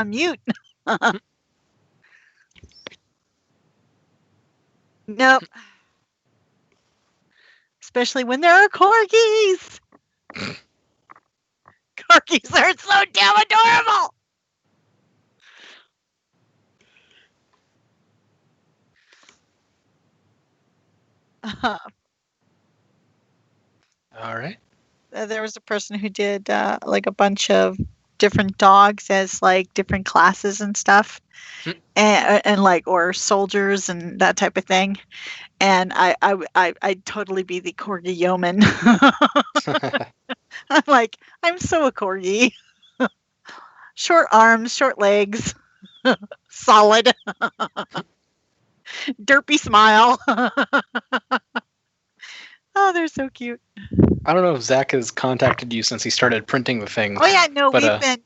mute. Nope. Especially when there are corgis. Corgis are so damn adorable. All right. There was a person who did like a bunch of different dogs as like different classes and stuff, and like or soldiers and that type of thing. And I'd totally be the corgi yeoman. I'm like, I'm so a corgi. Short arms, short legs, solid, derpy smile. Oh, they're so cute. I don't know if Zach has contacted you since he started printing the things. Oh yeah, no, but,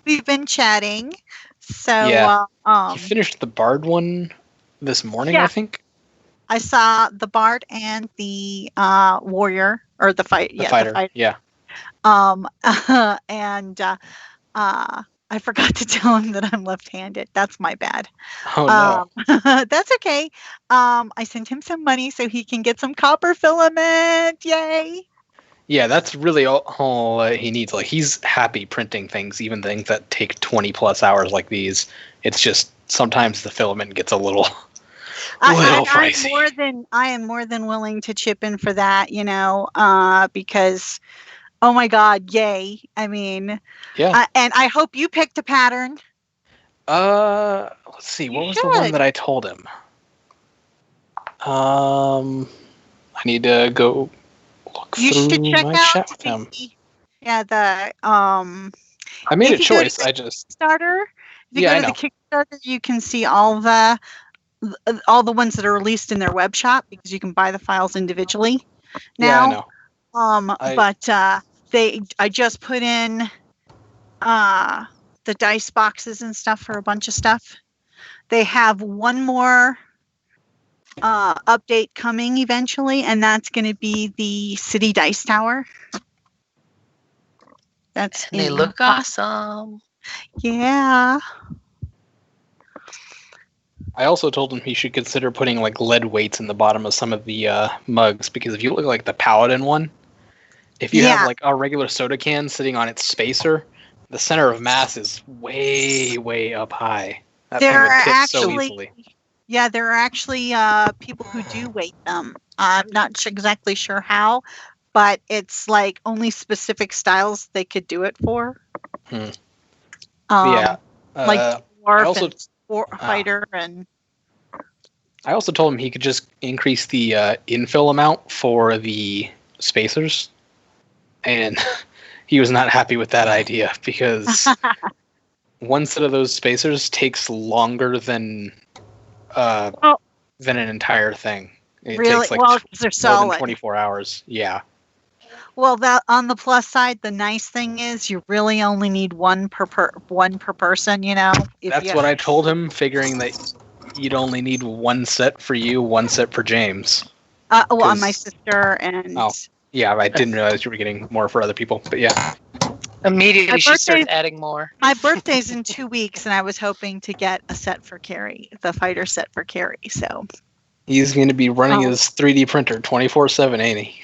we've been chatting. So yeah, he finished the Bard one this morning, yeah. I think. I saw the Bard and the warrior or the fight. The fighter. Yeah. And I forgot to tell him that I'm left-handed. That's my bad. Oh no. That's okay. I sent him some money so he can get some copper filament. Yay! Yeah, that's really all he needs. Like, he's happy printing things, even things that take 20 plus hours like these. It's just sometimes the filament gets a little pricey. I am more than willing to chip in for that, because oh my God, yay. I mean, yeah. And I hope you picked a pattern. Let's see. What was the one that I told him? I need to go look through my chat with him. Yeah, I made a choice. I just Kickstarter. If you go to the Kickstarter, you can see all the ones that are released in their web shop because you can buy the files individually now. Yeah, I know. But I just put in the dice boxes and stuff for a bunch of stuff. They have one more update coming eventually, and that's going to be the City Dice Tower. They look awesome. Yeah. I also told him he should consider putting like lead weights in the bottom of some of the mugs, because if you look like the Paladin one, if you have like a regular soda can sitting on its spacer, the center of mass is way, way up high. That thing would tip so easily. Yeah, there are actually people who do weight them. I'm not exactly sure how, but it's like only specific styles they could do it for. Yeah. Like dwarf and fighter and... I also told him he could just increase the infill amount for the spacers, and he was not happy with that idea because one set of those spacers takes longer than an entire thing. It takes like they're solid. More than 24 hours. Yeah. Well, that on the plus side, the nice thing is you really only need one per person. That's what I told him, figuring that you'd only need one set for you, one set for James. Well, my sister and... Oh, yeah, I didn't realize you were getting more for other people, but yeah. Immediately she started adding more. My birthday's in 2 weeks, and I was hoping to get a set for Carrie, the fighter set for Carrie, so... He's going to be running his 3D printer 24/7, ain't he?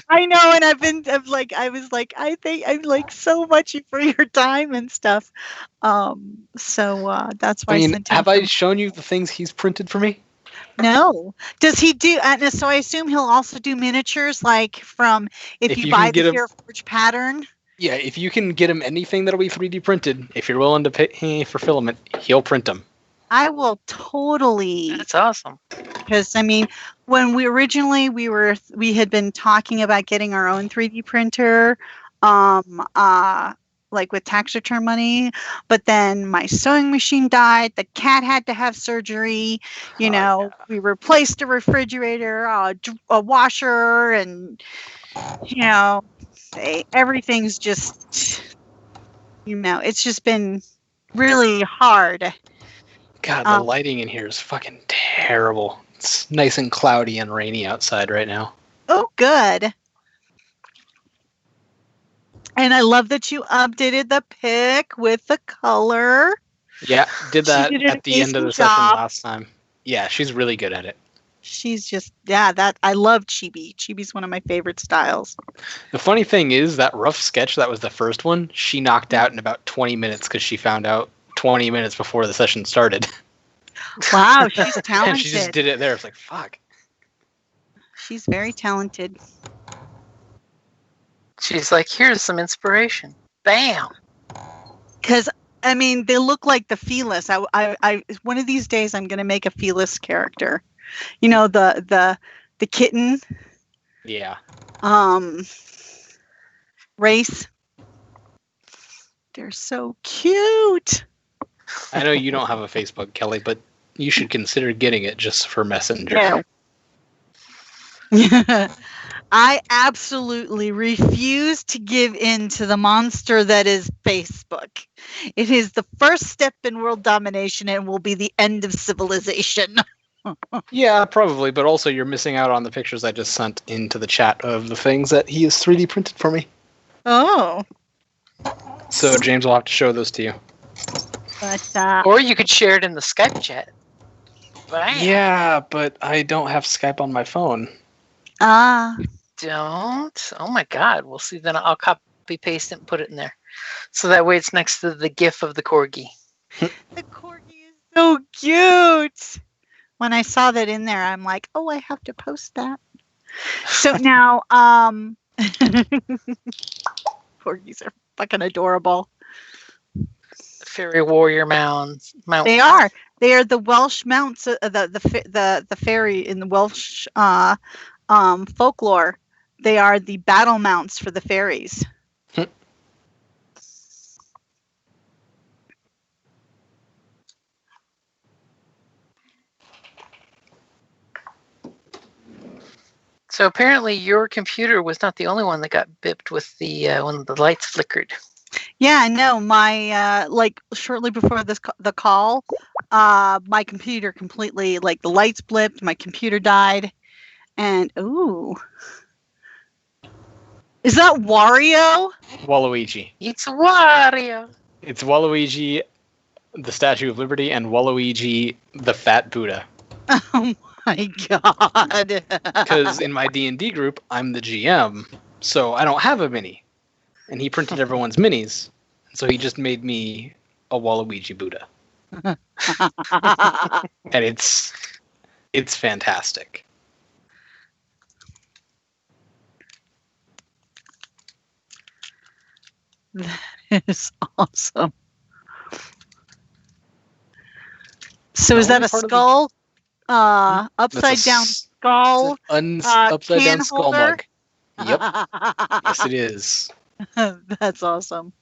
I know, and I think I'm like so much for your time and stuff. So that's why. I mean, have I shown you the things he's printed for me? No. Does he do? So I assume he'll also do miniatures, like from if you buy the Hereforge pattern. Yeah, if you can get him anything that'll be 3D printed, if you're willing to pay for filament, he'll print them. I will totally. That's awesome. Because I mean, when we originally we had been talking about getting our own 3D printer, like with tax return money, but then my sewing machine died. The cat had to have surgery. We replaced a refrigerator, a washer, and everything's just it's just been really hard. God, the lighting in here is fucking terrible. It's nice and cloudy and rainy outside right now. Oh, good. And I love that you updated the pic with the color. Yeah, did She that did an at the end of the amazing session job. last time. Yeah, she's really good at it. She's just, that I love Chibi. Chibi's one of my favorite styles. The funny thing is that rough sketch that was the first one, she knocked out in about 20 minutes because she found out 20 minutes before the session started. Wow, she's talented. And she just did it there. It's like, fuck. She's very talented. She's like, here's some inspiration. Bam. Because I mean, they look like the Felis. I one of these days I'm gonna make a Felis character. You know, the kitten. Yeah. Race. They're so cute. I know you don't have a Facebook, Kelly, but you should consider getting it just for Messenger. Yeah. I absolutely refuse to give in to the monster that is Facebook. It is the first step in world domination and will be the end of civilization. Yeah, probably, but also you're missing out on the pictures I just sent into the chat of the things that he has 3D printed for me. Oh. So James will have to show those to you. But, or you could share it in the Skype chat. Bam. Yeah, but I don't have Skype on my phone. Don't? Oh my god. We'll see. Then I'll copy paste it and put it in there. So that way it's next to the gif of the corgi. The corgi is so cute. When I saw that in there, I'm like, oh, I have to post that. So now, corgis are fucking adorable. Fairy warrior mounts. They are. They are the Welsh mounts, the fairy in the Welsh folklore. They are the battle mounts for the fairies. So apparently your computer was not the only one that got bipped with the when the lights flickered. Yeah, I know. My like shortly before the call, my computer completely, like, the lights blipped, my computer died, and ooh, is that Wario? Waluigi. It's Wario. It's Waluigi, the Statue of Liberty, and Waluigi, the Fat Buddha. Oh my god! Because in my D&D group, I'm the GM, so I don't have a mini. And he printed everyone's minis, so he just made me a Waluigi Buddha. And it's fantastic. That is awesome. So is that a skull? Upside down skull? Upside down skull holder? mug. Yep. Yes, it is. That's awesome.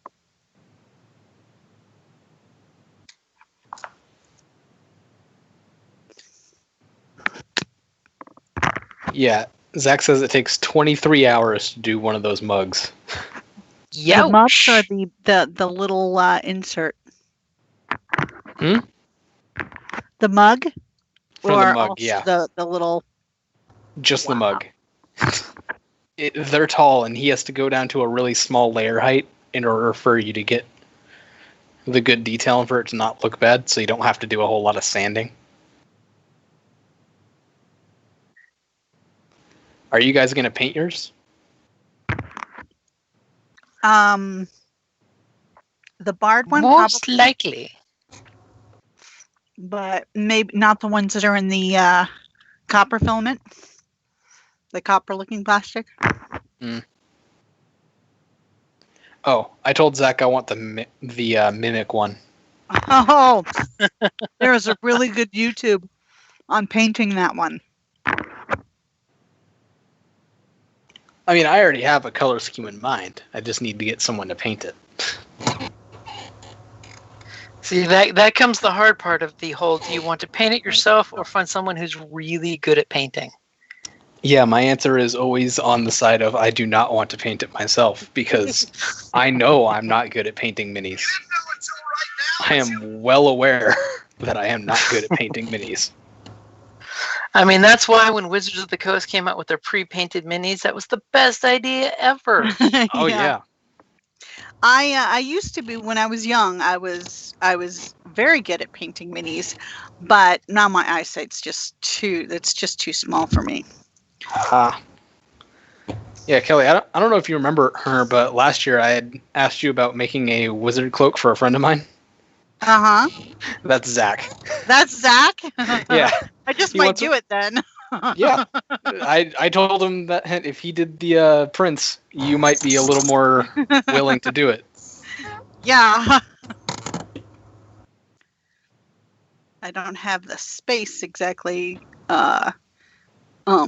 Yeah, Zach says it takes 23 hours to do one of those mugs. Yeah. The mugs or the little insert? Hmm? The mug? For or the mug, also yeah. The little... Just the mug. They're tall, and he has to go down to a really small layer height in order for you to get the good detail and for it to not look bad, so you don't have to do a whole lot of sanding. Are you guys going to paint yours? The Bard one? Most probably, likely. but maybe not the ones that are in the copper filament. The copper-looking plastic. Mm. Oh, I told Zach I want the mimic one. Oh, there is a really good YouTube on painting that one. I mean, I already have a color scheme in mind. I just need to get someone to paint it. See, that comes the hard part of the whole, do you want to paint it yourself or find someone who's really good at painting? Yeah, my answer is always on the side of I do not want to paint it myself because I know I'm not good at painting minis. I am well aware that I am not good at painting minis. I mean, that's why when Wizards of the Coast came out with their pre-painted minis, that was the best idea ever. Oh, yeah. I used to be when I was young. I was very good at painting minis, but now my eyesight's just too. It's just too small for me. Yeah, Kelly, I don't know if you remember her, but last year I had asked you about making a wizard cloak for a friend of mine. That's Zach. That's Zach? Yeah. I just might do it then. Yeah. I told him that if he did the prints, you might be a little more willing to do it. Yeah. I don't have the space exactly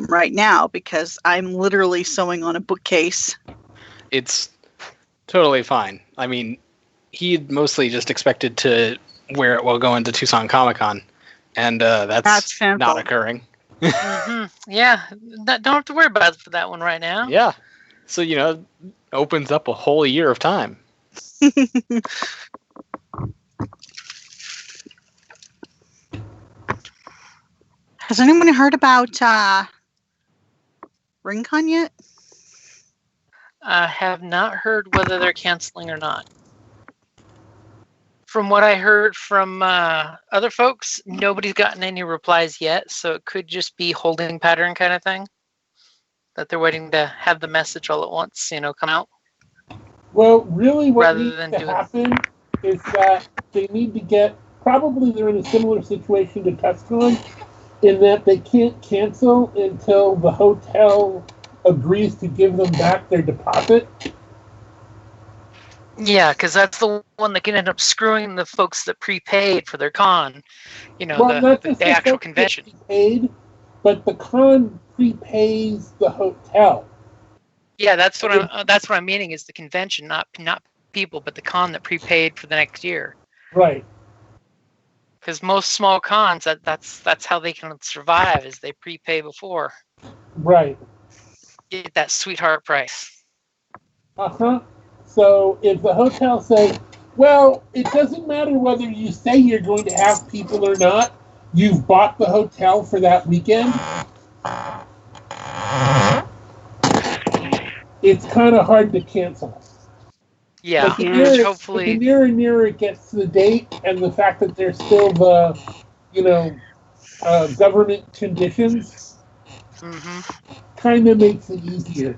right now because I'm literally sewing on a bookcase. It's totally fine. I mean, he mostly just expected to wear it while going to Tucson Comic-Con, and that's not occurring. Yeah, don't have to worry about it for that one right now. Yeah. So, opens up a whole year of time. Has anyone heard about RingCon yet? I have not heard whether they're canceling or not. From what I heard from other folks, nobody's gotten any replies yet, so it could just be holding pattern kind of thing. That they're waiting to have the message all at once, come out. Well, really what needs to happen is that they need to get, probably they're in a similar situation to TuskCon, in that they can't cancel until the hotel agrees to give them back their deposit. Yeah, because that's the one that can end up screwing the folks that prepaid for their con. The actual convention. Prepaid, but the con prepays the hotel. Yeah, that's what I'm meaning is the convention, not people, but the con that prepaid for the next year. Right. Because most small cons, that's how they can survive, is they prepay before. Right. Get that sweetheart price. Uh-huh. So if the hotel says, well, it doesn't matter whether you say you're going to have people or not, you've bought the hotel for that weekend, it's kind of hard to cancel. Yeah, hopefully. The nearer and nearer it gets to the date, and the fact that there's still the, government conditions, kind of makes it easier.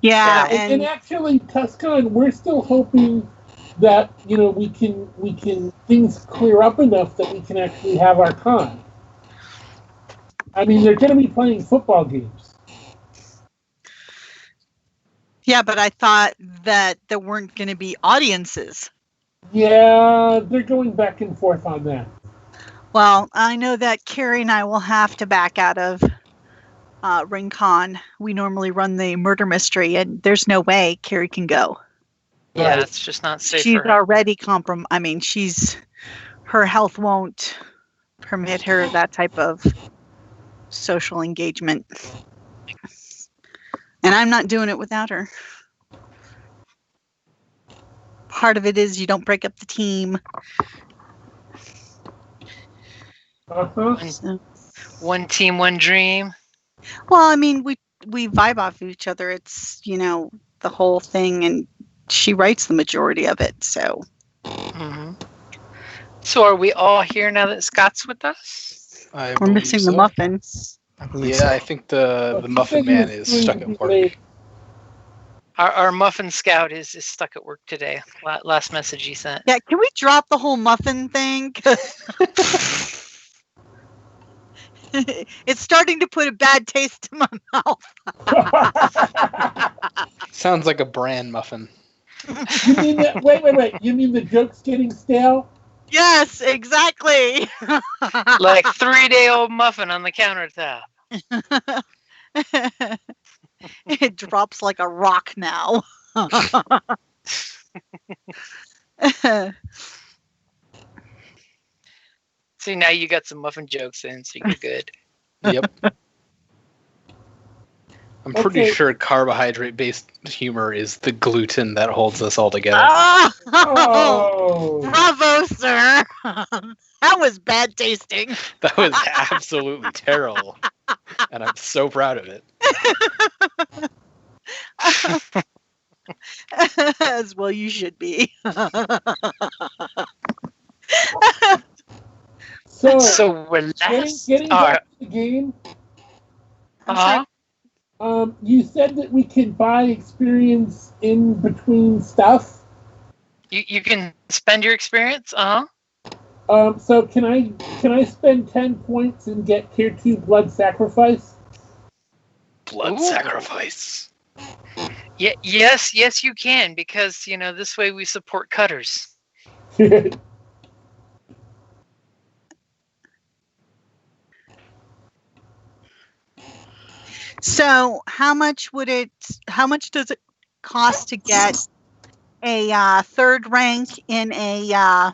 Yeah, and actually, TuskCon, we're still hoping that we can things clear up enough that we can actually have our con. I mean, they're going to be playing football games. Yeah, but I thought that there weren't going to be audiences. Yeah, they're going back and forth on that. Well, I know that Carrie and I will have to back out of RingCon. We normally run the murder mystery, and there's no way Carrie can go. Yeah, it's just not safe. She's already compromised. I mean, her health won't permit her that type of social engagement. And I'm not doing it without her. Part of it is you don't break up the team. Uh-huh. One team, one dream. Well, I mean, we vibe off of each other. It's, the whole thing, and she writes the majority of it, so. Mm-hmm. So are we all here now that Scott's with us? We're missing the muffin. I think the muffin man is stuck at work. Our muffin scout is stuck at work today. Last message he sent. Yeah, can we drop the whole muffin thing? It's starting to put a bad taste in my mouth. Sounds like a brand muffin. You mean that? Wait. You mean the joke's getting stale? Yes, exactly. Like 3-day-old muffin on the countertop. It drops like a rock now. See, now you got some muffin jokes in, so you're good. Yep. I'm pretty sure carbohydrate-based humor is the gluten that holds us all together. Oh! Bravo, sir! That was bad tasting. That was absolutely terrible. And I'm so proud of it. As well you should be. So we're getting back to the game. You said that we can buy experience in between stuff. You can spend your experience. So can I spend 10 points and get tier 2 blood sacrifice? Blood sacrifice. Yeah, yes, you can, because this way we support cutters. So how much does it cost to get a third rank in a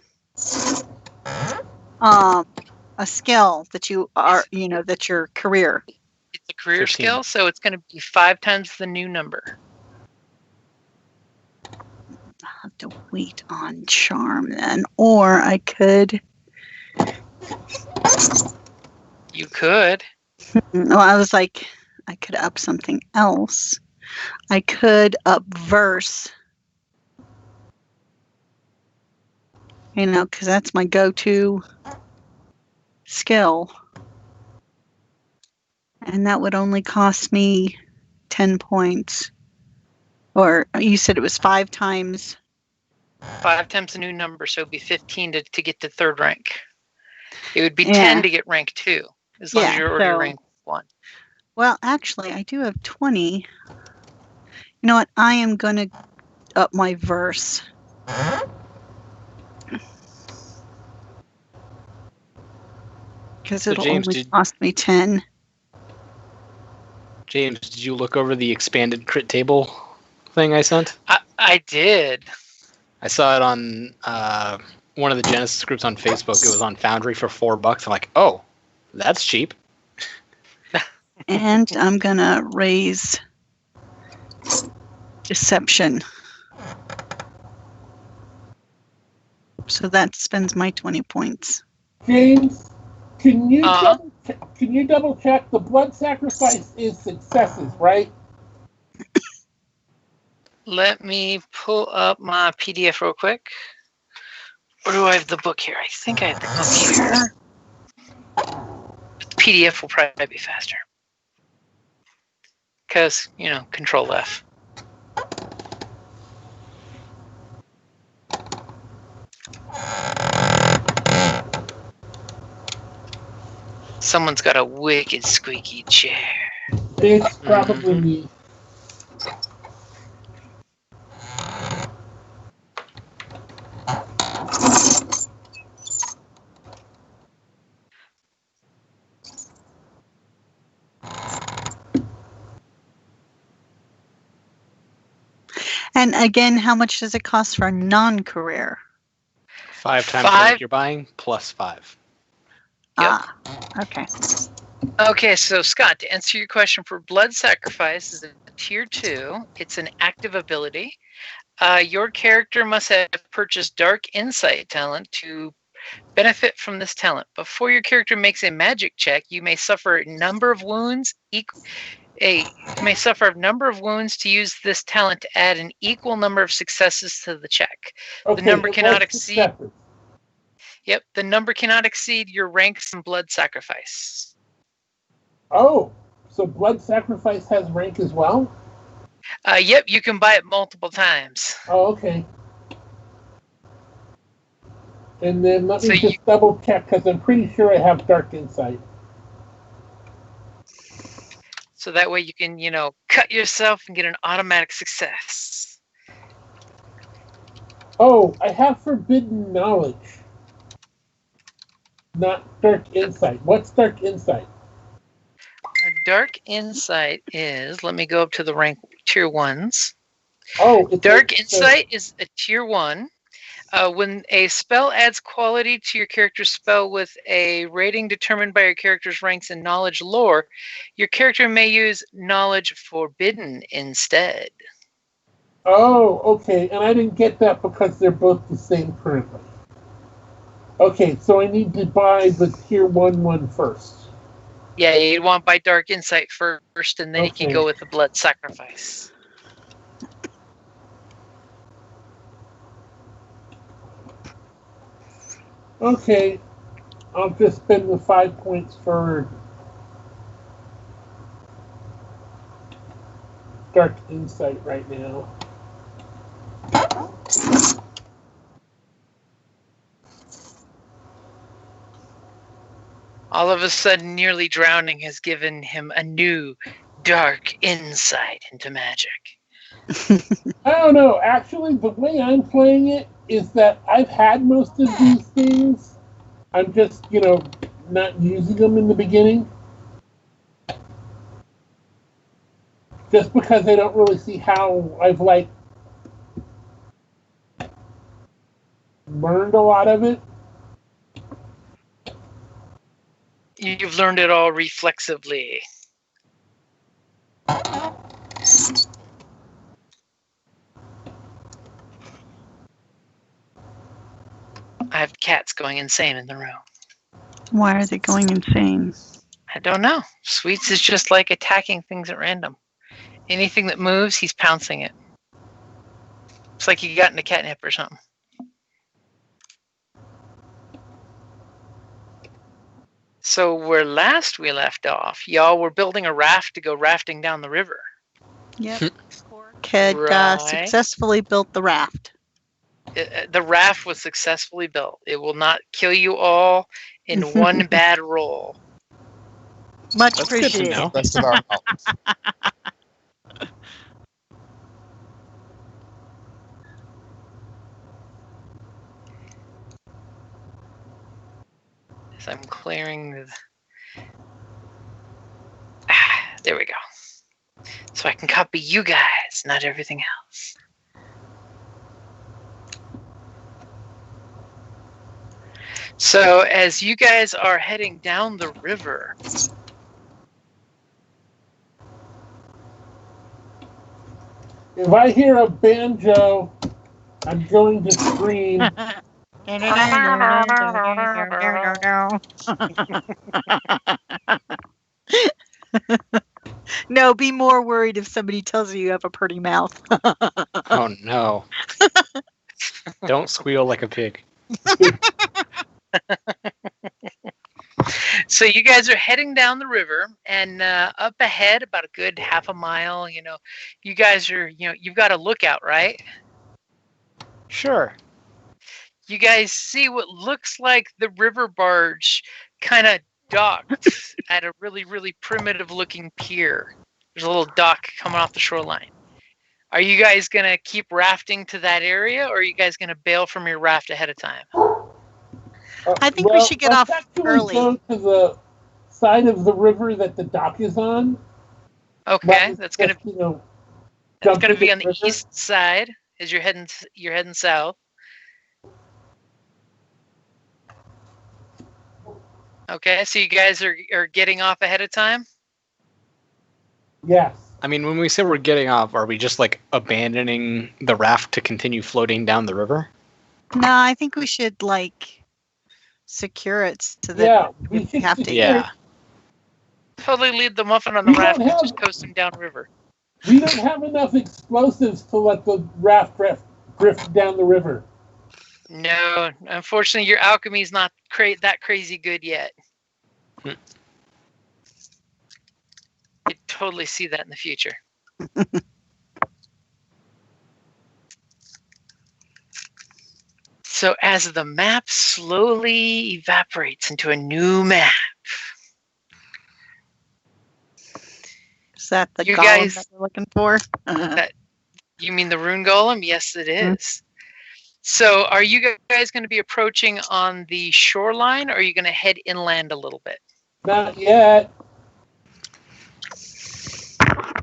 skill that you are, that's your career? It's a career 15. skill, so it's going to be 5 times the new number. I'll have to wait on charm then, or I could. You could. Well, I was like, I could up something else. I could up verse. Because that's my go-to skill. And that would only cost me 10 points. Or you said it was 5 times. 5 times the new number, so it'd be 15 to get to third rank. It would be 10 to get rank 2, as long as you're already rank 1. Well, actually, I do have 20. You know what? I am going to up my verse. Because it'll only cost me 10. James, did you look over the expanded crit table thing I sent? I did. I saw it on one of the Genesys groups on Facebook. It was on Foundry for $4. I'm like, oh, that's cheap. And I'm going to raise deception. So that spends my 20 points. James, can you double check the blood sacrifice is successes, right? Let me pull up my PDF real quick. Or do I have the book here? I think I have the book here. The PDF will probably be faster. Because, Control F. Someone's got a wicked squeaky chair. It's probably me. And again, how much does it cost for a non-career? 5 times what you're buying, plus 5. Yep. Okay. Okay, so Scott, to answer your question, for blood sacrifice is a tier 2. It's an active ability. Your character must have purchased Dark Insight talent to benefit from this talent. Before your character makes a magic check, you may suffer a number of wounds. You may suffer a number of wounds to use this talent to add an equal number of successes to the check. Okay, the number cannot exceed. Successes. Yep, the number cannot exceed your ranks in blood sacrifice. Oh, so blood sacrifice has rank as well? Yep, you can buy it multiple times. Oh, okay. And then let me just double check, because I'm pretty sure I have Dark Insight. So that way you can, cut yourself and get an automatic success. Oh, I have Forbidden Knowledge. Not Dark Insight. What's Dark Insight? Dark Insight is, let me go up to the rank tier 1s. Oh, Dark Insight is a tier 1. When a spell adds quality to your character's spell with a rating determined by your character's ranks in knowledge lore, your character may use knowledge forbidden instead. Oh, okay. And I didn't get that because they're both the same currently. Okay, so I need to buy the tier 1 first. Yeah, you'd want to buy Dark Insight first, and then you can go with the blood sacrifice. Okay, I'll just spend the 5 points for Dark Insight right now. All of a sudden, nearly drowning has given him a new dark insight into magic. I don't know. Actually, the way I'm playing it is that I've had most of these things. I'm just, not using them in the beginning. Just because I don't really see how I've, learned a lot of it. You've learned it all reflexively. I have cats going insane in the room. Why are they going insane? I don't know. Sweets is just like attacking things at random. Anything that moves, he's pouncing it. It's like he got into catnip or something. So where last we left off, y'all were building a raft to go rafting down the river. Yep. Korrick had successfully built the raft. The raft was successfully built. It will not kill you all in one bad roll. Much appreciated. That's the best of our knowledge. As I'm clearing the... there we go. So I can copy you guys, not everything else. So as you guys are heading down the river, if I hear a banjo, I'm going to scream. No, be more worried if somebody tells you have a pretty mouth. Oh no. Don't squeal like a pig. So you guys are heading down the river, and up ahead, about a good half a mile, you guys are, you've got a lookout, right? Sure. You guys see what looks like the river barge kind of docked at a really, really primitive looking pier. There's a little dock coming off the shoreline. Are you guys going to keep rafting to that area, or are you guys going to bail from your raft ahead of time? I think we should get off early. Go to the side of the river that the dock is on. Okay, that's going to be on the river. east side as you're heading south. Okay, so you guys are getting off ahead of time? Yes. I mean, when we say we're getting off, are we just abandoning the raft to continue floating down the river? No, I think we should secure it so that we have to. Yeah. Totally leave the muffin on the raft and just coast him down river. We don't have enough explosives to let the raft drift down the river. No, unfortunately, your alchemy is not that crazy good yet. You totally see that in the future. So as the map slowly evaporates into a new map. Is that the you golem guys that we're looking for? You mean the Rune Golem? Yes, it is. So are you guys going to be approaching on the shoreline, or are you going to head inland a little bit? Not yet.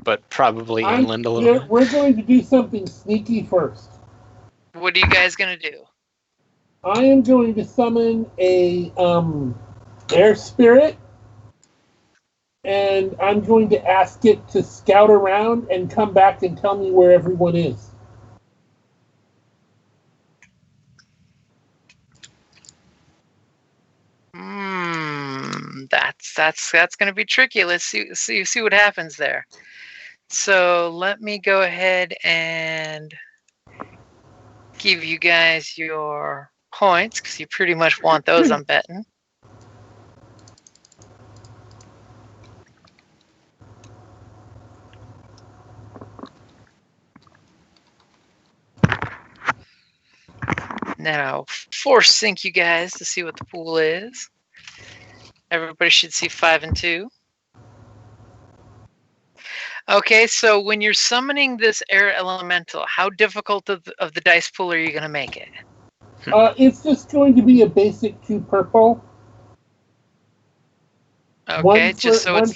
But probably inland a little bit. We're going to do something sneaky first. What are you guys going to do? I am going to summon a air spirit, and I'm going to ask it to scout around and come back and tell me where everyone is. That's going to be tricky. Let's see what happens there. So let me go ahead and give you guys your points, because you pretty much want those, I'm betting. Now, force sync you guys to see what the pool is. Everybody should see 5 and 2. Okay, so when you're summoning this air elemental, how difficult of the dice pool are you going to make it? It's just going to be a basic 2 purple. Okay, one it's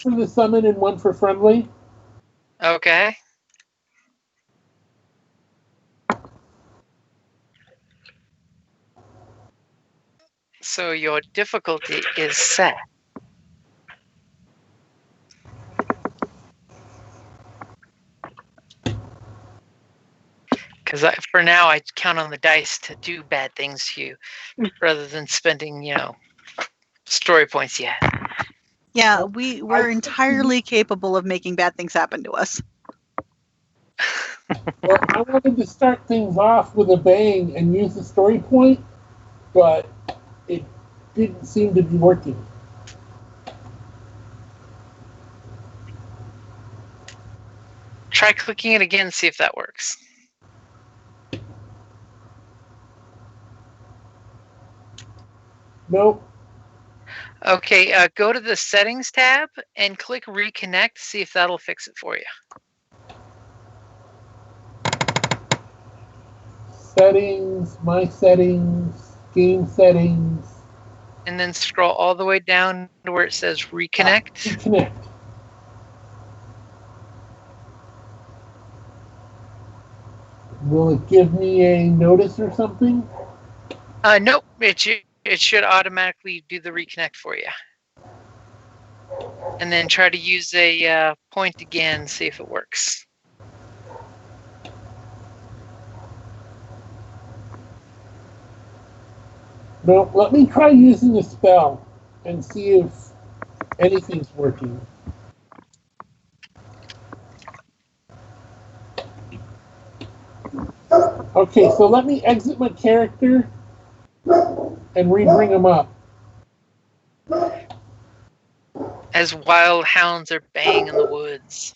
for the summon and 1 for friendly. Okay. So your difficulty is set. Because for now, I count on the dice to do bad things to you, rather than spending, story points yet. Yeah, we're entirely capable of making bad things happen to us. Well, I wanted to start things off with a bang and use the story point, but it didn't seem to be working. Try clicking it again, see if that works. Nope. Okay, go to the settings tab and click reconnect, see if that'll fix it for you. Settings, my settings, game settings. And then scroll all the way down to where it says reconnect. Reconnect. Will it give me a notice or something? Nope, it should automatically do the reconnect for you. And then try to use a point again, see if it works. No, let me try using a spell and see if anything's working. Okay, so let me exit my character and re-bring him up. As wild hounds are baying in the woods.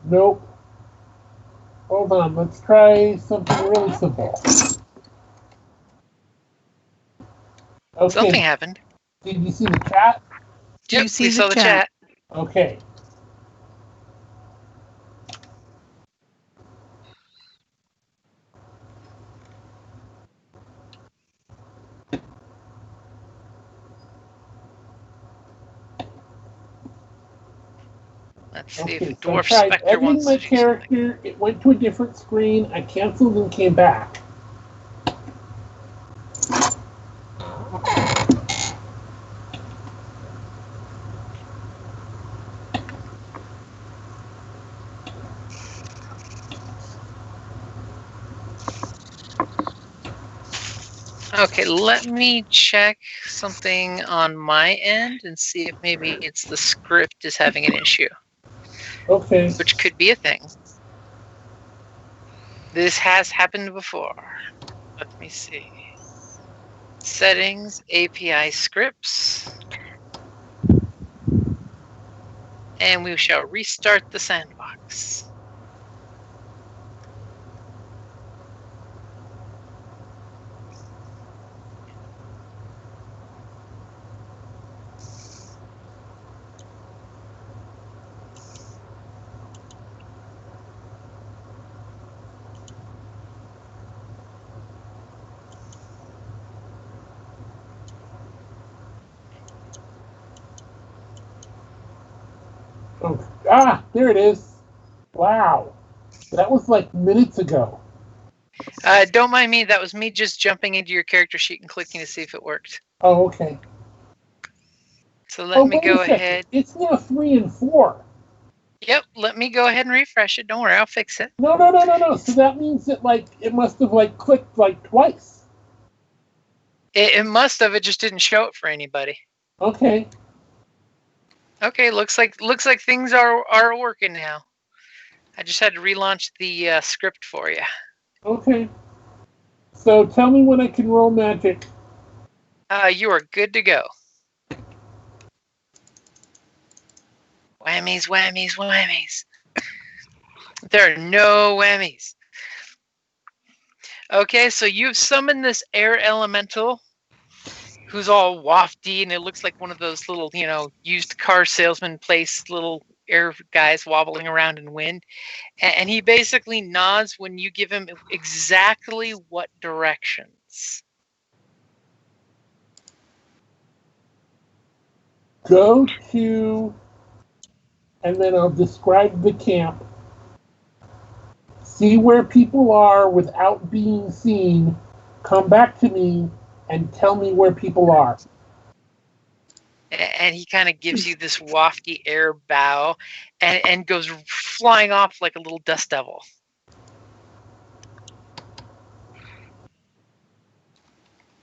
Nope. Hold on, let's try something really simple. Okay. Something happened. Did you see the chat? Yep, we saw the chat. Okay. Let's see Okay, if so I Dwarf tried Spectre editing wants my to do something. character. It went to a different screen. I canceled and came back. Okay, let me check something on my end and see if maybe it's the script is having an issue. Okay. Which could be a thing. This has happened before. Let me see. Settings, API scripts. And we shall restart the sandbox. Oh, there it is. Wow. That was like minutes ago. Don't mind me. That was me just jumping into your character sheet and clicking to see if it worked. Oh, okay. So let me go ahead. It's now 3 and 4. Yep, let me go ahead and refresh it. Don't worry, I'll fix it. No. So that means that it must have clicked twice. It must have. It just didn't show it for anybody. Okay. Okay, looks like things are working now. I just had to relaunch the script for you. Okay. So tell me when I can roll magic. You are good to go. Whammies, whammies, whammies. There are no whammies. Okay, so you've summoned this air elemental who's all wafty, and it looks like one of those little, used car salesman place little air guys wobbling around in wind. And he basically nods when you give him exactly what directions. Go to, and then I'll describe the camp. See where people are without being seen. Come back to me and tell me where people are. And he kind of gives you this wafty air bow and goes flying off like a little dust devil.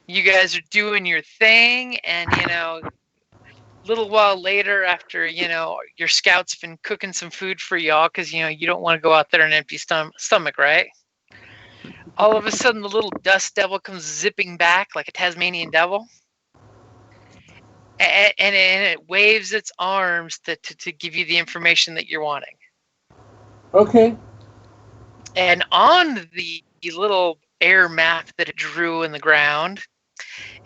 You guys are doing your thing, and a little while later, after your scout's been cooking some food for y'all, because you don't want to go out there an empty stomach, right? All of a sudden, the little dust devil comes zipping back like a Tasmanian devil, and it waves its arms to give you the information that you're wanting. Okay. And on the little air map that it drew in the ground,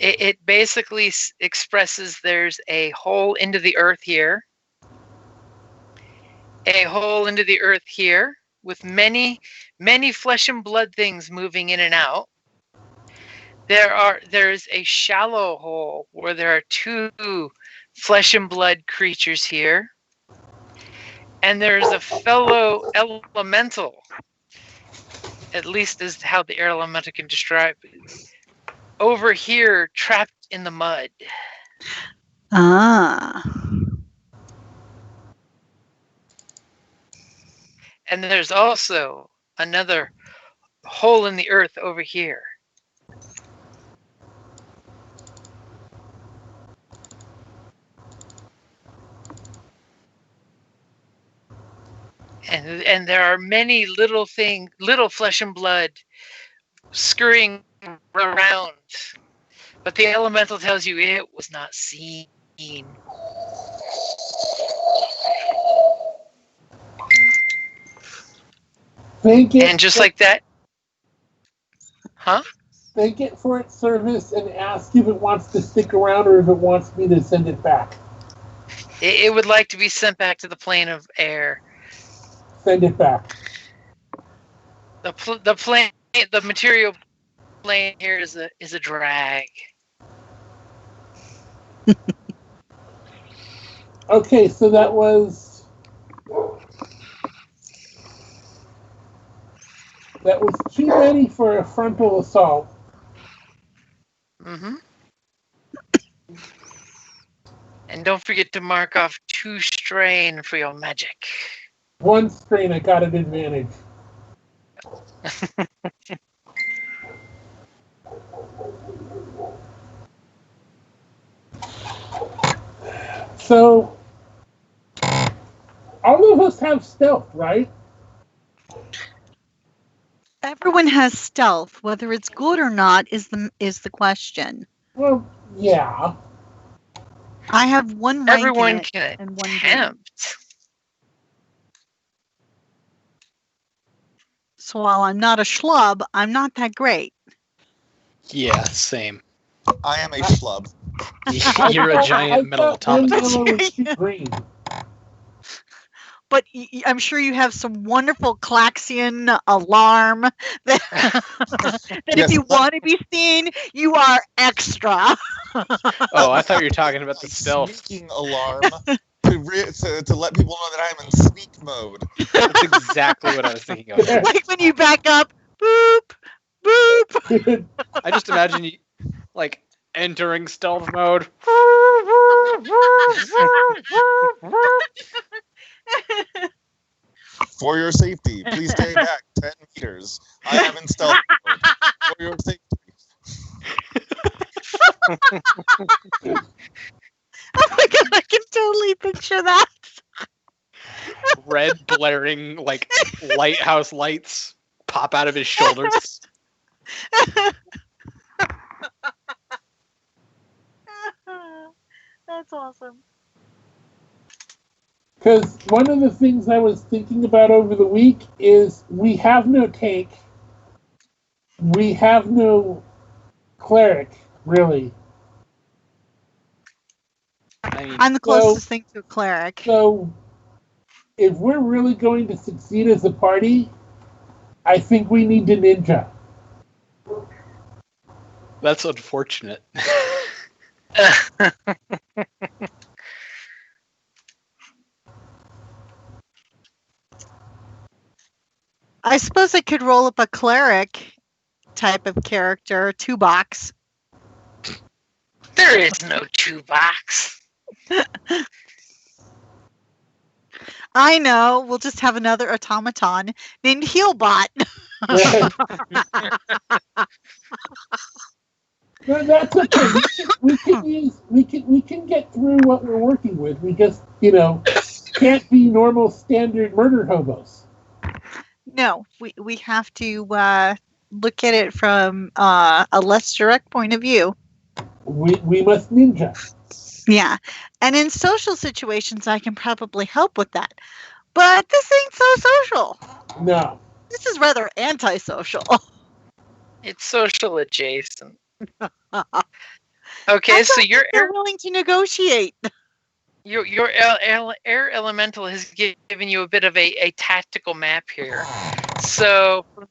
it basically expresses there's a hole into the earth here, a hole into the earth here, with many, many flesh and blood things moving in and out. There's a shallow hole where there are 2 flesh and blood creatures here. And there's a fellow elemental, at least is how the air elemental can describe it, over here trapped in the mud. Ah. And there's also another hole in the earth over here. And there are many little flesh and blood scurrying around. But the elemental tells you it was not seen. Thank it. And just like that. Huh? Thank it for its service and ask if it wants to stick around or if it wants me to send it back. It would like to be sent back to the plane of air. Send it back. The material plane here is a drag. Okay, so that was too many for a frontal assault. Mm-hmm. And don't forget to mark off 2 strain for your magic. 1 strain, I got an advantage. So, all of us have stealth, right? Everyone has stealth. Whether it's good or not is the question. Well, yeah. I have 1 rank Everyone in it can and 1 attempt. So while I'm not a schlub, I'm not that great. Yeah, same. I am a schlub. You're a giant metal automaton. Green. But I'm sure you have some wonderful Klaxion alarm that Yes, if you want to be seen, you are extra. Oh, I thought you were talking about the stealth. Sneaking alarm to let people know that I'm in sneak mode. That's exactly what I was thinking of. Like when you back up, boop, boop. I just imagine you, entering stealth mode. For your safety, please stay back 10 meters. I am in stealth mode. For your safety. Oh my god, I can totally picture that. Red blaring like lighthouse lights pop out of his shoulders. That's awesome. Because one of the things I was thinking about over the week is we have no tank. We have no cleric, really. I mean, I'm the closest thing to a cleric. So, if we're really going to succeed as a party, I think we need to ninja. that's unfortunate. I suppose I could roll up a cleric type of character, 2-box. There is no 2-box. I know. We'll just have another automaton named Healbot. No, that's okay. We can get through what we're working with. We just, can't be normal standard murder hobos. No, we have to look at it from a less direct point of view. We must ninja. Yeah. And in social situations, I can probably help with that. But this ain't so social. No. This is rather antisocial. It's social adjacent. Okay, so your you're willing to negotiate. Your air elemental has given you a bit of a tactical map here. So from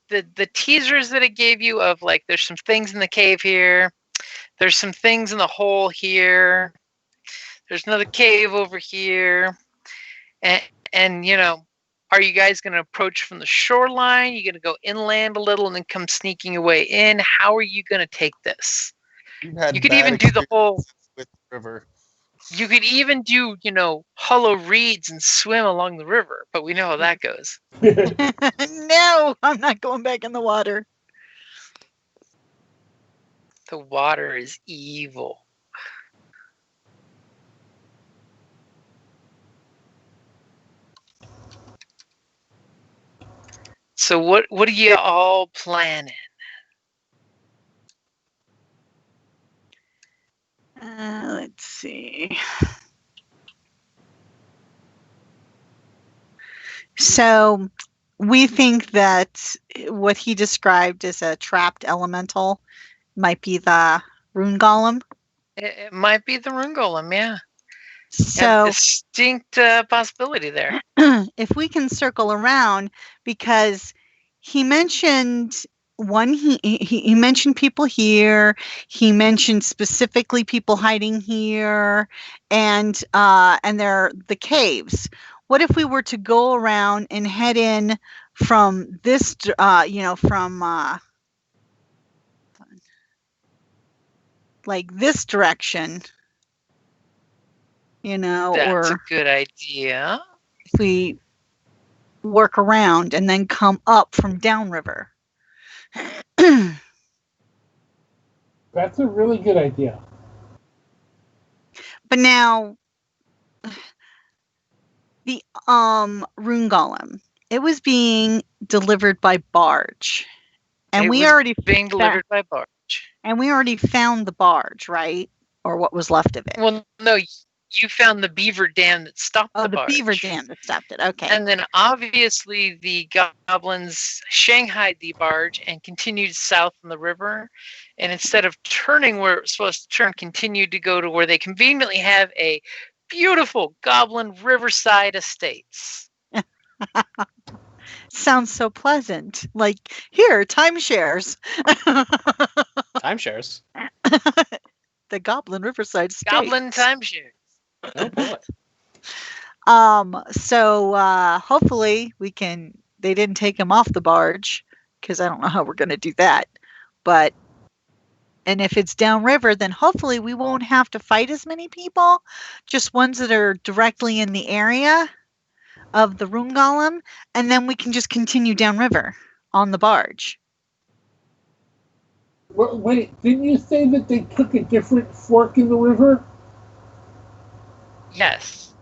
the teasers that it gave you of like there's some things in the cave here, there's some things in the hole here, there's another cave over here, and are you guys going to approach from the shoreline? You're going to go inland a little and then come sneaking away in? How are you going to take this? You could even do the whole with the river. You could even do, hollow reeds and swim along the river, but we know how that goes. No, I'm not going back in the water. The water is evil. So what are you all planning? Let's see. So we think that what he described as a trapped elemental might be the Rune Golem. It might be the Rune Golem, yeah. So distinct possibility there. If we can circle around, because he mentioned he mentioned people here. He mentioned specifically people hiding here, and they're the caves. What if we were to go around and head in from this, like this direction? That's a good idea. If we work around and then come up from downriver. That's a really good idea. But now, the Rune Golem, it was being delivered by barge, and it we was already being delivered by barge, and we already found the barge, right, or what was left of it. Well, no, you found the beaver dam that stopped the barge. Beaver dam that stopped it. Okay. And then obviously the goblins shanghaied the barge and continued south on the river. And instead of turning where it was supposed to turn, continued to go to where they conveniently have a beautiful goblin riverside estates. Sounds so pleasant. Like, here, timeshares. Timeshares. The Goblin Riverside Estates. Goblin timeshares. Oh boy. So hopefully they didn't take him off the barge, because I don't know how we're going to do that. And if it's downriver, then hopefully we won't have to fight as many people, just ones that are directly in the area. of the Rune Golem, and then we can just continue downriver on the barge. Wait, didn't you say that they took a different fork in the river? Yes.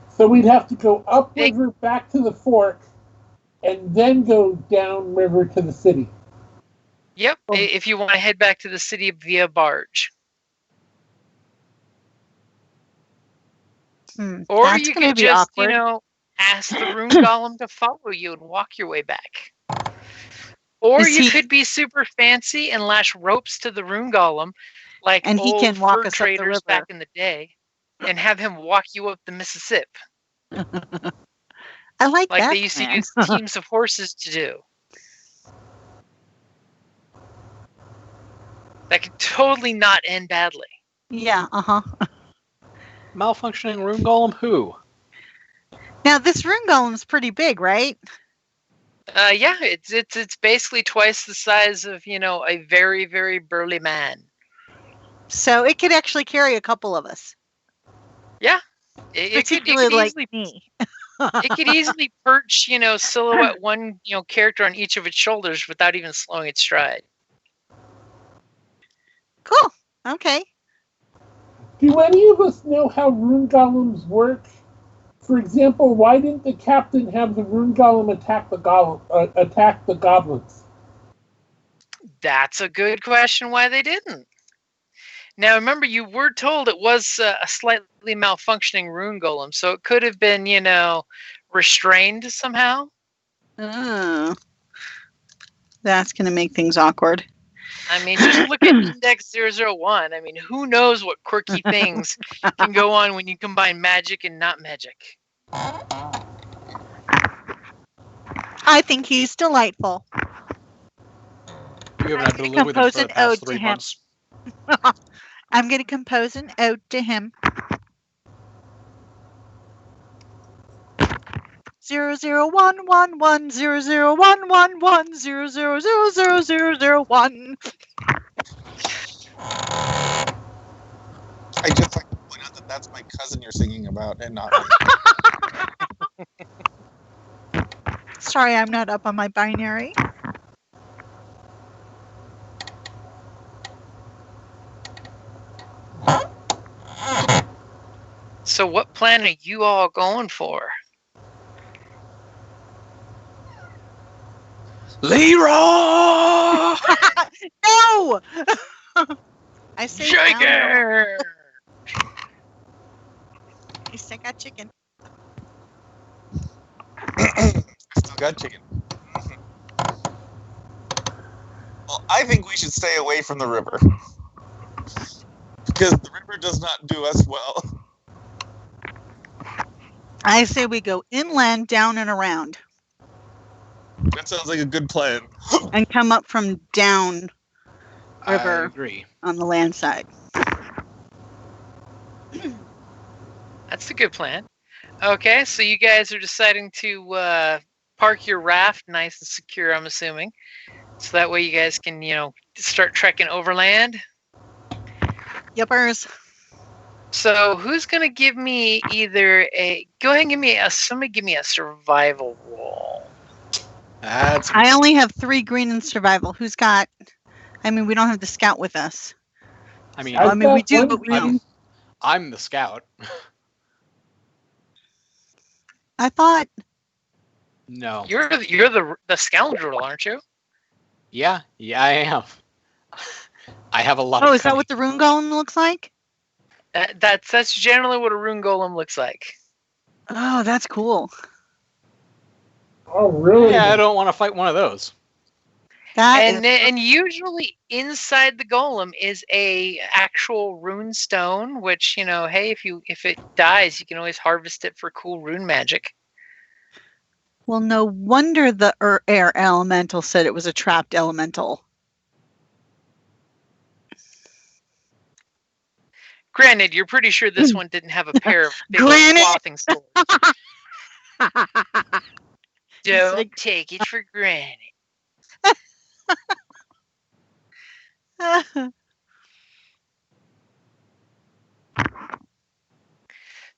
So we'd have to go upriver back to the fork, and then go downriver to the city. Yep, if you want to head back to the city via barge. Or you could just, awkward. Ask the Rune Golem to follow you and walk your way back. Or you could be super fancy and lash ropes to the Rune Golem, like and old he can walk fur us traders up the river back in the day, and have him walk you up the Mississippi. I like that. Like they used to use teams of horses to do. That could totally not end badly. Yeah, Malfunctioning Rune Golem who? Now this Rune Golem's pretty big, right? Yeah, it's basically twice the size of, a very, very burly man. So it could actually carry a couple of us. Yeah. It could easily, me. It could easily perch, silhouette one, character on each of its shoulders without even slowing its stride. Cool. Okay. Do any of us know how Rune Golems work? For example, why didn't the captain have the Rune Golem attack the goblins? That's a good question why they didn't. Now, remember, you were told it was a slightly malfunctioning Rune Golem, so it could have been, restrained somehow. Oh. That's going to make things awkward. I mean, just look at Index 001. I mean, who knows what quirky things can go on when you combine magic and not magic. I think he's delightful. You haven't had to live with him for the past 3 months. I'm going to compose an ode to him. 001110011000001. I just like to point out that that's my cousin you're singing about, and not. Sorry, I'm not up on my binary. So what plan are you all going for? Leroy! No! I say Chicken! I still got chicken. I still got chicken. Well, I think we should stay away from the river. Because the river does not do us well. I say we go inland, down, and around. That sounds like a good plan. And come up from down river I agree. on the land side. That's a good plan. Okay, so you guys are deciding to park your raft nice and secure, I'm assuming. So that way you guys can, start trekking overland. Yuppers. So who's going to give me either go ahead and give me somebody give me a survival roll. I only have 3 green in survival. Who's got? I mean, we don't have the scout with us. I mean, we do, but we don't. I'm the scout. I thought. No. You're the scoundrel, aren't you? Yeah, I am. I have a lot. Oh, is that what the Rune Golem looks like? That's generally what a Rune Golem looks like. Oh, that's cool. Oh, really? Yeah, I don't want to fight one of those. And usually inside the golem is a actual rune stone, which, hey, if it dies, you can always harvest it for cool rune magic. Well, no wonder the air elemental said it was a trapped elemental. Granted, you're pretty sure this one didn't have a pair of big clothing swords. Don't take it for granted.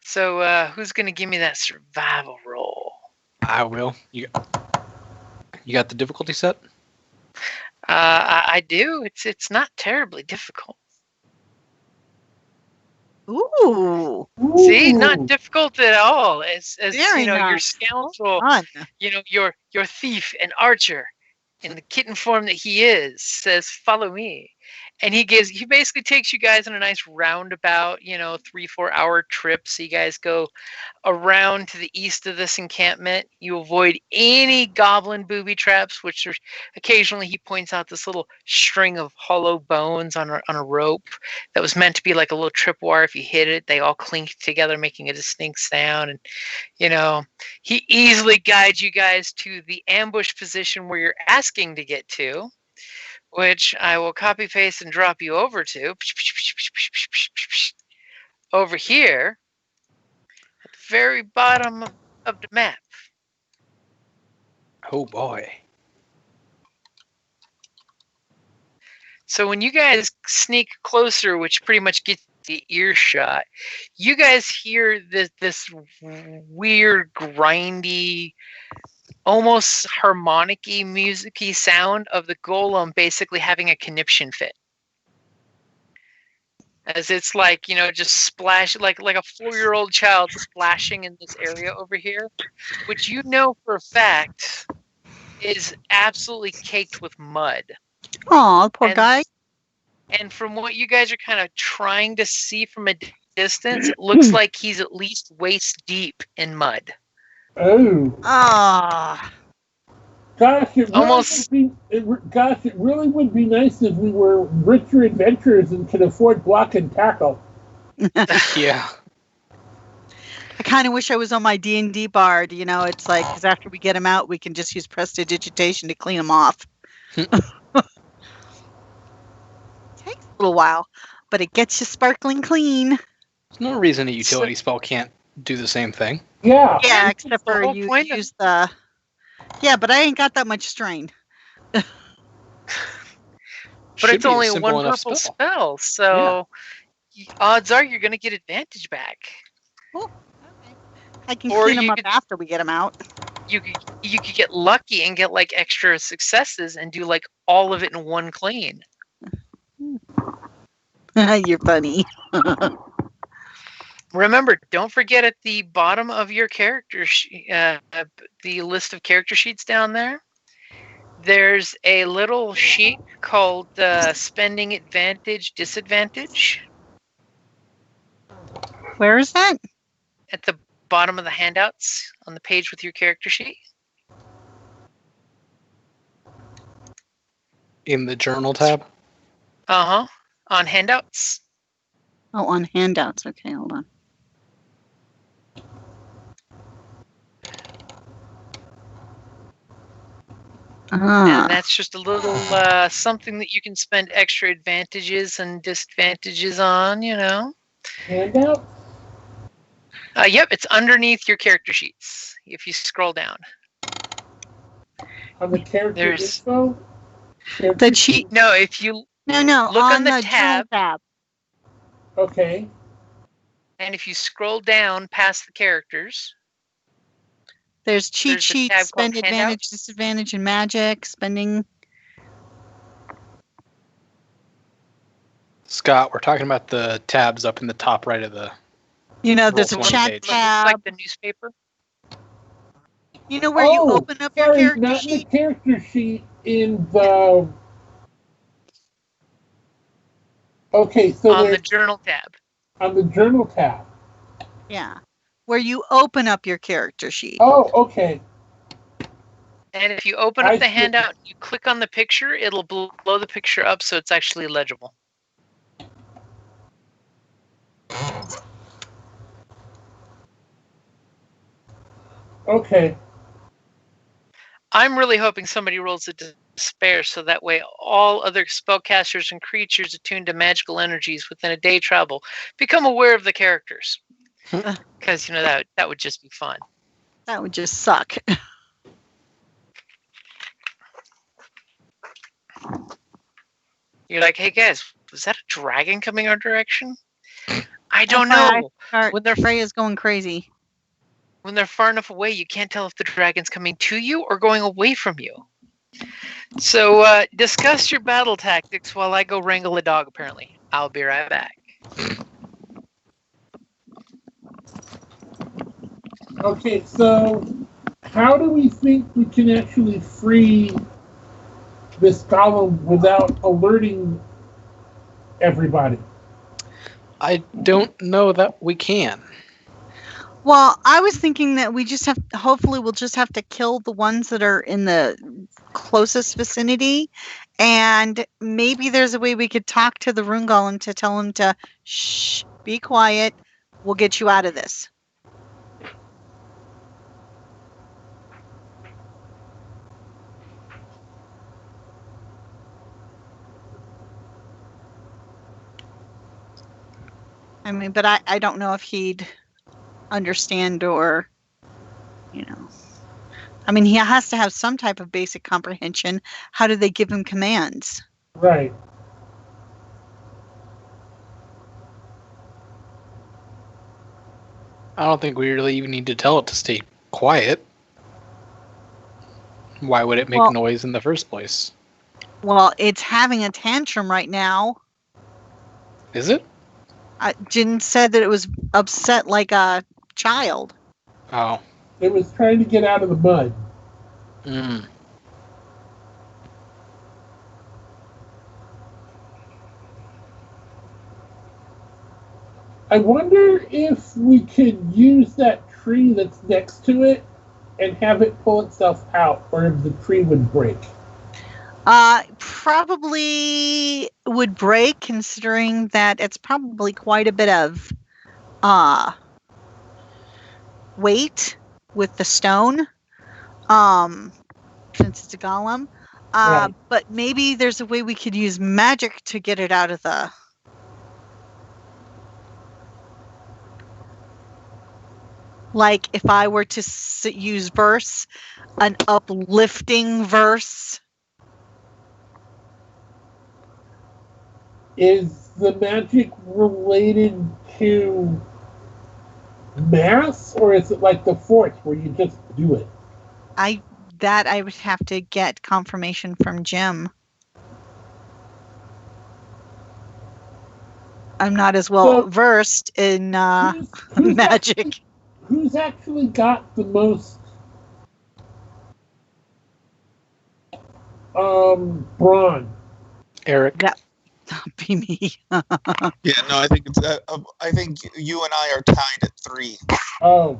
So, who's going to give me that survival roll? I will. You got the difficulty set? I do. It's not terribly difficult. Ooh. See, not difficult at all. As Very you know, your nice. scoundrel, Fun. you know, your thief and archer, in the kitten form that he is, says, "Follow me," and he basically takes you guys on a nice roundabout, 3-4 hour trip. So you guys go around to the east of this encampment. You avoid any goblin booby traps, which are occasionally he points out this little string of hollow bones on a rope that was meant to be like a little tripwire. If you hit it, they all clink together, making a distinct sound. And he easily guides you guys to the ambush position where you're asking to get to, which I will copy paste and drop you over to. Over here at the very bottom of the map. Oh boy. So when you guys sneak closer, which pretty much gets the earshot, you guys hear this weird, grindy, almost harmonic-y, music-y sound of the golem basically having a conniption fit. As it's like, just splash, like a 4-year-old child splashing in this area over here, which for a fact is absolutely caked with mud. Aw, poor guy. And from what you guys are kind of trying to see from a distance, it looks like he's at least waist deep in mud. Oh. Ah. Gosh, it Almost. really would be nice if we were richer adventurers and could afford block and tackle. Yeah. I kind of wish I was on my D&D bard. It's like, because after we get him out, we can just use prestidigitation to clean him off. Takes a little while, but it gets you sparkling clean. There's no reason a utility spell can't do the same thing. Yeah. Yeah, except for you use the... Yeah, but I ain't got that much strain. But it's only a 1 purple spell, so odds are you're going to get advantage back. Oh, okay. I can clean them up after we get them out. You could get lucky and get like extra successes and do like all of it in one clean. You're funny. Remember, don't forget at the bottom of your character the list of character sheets down there. There's a little sheet called Spending Advantage Disadvantage. Where is that? At the bottom of the handouts on the page with your character sheet. In the journal tab? Uh-huh. On handouts. Oh, on handouts. Okay, hold on. And that's just a little something that you can spend extra advantages and disadvantages on, Handout? Yep, it's underneath your character sheets if you scroll down. On the character info? The sheet. No, if you look on the tab. Okay. And if you scroll down past the characters, there's cheat sheets, spend advantage, disadvantage, and magic, spending. Scott, we're talking about the tabs up in the top right of the... there's a chat tab. Like the newspaper. Where you open up your character not sheet? The character sheet in the... Okay, so on the journal tab. On the journal tab. Yeah. Where you open up your character sheet. Oh, okay. And if you open up the handout, you click on the picture, it'll blow the picture up so it's actually legible. Okay. I'm really hoping somebody rolls a despair so that way all other spellcasters and creatures attuned to magical energies within a day travel become aware of the characters. Because, that would just be fun. That would just suck. You're like, hey guys, was that a dragon coming our direction? I don't know. When their Freya's going crazy. When they're far enough away, you can't tell if the dragon's coming to you or going away from you. So discuss your battle tactics while I go wrangle a dog, apparently. I'll be right back. Okay, so how do we think we can actually free this golem without alerting everybody? I don't know that we can. Well, I was thinking that hopefully we'll just have to kill the ones that are in the closest vicinity, and maybe there's a way we could talk to the Rune Golem to tell him to shh, be quiet, we'll get you out of this. I mean, but I don't know if he'd understand or, I mean, he has to have some type of basic comprehension. How do they give him commands? Right. I don't think we really even need to tell it to stay quiet. Why would it make noise in the first place? Well, it's having a tantrum right now. Is it? Jin said that it was upset like a child. Oh. It was trying to get out of the mud. Mm. I wonder if we could use that tree that's next to it and have it pull itself out, or if the tree would break. Probably would break, considering that it's probably quite a bit of weight with the stone, since it's a golem. Right. But maybe there's a way we could use magic to get it out of the... Like if I were to use verse, an uplifting verse. Is the magic related to mass, or is it like the force where you just do it? I would have to get confirmation from Jim. I'm not as well versed in magic. Who's actually got the most brawn? Eric. That would be me. Yeah, no, I think it's. I think you and I are tied at 3. Oh.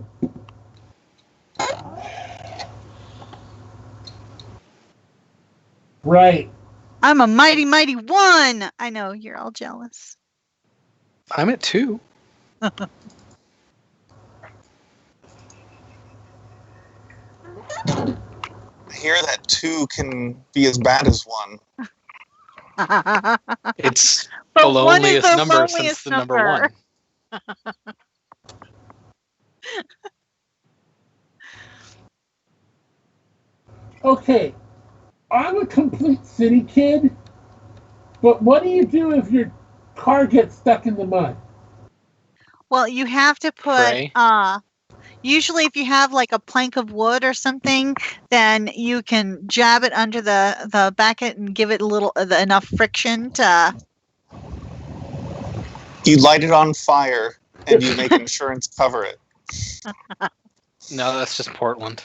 Right. I'm a mighty, mighty 1. I know you're all jealous. I'm at 2. I hear that 2 can be as bad as 1. It's But the one is loneliest the number loneliest since the number 1. Okay. I'm a complete city kid, but what do you do if your car gets stuck in the mud? Well, you have to put Pray. usually if you have like a plank of wood or something, then you can jab it under the bucket and give it a little enough friction to... You light it on fire and you make insurance cover it. No, that's just Portland.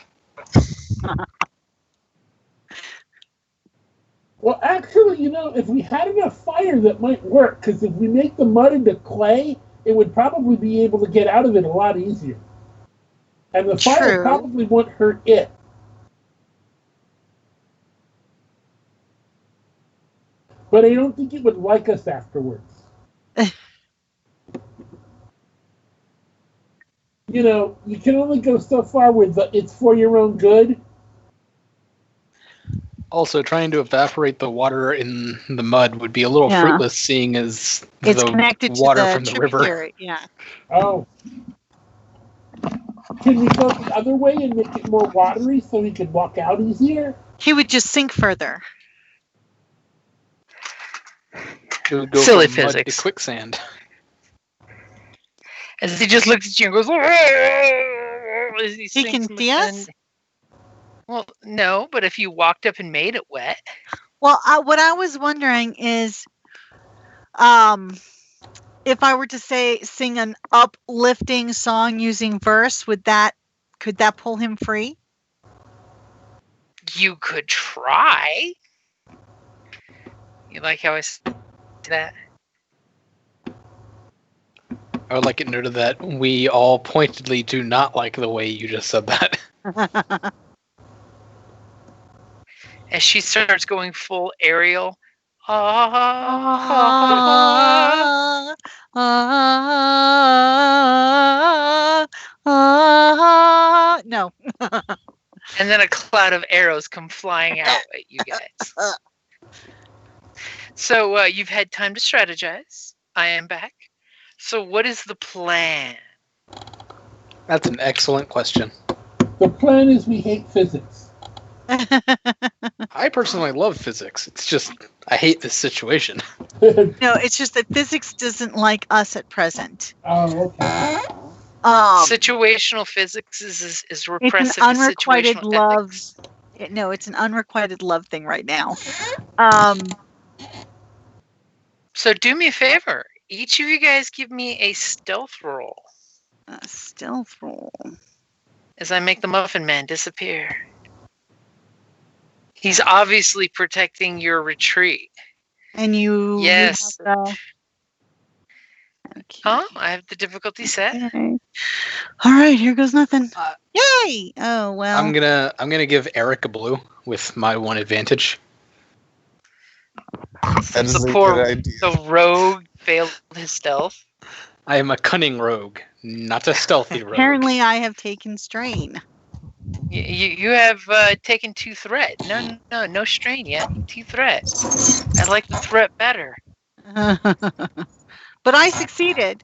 Well, actually, if we had enough fire, that might work, because if we make the mud into clay, it would probably be able to get out of it a lot easier. And the fire probably won't hurt it. But I don't think it would like us afterwards. You can only go so far with it's for your own good. Also, trying to evaporate the water in the mud would be a little fruitless, seeing as it's the connected water to the from the river. Yeah. Oh. Can we go the other way and make it more watery so he could walk out easier? He would just sink further. It would go Silly from mud physics. to quicksand. As he just looks at you and goes, He can see us? Well, no, but if you walked up and made it wet. Well, what I was wondering is, if I were to sing an uplifting song using verse, could that pull him free? You could try. You like how I said that? I would like it noted that we all pointedly do not like the way you just said that. As she starts going full aerial. No. And then a cloud of arrows come flying out at you guys. So you've had time to strategize. I am back. So what is the plan? That's an excellent question. The plan is we hate physics. I personally love physics. It's just, I hate this situation. No, it's just that physics doesn't like us at present. Oh, okay. Situational physics is repressive. It's an unrequited love. No, it's an unrequited love thing right now. So do me a favor. Each of you guys give me a stealth roll. A stealth roll. As I make the Muffin Man disappear. He's obviously protecting your retreat. And you... Yes. Okay. Huh? I have the difficulty set. Okay. All right, here goes nothing. Yay! Oh, well. I'm gonna give Eric a blue with my one advantage. That's a poor, good idea. the rogue failed his stealth. I am a cunning rogue, not a stealthy rogue. Apparently, I have taken strain. You have taken 2 threat. No strain yet. 2 threat. I like the threat better. But I succeeded.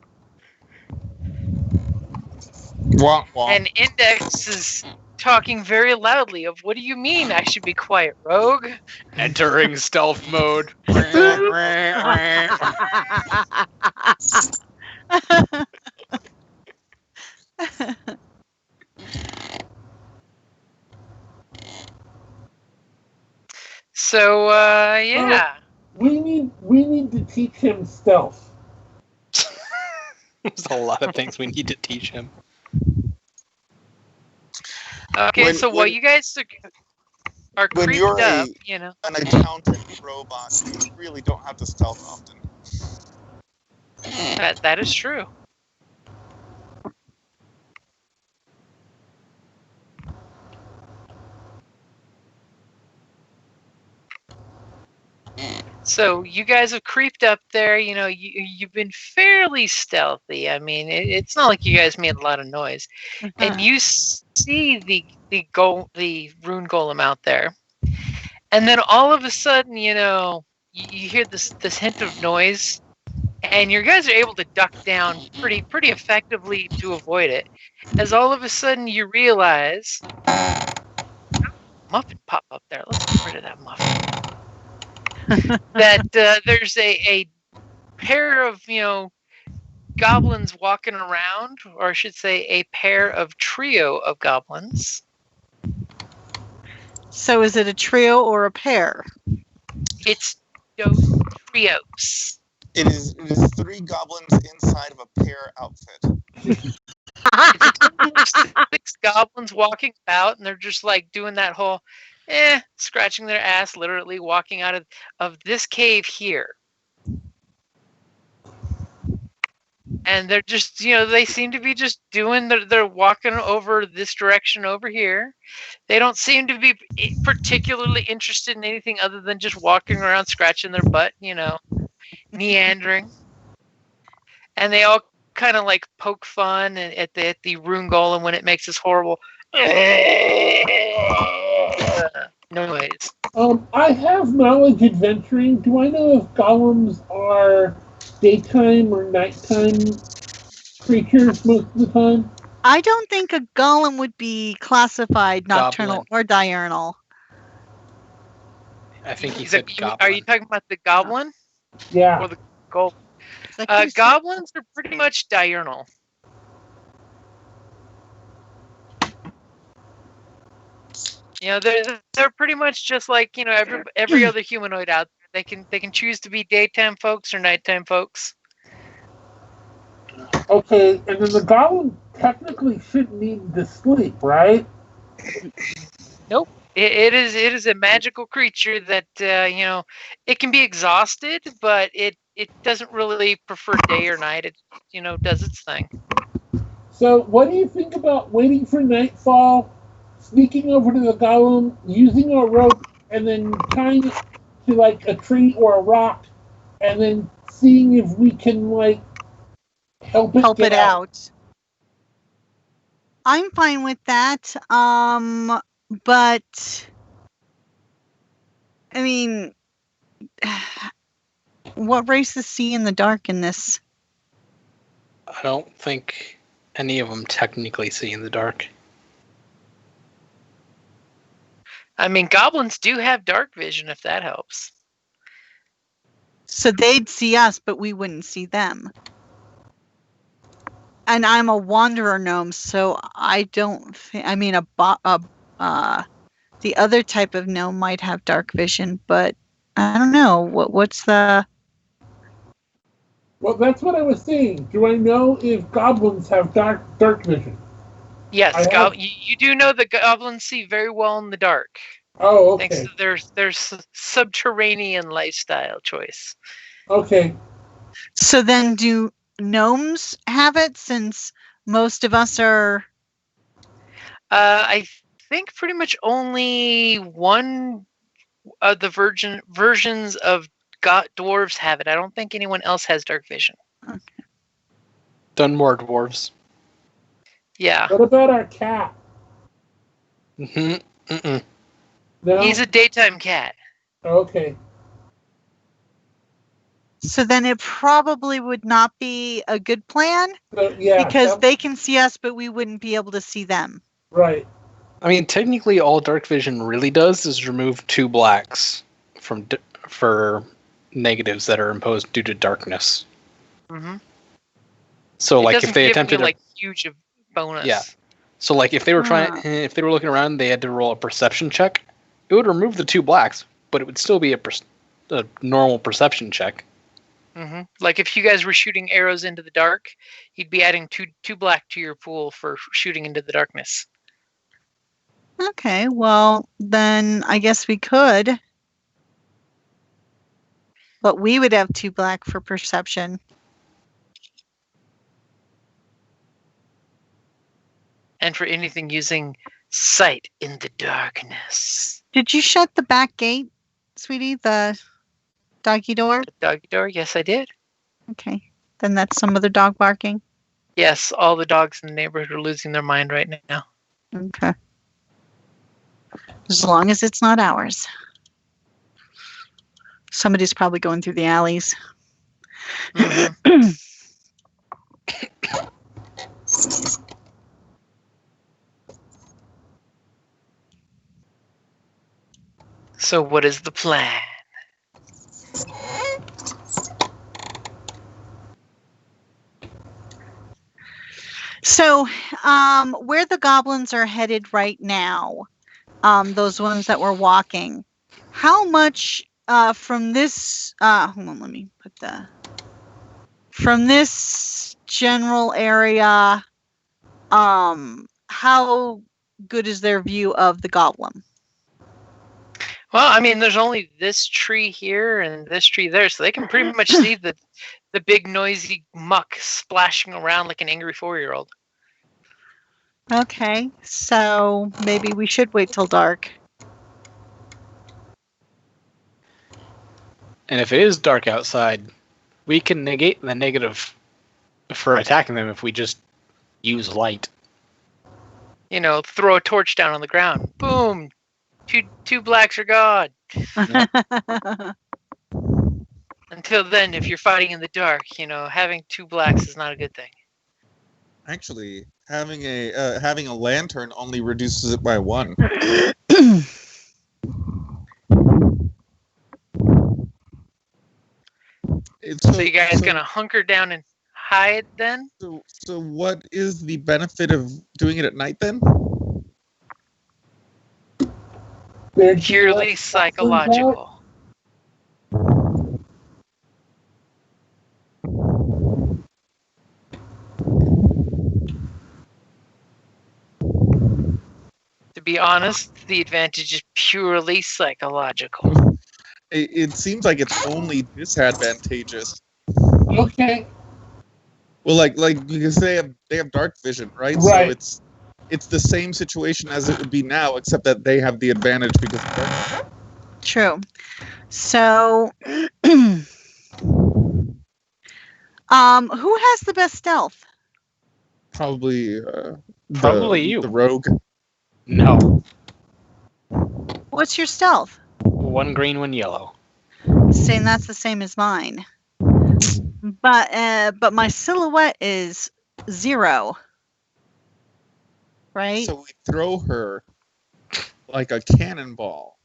Womp womp. And Index is talking very loudly of, what do you mean I should be quiet, rogue? Entering stealth mode. So, yeah. We need to teach him stealth. There's a lot of things we need to teach him. Okay, so while you guys are creeped up, you know. An accountant robot, you really don't have to stealth often. That is true. So you guys have creeped up there. You know, you've been fairly stealthy. I mean, it's not like you guys made a lot of noise, and you see the Rune Golem out there, and then all of a sudden, you know, you hear this hint of noise, and you guys are able to duck down pretty effectively to avoid it. As all of a sudden you realize, muffin pop up there. Let's get rid of that muffin. That there's a pair of, you know, goblins walking around, or I should say a pair of trio of goblins. So is it a trio or a pair? It's those trios. It is 3 goblins inside of a pair outfit. It's 6 goblins walking about, and they're just like doing that whole scratching their ass, literally walking out of this cave here. And they're just, you know, they seem to be just doing, they're walking over this direction over here. They don't seem to be particularly interested in anything other than just walking around, scratching their butt, you know, meandering. And they all kind of like poke fun at the Rune Golem when it makes this horrible noise. I have knowledge adventuring. Do I know if golems are daytime or nighttime creatures most of the time? I don't think a golem would be classified nocturnal or diurnal. I think he said goblin. Are you talking about the goblin? Yeah. Or the goblin? Goblins are pretty much diurnal. they're pretty much just like every other humanoid out there. They can choose to be daytime folks or nighttime folks. Okay, and then the golem technically shouldn't need to sleep, right? Nope. It is a magical creature that it can be exhausted, but it doesn't really prefer day or night. It does its thing. So, what do you think about waiting for nightfall, sneaking over to the golem, using our rope, and then tying it to like a tree or a rock, and then seeing if we can help it out? I'm fine with that. But I mean, what races see in the dark in this? I don't think any of them technically see in the dark. I mean, goblins do have dark vision, if that helps. So they'd see us, but we wouldn't see them. And I'm a wanderer gnome, so I don't think. I mean, the other type of gnome might have dark vision, but I don't know. What's the? Well, that's what I was saying. Do I know if goblins have dark vision? Yes, you do know that goblins see very well in the dark. Oh, okay. Thanks to their subterranean lifestyle choice. Okay. So then, do gnomes have it? Since most of us are. I think pretty much only one of the versions of dwarves have it. I don't think anyone else has dark vision. Okay. Dunmore dwarves. Yeah. What about our cat? No? He's a daytime cat. Okay. So then it probably would not be a good plan. Yeah. Because they can see us, but we wouldn't be able to see them. Right. I mean, technically, all dark vision really does is remove 2 blacks for negatives that are imposed due to darkness. Mm-hmm. So, if they attempted to huge bonus. Yeah. So, if they were if they were looking around, they had to roll a perception check. It would remove the 2 blacks, but it would still be a normal perception check. Mm-hmm. Like if you guys were shooting arrows into the dark, you'd be adding two black to your pool for shooting into the darkness. Okay, well, then I guess we could. But we would have 2 black for perception. And for anything using sight in the darkness. Did you shut the back gate, sweetie? The doggy door? The doggy door? Yes, I did. Okay. Then that's some other dog barking? Yes, all the dogs in the neighborhood are losing their mind right now. Okay. As long as it's not ours. Somebody's probably going through the alleys. Mm-hmm. So what is the plan? So, where the goblins are headed right now, those ones that were walking, how much from this, hold on, let me put from this general area, how good is their view of the goblin? Well, I mean, there's only this tree here and this tree there, so they can pretty much see the big noisy muck splashing around like an angry 4-year-old. Okay, so maybe we should wait till dark. And if it is dark outside, we can negate the negative for attacking them if we just use light. Throw a torch down on the ground. Boom! Two blacks are gone. Until then, if you're fighting in the dark, having 2 blacks is not a good thing. Actually, having a lantern only reduces it by 1. So you guys gonna hunker down and hide then? So what is the benefit of doing it at night then? Purely psychological. To be honest, the advantage is purely psychological. It seems like it's only disadvantageous. Okay. Well, like because they have dark vision, right? Right. So it's the same situation as it would be now, except that they have the advantage because of dark. True. So, who has the best stealth? Probably You. the rogue. No. What's your stealth? 1 green, 1 yellow. Saying that's the same as mine. But my silhouette is 0. Right? So we throw her like a cannonball.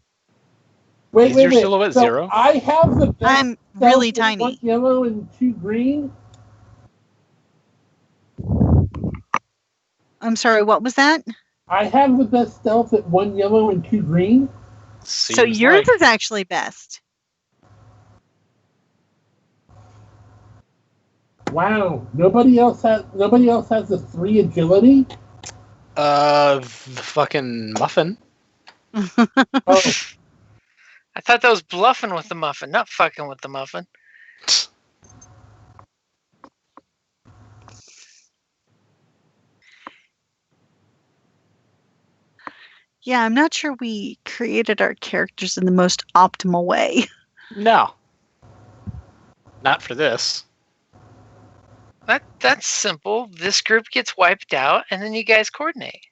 Wait, Is your silhouette so 0? I have the best I'm really stealth with 1 tiny. yellow and 2 green. I'm sorry, what was that? I have the best stealth at 1 yellow and 2 green. So yours is actually best. Wow. Nobody else has the 3 agility? The fucking muffin. Oh. I thought that was bluffing with the muffin, not fucking with the muffin. Yeah, I'm not sure we created our characters in the most optimal way. No. Not for this. That's simple. This group gets wiped out, and then you guys coordinate.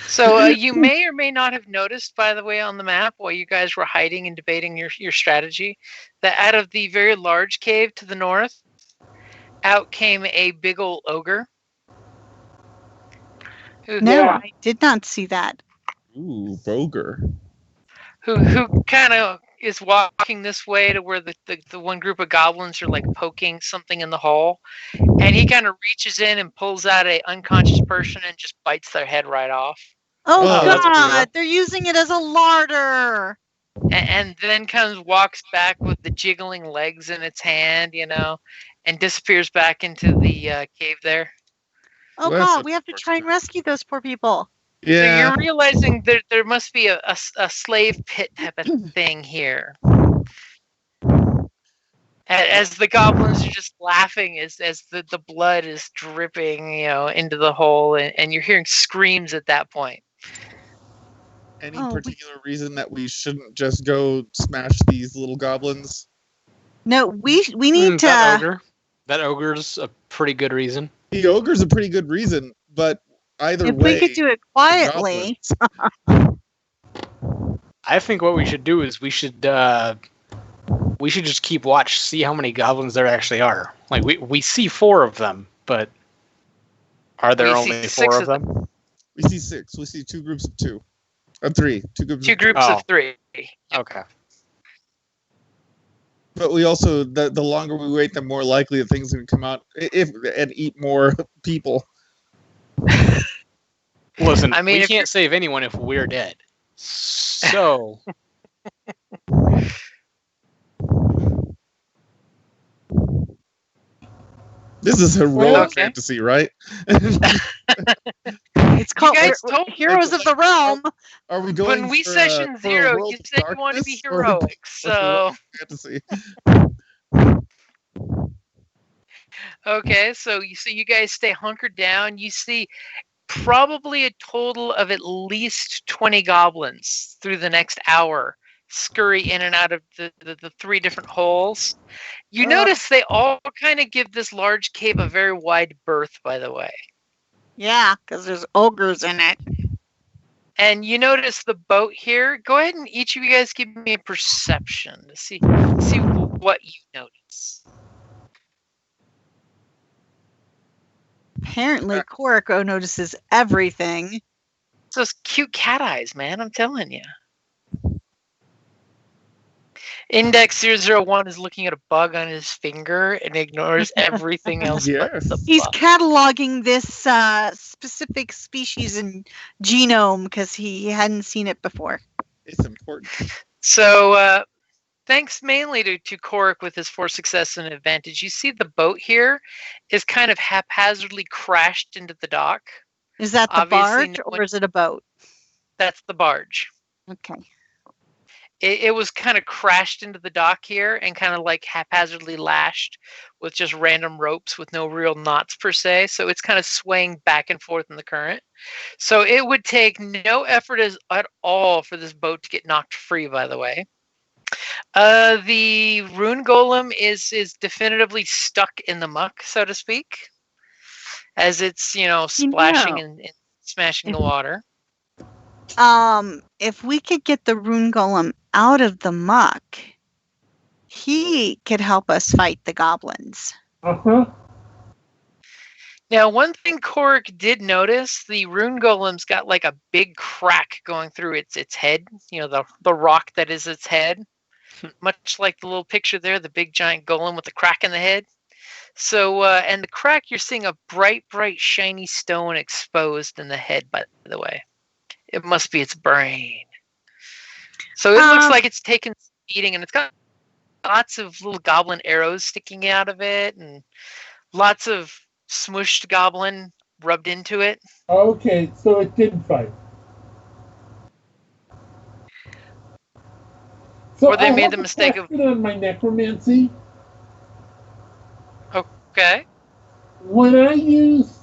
So you may or may not have noticed, by the way, on the map while you guys were hiding and debating your strategy, that out of the very large cave to the north, out came a big old ogre. No, I did not see that. Ooh, Boger. Who kind of is walking this way to where the one group of goblins are like poking something in the hole, and he kind of reaches in and pulls out a unconscious person and just bites their head right off. Oh that's God, cool. they're using it as a larder. And then walks back with the jiggling legs in its hand, and disappears back into the cave there. Oh Well, that's God, we have to try and rescue those poor people. Yeah. So you're realizing there must be a slave pit type of thing here. As the goblins are just laughing as the blood is dripping, into the hole, and you're hearing screams at that point. Any particular reason that we shouldn't just go smash these little goblins? No, we need to. That ogre's a pretty good reason. The ogre's a pretty good reason, but either if way, we could do it quietly. I think what we should do is we should just keep watch, see how many goblins there actually are. Like we see 4 of them, but are there only 4 of them? We see 6. We see 2 groups of 2. 3. 2 groups. 2 groups of 3. Okay. But we also, the longer we wait, the more likely that things are going to come out and eat more people. Listen, we can't save anyone if we're dead. So. This is heroic fantasy, right? It's called Heroes of the Realm. Are we going when we session 0, you said you want to be heroic, so fantasy. Okay, so you guys stay hunkered down. You see probably a total of at least 20 goblins through the next hour scurry in and out of the 3 different holes. You notice they all kind of give this large cave a very wide berth, by the way. Yeah, because there's ogres in it. And you notice the boat here. Go ahead and each of you guys give me a perception to see what you notice. Apparently, Korrick notices everything. It's those cute cat eyes, man. I'm telling you. Index 001 is looking at a bug on his finger and ignores everything else. Yes. He's cataloging this specific species and genome because he hadn't seen it before. It's important. So, thanks mainly to Korrick with his 4 success and advantage. You see the boat here is kind of haphazardly crashed into the dock. Is that the barge or is it a boat? That's the barge. Okay. It was kind of crashed into the dock here and kind of like haphazardly lashed with just random ropes with no real knots per se. So it's kind of swaying back and forth in the current. So it would take no effort at all for this boat to get knocked free, by the way. The Rune Golem is definitively stuck in the muck, so to speak, as it's, splashing and smashing the water. If we could get the Rune Golem out of the muck, he could help us fight the goblins. Uh-huh. Now, one thing Korrick did notice, the Rune Golem's got like a big crack going through its head, the rock that is its head. Much like the little picture there, the big giant golem with the crack in the head. So, and the crack, you're seeing a bright, shiny stone exposed in the head, by the way. It must be its brain. So it looks like it's taken some beating, and it's got lots of little goblin arrows sticking out of it, and lots of smushed goblin rubbed into it. Okay, so it did fight. So or they made the mistake of... on my necromancy. Okay. When I use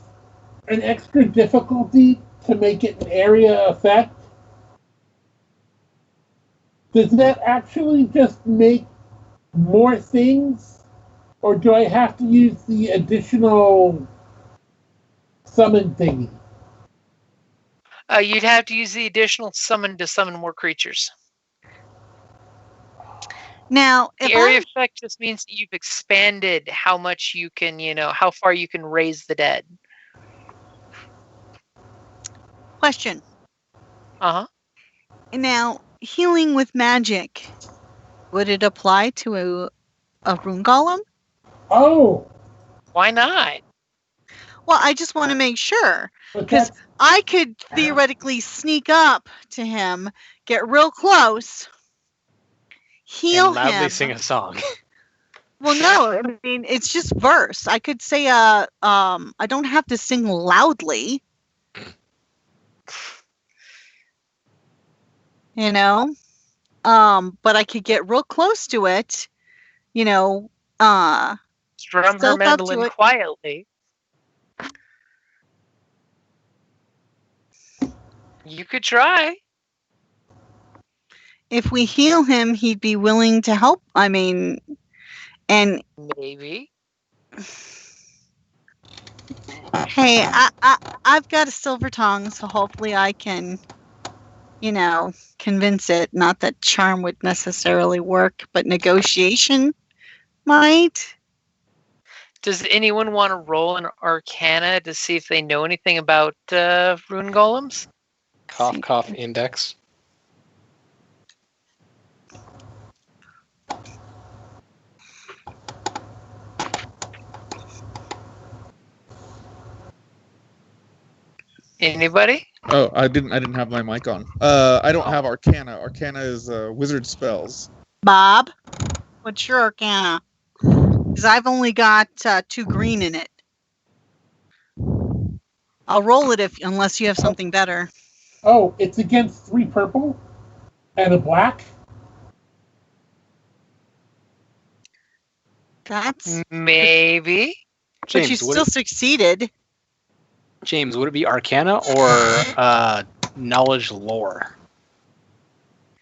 an extra difficulty to make it an area effect, does that actually just make more things? Or do I have to use the additional summon thingy? You'd have to use the additional summon to summon more creatures. Now, the area effect just means that you've expanded how much you can, how far you can raise the dead. Question. Uh-huh. Now, healing with magic, would it apply to a Rune Golem? Oh. Why not? Well, I just want to make sure. Because I could theoretically sneak up to him, get real close, heal and loudly him. Sing a song. Well, no, I mean, it's just verse. I could say, I don't have to sing loudly. But I could get real close to it, strum her mandolin quietly. You could try. If we heal him, he'd be willing to help. I mean, and maybe. Hey, I've got a silver tongue, so hopefully I can, convince it. Not that charm would necessarily work, but negotiation might. Does anyone want to roll an Arcana to see if they know anything about Rune Golems? Cough, index. Anybody? Oh, I didn't have my mic on. I don't have Arcana. Arcana is wizard spells. Bob, what's your Arcana? Because I've only got 2 green in it. I'll roll it unless you have something better. Oh, it's against 3 purple and a black? That's... Maybe. James, but you still succeeded. James, would it be Arcana or Knowledge Lore?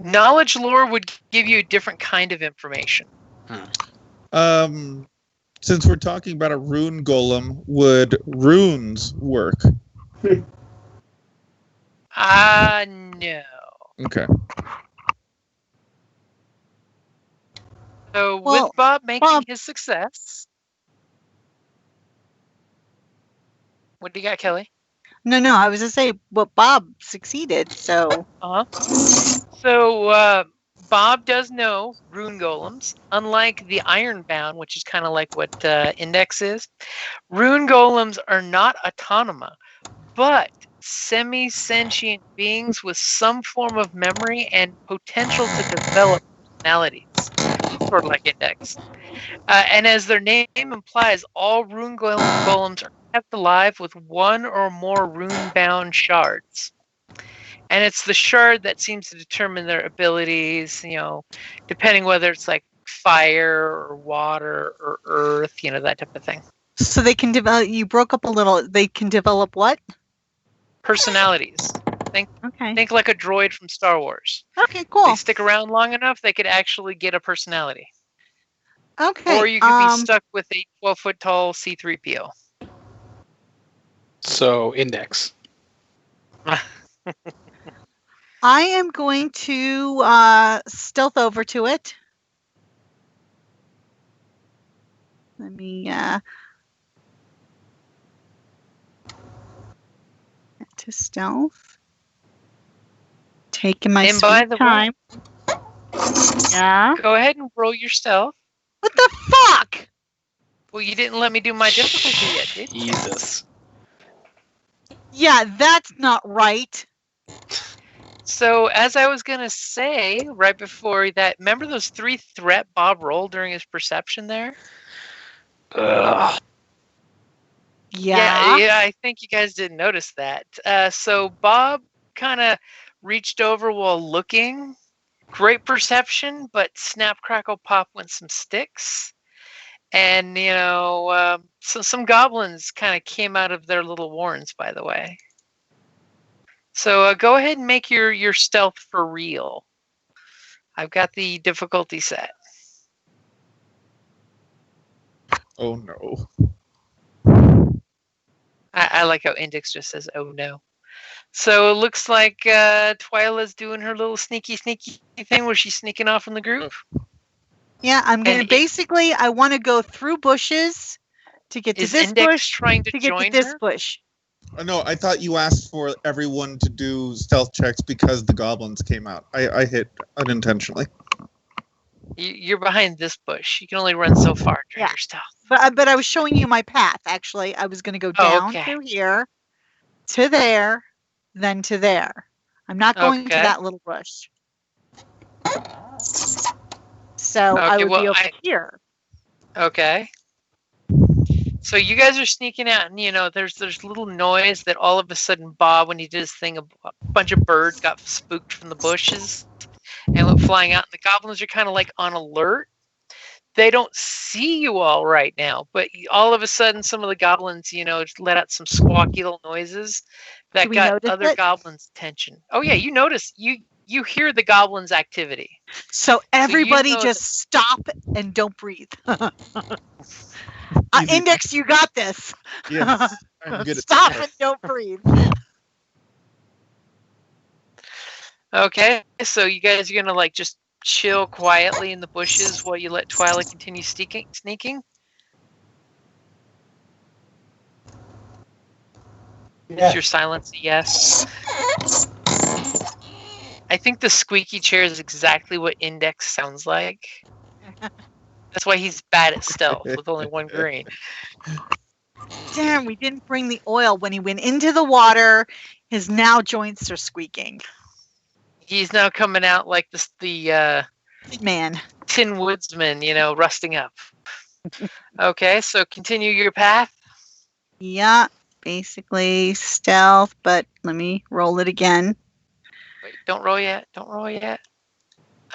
Knowledge Lore would give you a different kind of information. Since we're talking about a Rune Golem, would runes work? No. Okay. So with Bob making his success... What do you got, Kelly? No, I was going to say, Bob succeeded, so... So, Bob does know rune golems. Unlike the ironbound, which is kind of like what Index is, rune golems are not autonoma, but semi-sentient beings with some form of memory and potential to develop personalities, sort of like Index. And as their name implies, all rune golems are kept alive with one or more rune-bound shards. And it's the shard that seems to determine their abilities, depending whether it's like fire or water or earth, that type of thing. So they can develop, you broke up a little, they can develop what? Personalities. Think like a droid from Star Wars. Okay, cool. They stick around long enough, they could actually get a personality. Okay. Or you could be stuck with a 12-foot tall C-3PO. So, Index. I am going to stealth over to it. Let me to stealth. Taking my sweet time. Yeah. Go ahead and roll your stealth. What the fuck? Well, you didn't let me do my difficulty yet, did you? Jesus. Yeah, that's not right. So, as I was going to say right before that, remember those 3 threat Bob rolled during his perception there? Ugh. Yeah, I think you guys didn't notice that. So, Bob kind of reached over while looking. Great perception, but snap, crackle, pop went some sticks. And, so some goblins kind of came out of their little warrens, by the way. So go ahead and make your stealth for real. I've got the difficulty set. Oh no. I like how Index just says, oh no. So it looks like Twyla's doing her little sneaky thing where she's sneaking off from the group. Yeah, I'm going to I want to go through bushes to get to this Index bush, trying to get join to this her? bush. No, I thought you asked for everyone to do stealth checks because the goblins came out. I hit unintentionally. You're behind this bush. You can only run so far during your stealth. But I was showing you my path, actually. I was going to go down through here, to there, then to there. I'm not going to that little bush. So I would be over here. Okay. So you guys are sneaking out, and there's little noise that all of a sudden Bob, when he did his thing, a bunch of birds got spooked from the bushes and went flying out. And the goblins are kind of like on alert. They don't see you all right now, but all of a sudden, some of the goblins, let out some squawky little noises that got other goblins' attention. Oh yeah, you notice you hear the goblins' activity. So everybody just stop and don't breathe. Index, you got this. Yes, I'm good at Stop and don't breathe. Okay, so you guys are gonna like just chill quietly in the bushes while you let Twyla continue sneaking? Yeah. Is your silence a yes? I think the squeaky chair is exactly what Index sounds like. That's why he's bad at stealth with only 1 green. Damn, we didn't bring the oil. When he went into the water, his now joints are squeaking. He's now coming out like the man, Tin Woodsman, rusting up. Okay, so continue your path. Yeah, basically stealth, but let me roll it again. Wait, don't roll yet.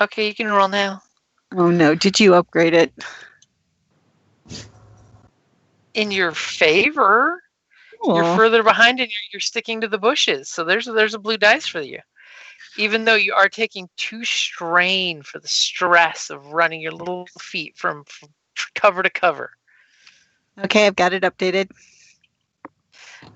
Okay, you can roll now. Oh no, did you upgrade it? In your favor. Cool. You're further behind and you're sticking to the bushes. So there's a blue dice for you. Even though you are taking 2 strain for the stress of running your little feet from cover to cover. Okay, I've got it updated.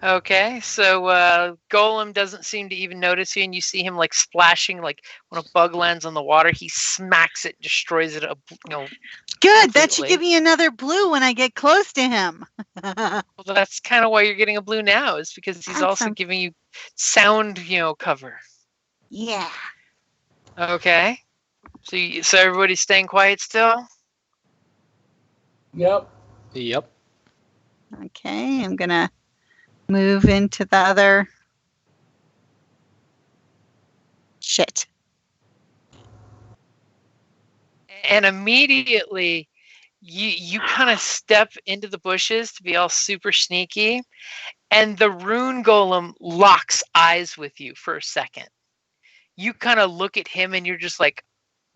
Okay, so Golem doesn't seem to even notice you, and you see him like splashing, like when a bug lands on the water, he smacks it, destroys it. Good, completely. That should give me another blue when I get close to him. Well, that's kind of why you're getting a blue now, is because he's also giving you sound, cover. Yeah. Okay. So everybody's staying quiet still? Yep. Yep. Okay, I'm going to move into the other. Shit. And immediately you kind of step into the bushes to be all super sneaky, and the Rune Golem locks eyes with you for a second. You kind of look at him and you're just like,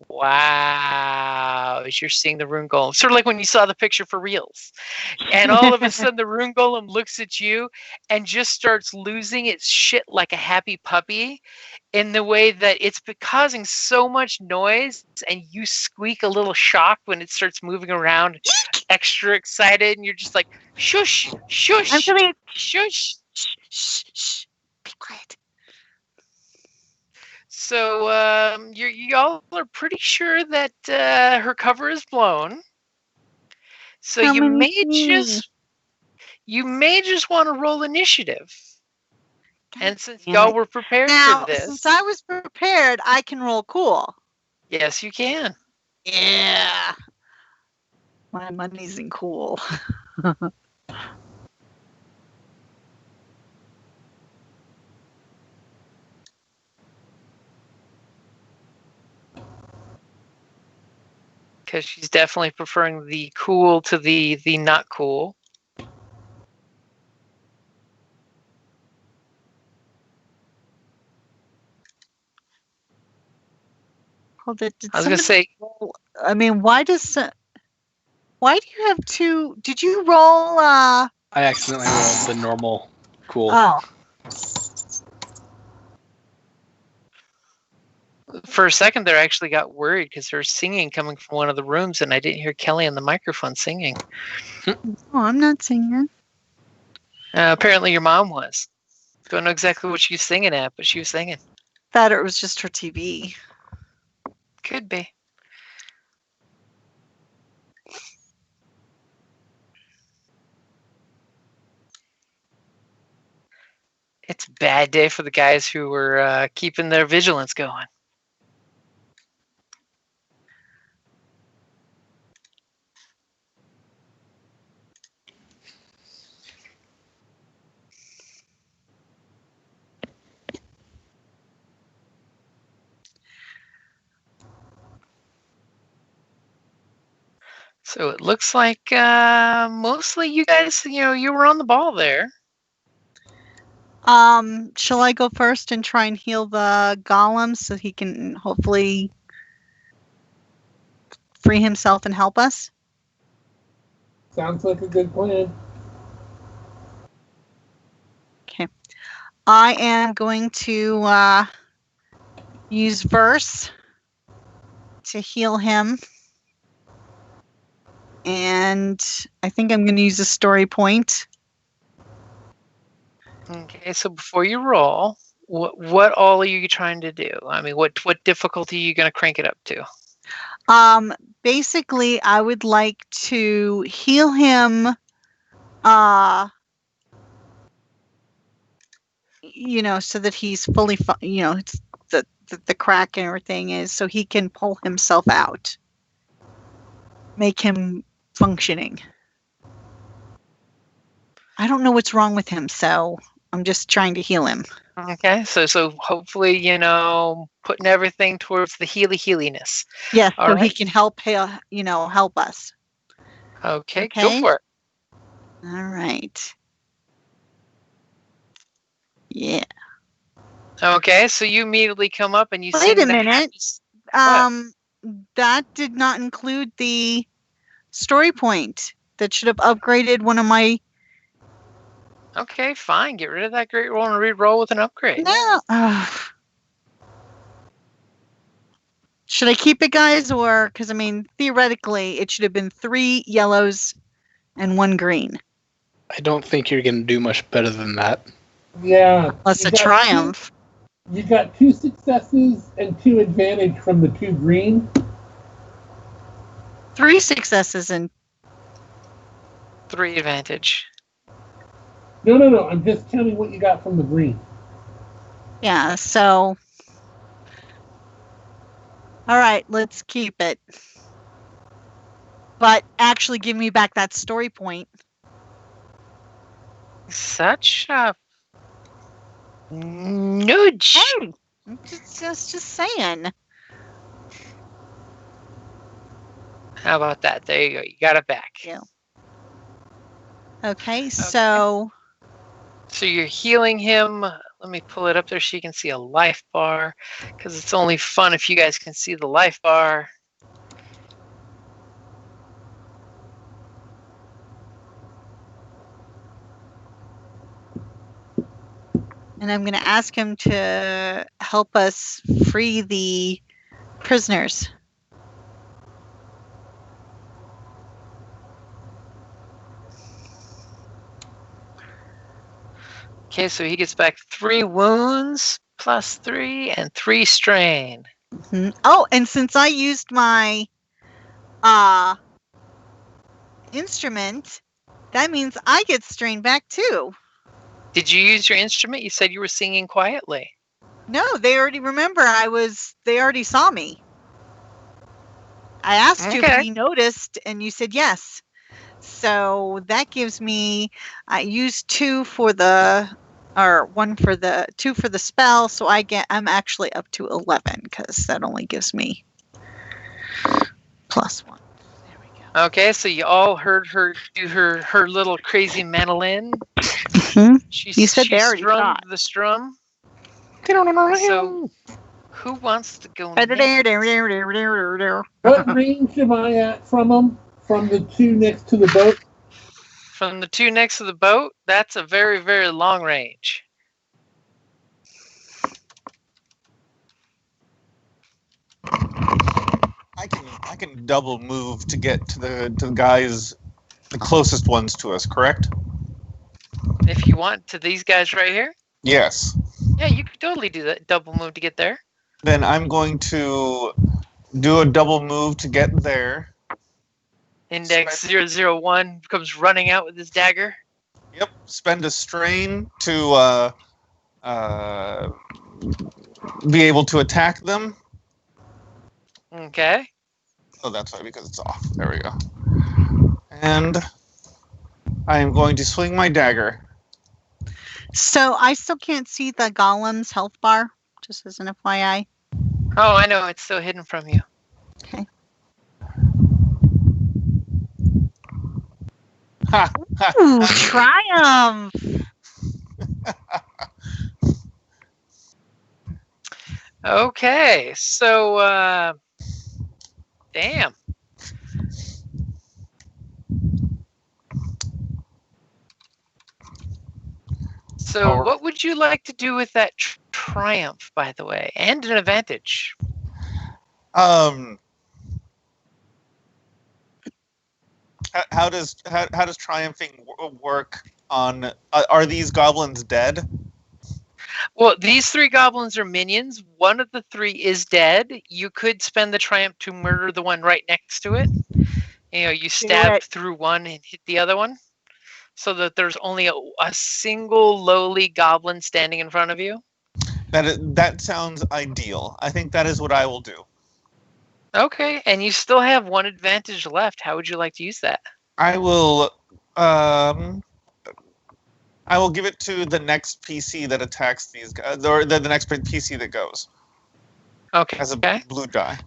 wow, as you're seeing the Rune Golem. Sort of like when you saw the picture for Reels. And all of a sudden the Rune Golem looks at you and just starts losing its shit like a happy puppy, in the way that it's causing so much noise and you squeak a little shocked when it starts moving around, extra excited, and you're just like, shush, shush, I'm feeling shush. Shh, shh, shh. Be quiet. So y'all are pretty sure that her cover is blown. So you may just want to roll initiative. And since y'all were prepared for this, since I was prepared, I can roll cool. Yes, you can. Yeah. My money's in cool. Because she's definitely preferring the cool to the not cool. Hold it. I was going to say, I mean, why do you have two? Did you roll? I accidentally rolled the normal cool. Oh. For a second there, I actually got worried because there was singing coming from one of the rooms, and I didn't hear Kellie on the microphone singing. Oh, I'm not singing. Apparently your mom was. Don't know exactly what she was singing at, but she was singing. Thought it was just her TV. Could be. It's a bad day for the guys who were keeping their vigilance going. So it looks like mostly you guys, you were on the ball there. Shall I go first and try and heal the golem so he can hopefully free himself and help us? Sounds like a good plan. Okay. I am going to use verse to heal him. And I think I'm going to use a story point. Okay, so before you roll, what all are you trying to do? I mean, what difficulty are you going to crank it up to? Basically, I would like to heal him, so that he's fully, it's the crack and everything is so he can pull himself out. Make him functioning. I don't know what's wrong with him, so I'm just trying to heal him. Okay, so hopefully, putting everything towards the healiness. Yeah, all so right. he can help us. Okay, go for it. All right. Yeah. Okay, so you immediately come up and you Wait a minute. That did not include the story point. That should have upgraded one of my... Okay, fine. Get rid of that great roll and re-roll with an upgrade. No. Should I keep it, guys? Or, because, theoretically, it should have been 3 yellows and 1 green. I don't think you're going to do much better than that. Yeah. Plus a triumph. You got 2 successes and 2 advantage from the 2 green. 3 successes and 3 advantage. No. I'm just counting what you got from the green. Yeah, so All right, let's keep it. But actually give me back that story point. Such a nudge. Hey, I'm just saying. How about that? There you go. You got it back. Yeah. Okay, so you're healing him. Let me pull it up there so you can see a life bar, because it's only fun if you guys can see the life bar. and I'm going to ask him to help us free the prisoners. Okay, so he gets back 3 wounds plus 3 and 3 strain. Mm-hmm. Oh, and since I used my instrument, that means I get strain back too. Did you use your instrument? You said you were singing quietly. No, they already remember they already saw me. I asked you if you noticed, and you said yes. So that gives me, I used 2 for the, or 1 for the, 2 for the spell. So I'm actually up to 11 because that only gives me +1. There we go. Okay, so you all heard her do her little crazy mandolin. Mm-hmm. You said they already strummed the strum. So who wants to go next? What range am I at from them? From the 2 next to the boat? From the 2 next to the boat? That's a very, very long range. I can double move to get to the guys, the closest ones to us, correct? If you want, to these guys right here? Yes. Yeah, you could totally do that double move to get there. Then I'm going to do a double move to get there. Index 001 comes running out with his dagger. Yep. Spend a strain to be able to attack them. Okay. Oh, that's why, because it's off. There we go. And I am going to swing my dagger. So I still can't see the golem's health bar, just as an FYI. Oh, I know. It's still hidden from you. Okay. Ha! Ooh, triumph! Okay, so, damn. So what would you like to do with that triumph, by the way, and an advantage? How does triumphing work on? Are these goblins dead? Well, these 3 goblins are minions. One of the 3 is dead. You could spend the triumph to murder the one right next to it. You know, you stab through one and hit the other one, so that there's only a single lowly goblin standing in front of you. That sounds ideal. I think that is what I will do. Okay, and you still have 1 advantage left. How would you like to use that? I will give it to the next PC that attacks these guys, or the next PC that goes. Okay. As a blue die.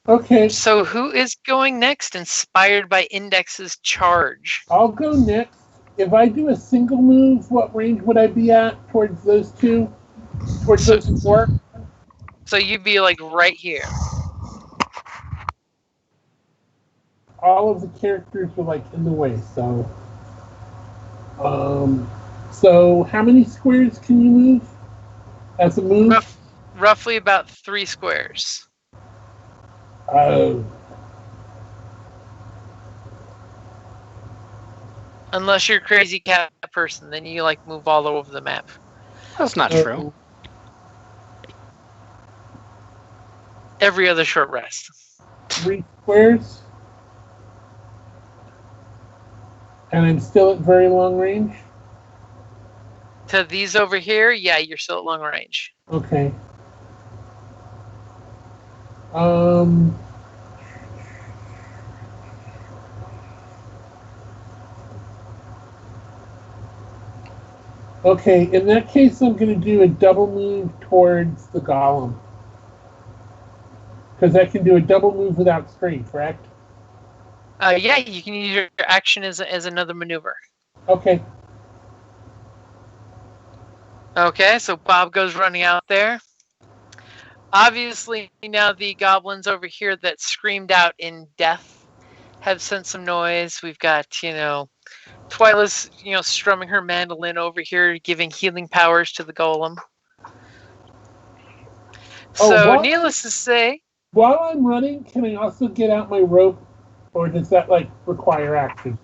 Okay. So who is going next, inspired by Index's charge? I'll go next. If I do a single move, what range would I be at towards those 2? Towards those 4? So you'd be like right here. All of the characters are like in the way, so so how many squares can you move as a move? Roughly about 3 squares. Unless you're a crazy cat person, then you like move all over the map. That's not true. Every other short rest. 3 squares? And I'm still at very long range? To these over here, yeah, you're still at long range. Okay. Okay, in that case, I'm going to do a double move towards the golem. Because I can do a double move without strain, correct? Yeah, you can use your action as another maneuver. Okay. Okay, so Bob goes running out there. Obviously, now the goblins over here that screamed out in death have sent some noise. We've got, Twyla's, strumming her mandolin over here, giving healing powers to the golem. So, needless to say... While I'm running, can I also get out my rope? Or does that, require action?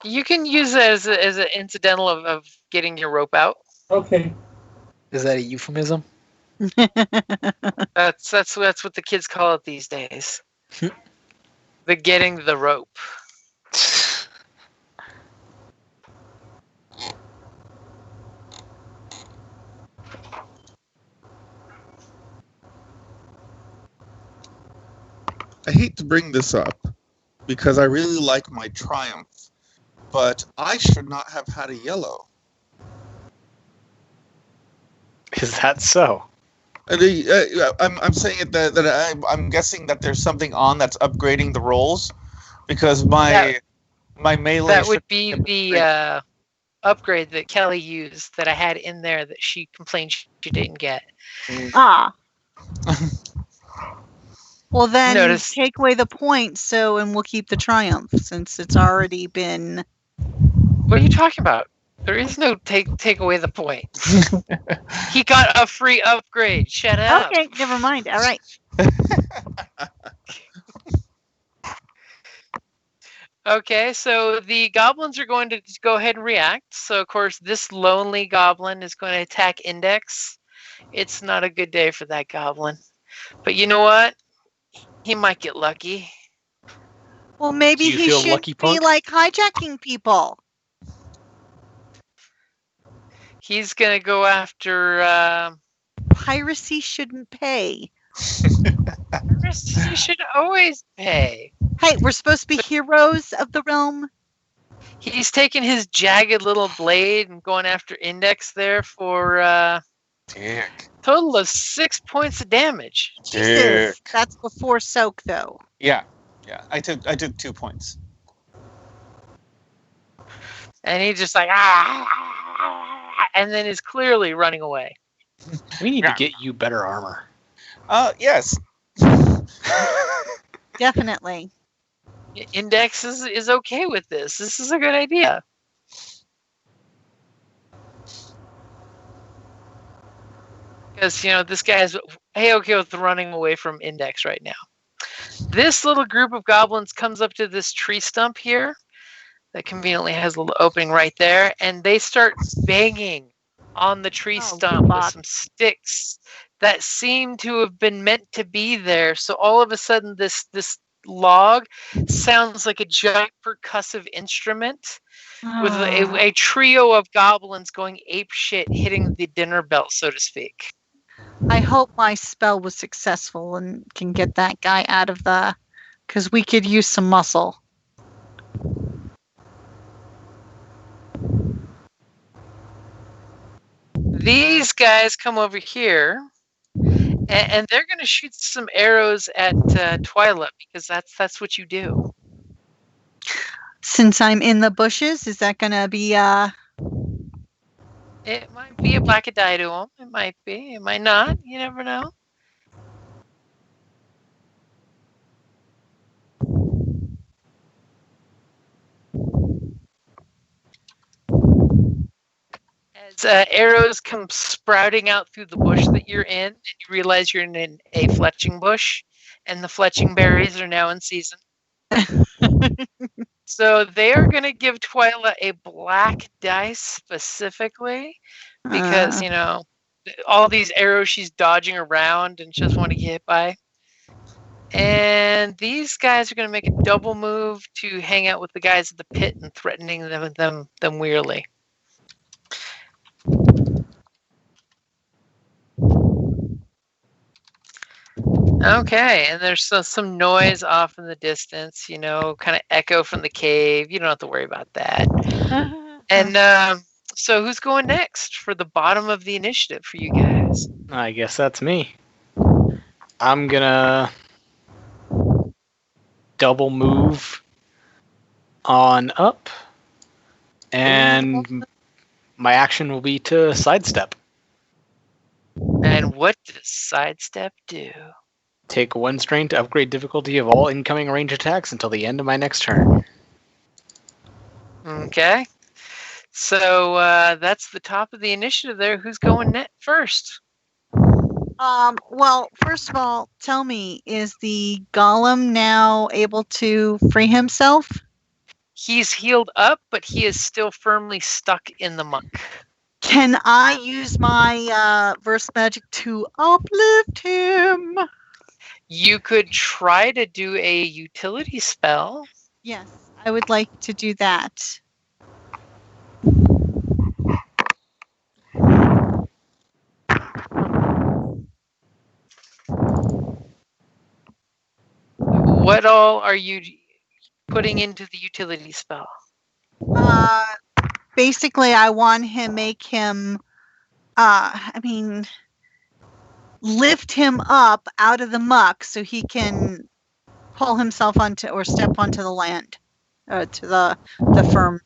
You can use it as an incidental of getting your rope out. Okay. Is that a euphemism? That's what the kids call it these days. The getting the rope. I hate to bring this up because I really like my triumph, but I should not have had a yellow. Is that so? I'm saying it that I'm guessing that there's something on that's upgrading the rolls because my melee. That would be the upgrade that Kellie used that I had in there that she complained she didn't get. Ah. Well, then take away the points, and we'll keep the triumph since it's already been. What are you talking about? There is no take away the points. He got a free upgrade. Shut up. Okay, never mind. All right. Okay, so the goblins are going to go ahead and react. So, of course, this lonely goblin is going to attack Index. It's not a good day for that goblin. But you know what? He might get lucky. Well, maybe he should be hijacking people. He's going to go after... Piracy shouldn't pay. Piracy should always pay. Hey, we're supposed to be heroes of the realm. He's taking his jagged little blade and going after Index there for total of 6 points of damage. Jesus, that's before soak, though. Yeah. I took 2 points. And he just and then is clearly running away. We need to get you better armor. Yes. Definitely. Index is okay with this. This is a good idea. Because, this guy's okay with running away from Index right now. This little group of goblins comes up to this tree stump here that conveniently has a little opening right there, and they start banging on the tree stump with some sticks that seem to have been meant to be there. So all of a sudden, this log sounds like a giant percussive instrument with a trio of goblins going apeshit, hitting the dinner bell, so to speak. I hope my spell was successful and can get that guy out of the... Because we could use some muscle. These guys come over here, and they're going to shoot some arrows at Twyla, because that's what you do. Since I'm in the bushes, is that going to be... It might be a black die to them. It might be. It might not. You never know. As arrows come sprouting out through the bush that you're in, and you realize you're in a fletching bush, and the fletching berries are now in season. So they are going to give Twyla a black dice specifically because, all these arrows she's dodging around and just want to get hit by. And these guys are going to make a double move to hang out with the guys at the pit and threatening them weirdly. Okay, and there's some noise off in the distance, kind of echo from the cave. You don't have to worry about that. And so who's going next for the bottom of the initiative for you guys? I guess that's me. I'm gonna double move on up, and my action will be to sidestep. And what does sidestep do? Take 1 strain to upgrade difficulty of all incoming range attacks until the end of my next turn. Okay. So that's the top of the initiative there. Who's going first? Well, first of all, tell me, is the golem now able to free himself? He's healed up, but he is still firmly stuck in the muck. Can I use my verse magic to uplift him? You could try to do a utility spell. Yes, I would like to do that. What all are you putting into the utility spell? Basically, I want to make him, lift him up out of the muck so he can pull himself onto or step onto the land, to the firm,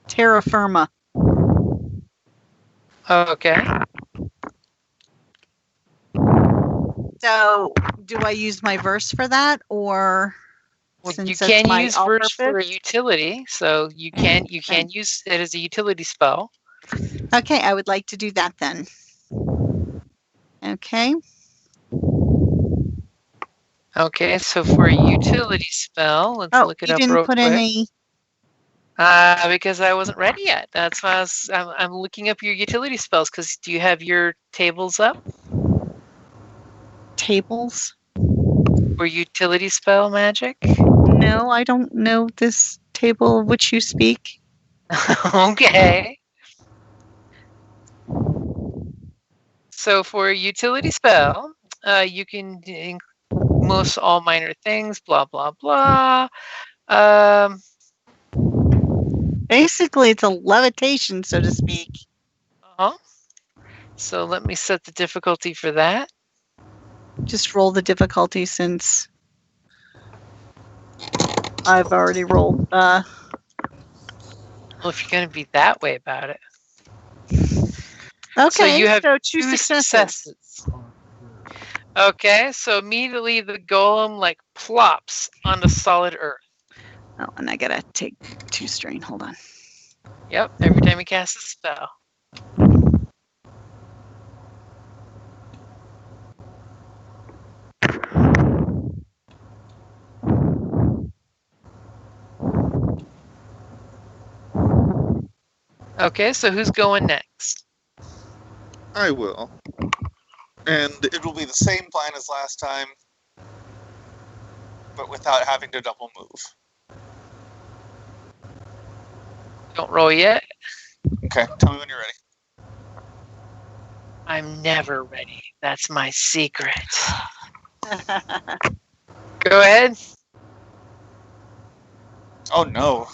terra firma. Okay. So, do I use my verse for that, or you can use verse for a utility, so you can use it as a utility spell. Okay, I would like to do that then. Okay. Okay, so for a utility spell, let's look it up real quick. You didn't put any. Because I wasn't ready yet. That's why I'm looking up your utility spells. Because do you have your tables up? Tables? For utility spell magic? No, I don't know this table of which you speak. Okay. So for a utility spell, you can most all minor things, blah, blah, blah. Basically, it's a levitation, so to speak. Uh-huh. So let me set the difficulty for that. Just roll the difficulty since I've already rolled. Well, if you're going to be that way about it. Okay, so you have two successes. Okay, so immediately the golem plops onto solid earth. Oh, and I gotta take 2 strain. Hold on. Yep, every time he casts a spell. Okay, so who's going next? I will. And it will be the same plan as last time, but without having to double move. Don't roll yet. Okay, tell me when you're ready. I'm never ready. That's my secret. Go ahead. Oh no.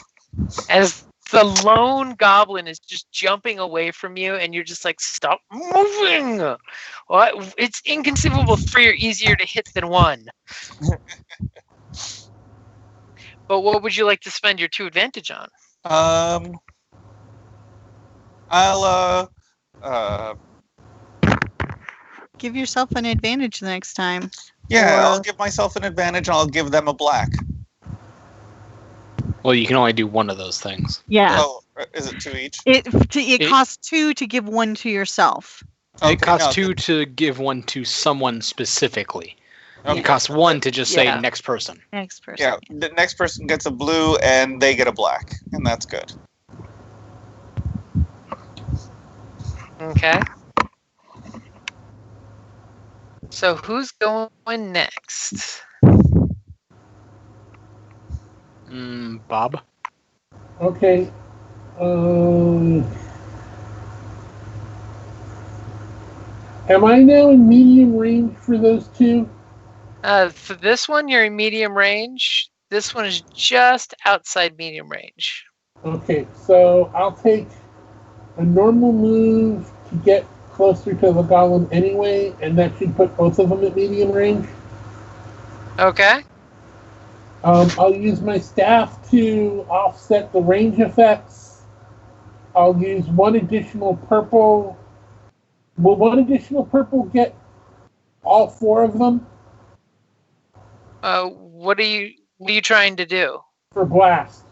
As the lone goblin is just jumping away from you, and you're just like, stop moving! Well, it's inconceivable 3 are easier to hit than 1. But what would you like to spend your 2 advantage on? I'll Give yourself an advantage the next time. Yeah, I'll give myself an advantage and I'll give them a black. Well, you can only do one of those things. Yeah. Oh, is it 2 each? It costs 2 to give 1 to yourself. Okay, it costs 2 to give 1 to someone specifically. Okay. It costs 1 to just say next person. Next person. Yeah, the next person gets a blue and they get a black, and that's good. Okay. So who's going next? Bob. Okay. Am I now in medium range for those 2? For this one, you're in medium range. This one is just outside medium range. Okay, so I'll take a normal move to get closer to the golem anyway, and that should put both of them at medium range. Okay. I'll use my staff to offset the range effects. I'll use one additional purple. Will one additional purple get all four of them? What are you trying to do? For blast.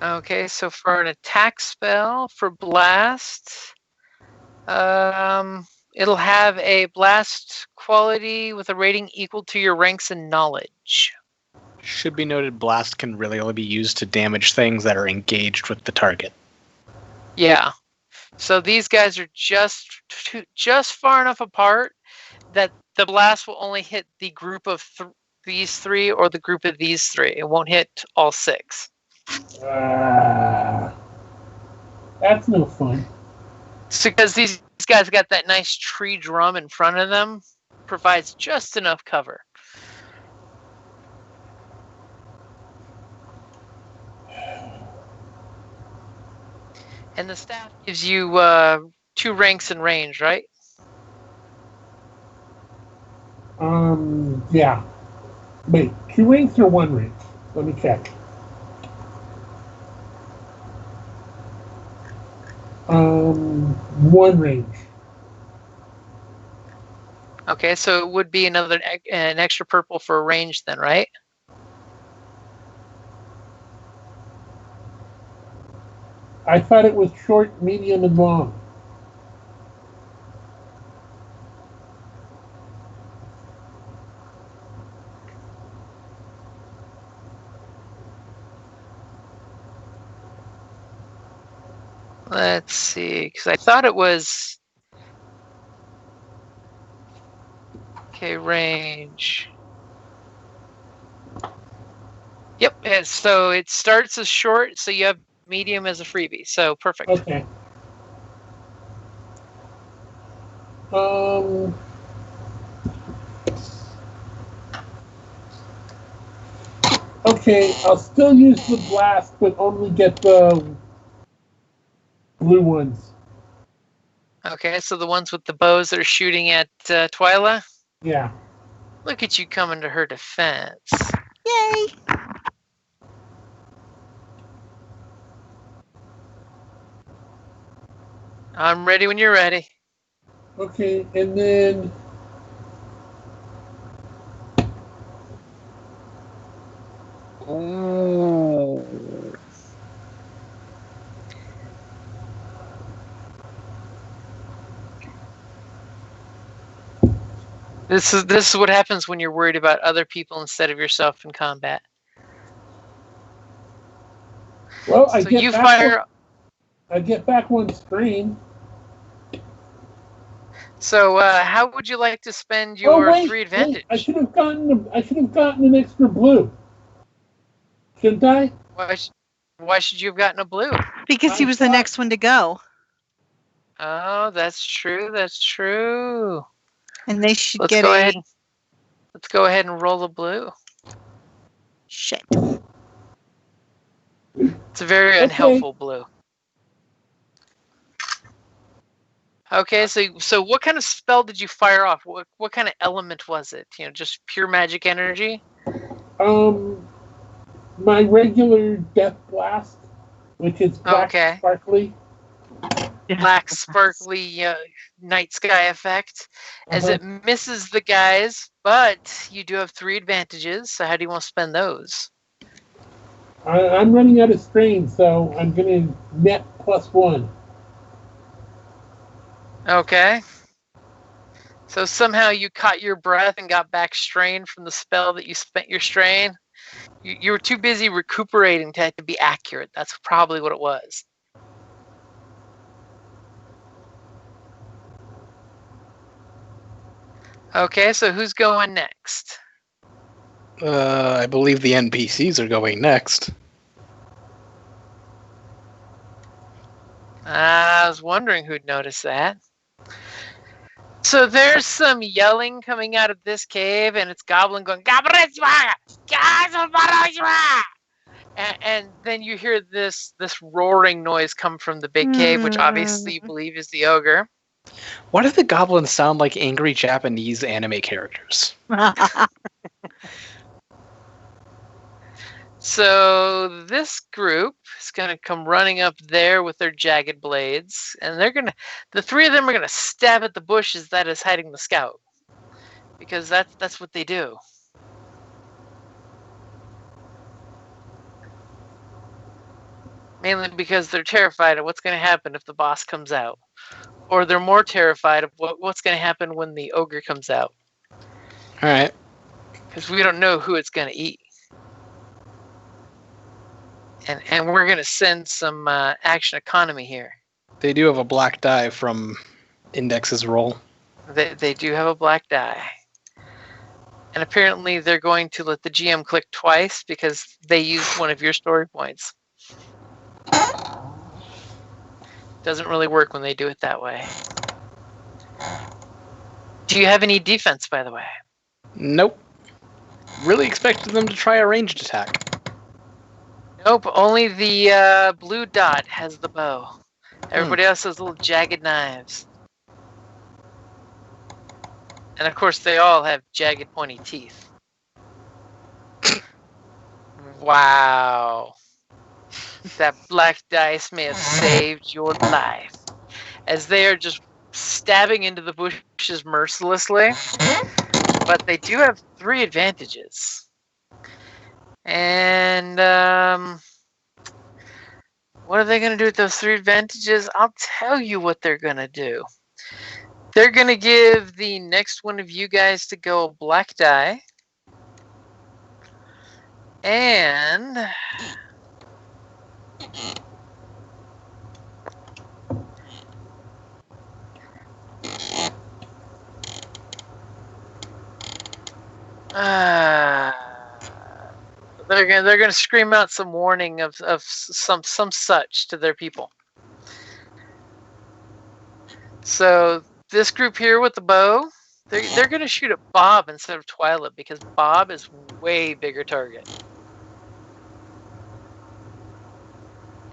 Okay, so for an attack spell for blast, it'll have a blast quality with a rating equal to your ranks in knowledge. Should be noted, blast can really only be used to damage things that are engaged with the target. Yeah. So these guys are just far enough apart that the blast will only hit the group of these three or the group of these three. It won't hit all six. That's no fun. It's because these guys got that nice tree drum in front of them. Provides just enough cover. And the staff gives you 2 ranks in range, right? Yeah. Wait, 2 ranks or 1 rank? Let me check. One range. Okay, so it would be an extra purple for a range then, right? I thought it was short, medium, and long. Let's see, because I thought it was... Okay, range. Yep, so it starts as short, so you have medium as a freebie, so perfect. Okay. Okay, I'll still use the blast, but only get the blue ones. Okay, so the ones with the bows that are shooting at Twyla? Yeah. Look at you coming to her defense. Yay! I'm ready when you're ready. Okay, and then... Ooh. This is what happens when you're worried about other people instead of yourself in combat. Well, so you fire. I get back one screen. So how would you like to spend your 3 advantage? Wait, I should have gotten an extra blue. Shouldn't I? Why should you have gotten a blue? Because he was the next one to go. Oh, that's true. That's true. And they should Let's get go ahead. Let's go ahead and roll the blue. Shit. It's a very unhelpful blue. Okay, so what kind of spell did you fire off? What kind of element was it? You know, just pure magic energy? My regular death blast, which is black sparkly. Black sparkly night sky effect. As it misses the guys, but you do have 3 advantages. So how do you want to spend those? I'm running out of strain, so I'm going to net +1. Okay. So somehow you caught your breath and got back strain from the spell that you spent your strain. You were too busy recuperating to be accurate. That's probably what it was. Okay, so who's going next? I believe the NPCs are going next. I was wondering who'd notice that. So there's some yelling coming out of this cave, and it's Goblin going, and then you hear this roaring noise come from the big cave, which obviously you believe is the ogre. Why do the goblins sound like angry Japanese anime characters? So this group is going to come running up there with their jagged blades, and the three of them are going to stab at the bushes that is hiding the scout, because that's what they do. Mainly because they're terrified of what's going to happen if the boss comes out, or they're more terrified of what's going to happen when the ogre comes out. All right, because we don't know who it's going to eat. And we're going to send some action economy here. They do have a black die from Index's roll. They do have a black die. And apparently they're going to let the GM click twice because they used one of your story points. Doesn't really work when they do it that way. Do you have any defense, by the way? Nope. Really expected them to try a ranged attack. Nope, only the blue dot has the bow. Everybody else has little jagged knives. And of course, they all have jagged, pointy teeth. Wow. That black dice may have saved your life, as they are just stabbing into the bushes mercilessly. But they do have 3 advantages. And what are they going to do with those 3 advantages? I'll tell you what they're going to do. They're going to give the next one of you guys to go a black die. And they're gonna scream out some warning of some such to their people. So this group here with the bow, they're gonna shoot at Bob instead of Twyla because Bob is way bigger target.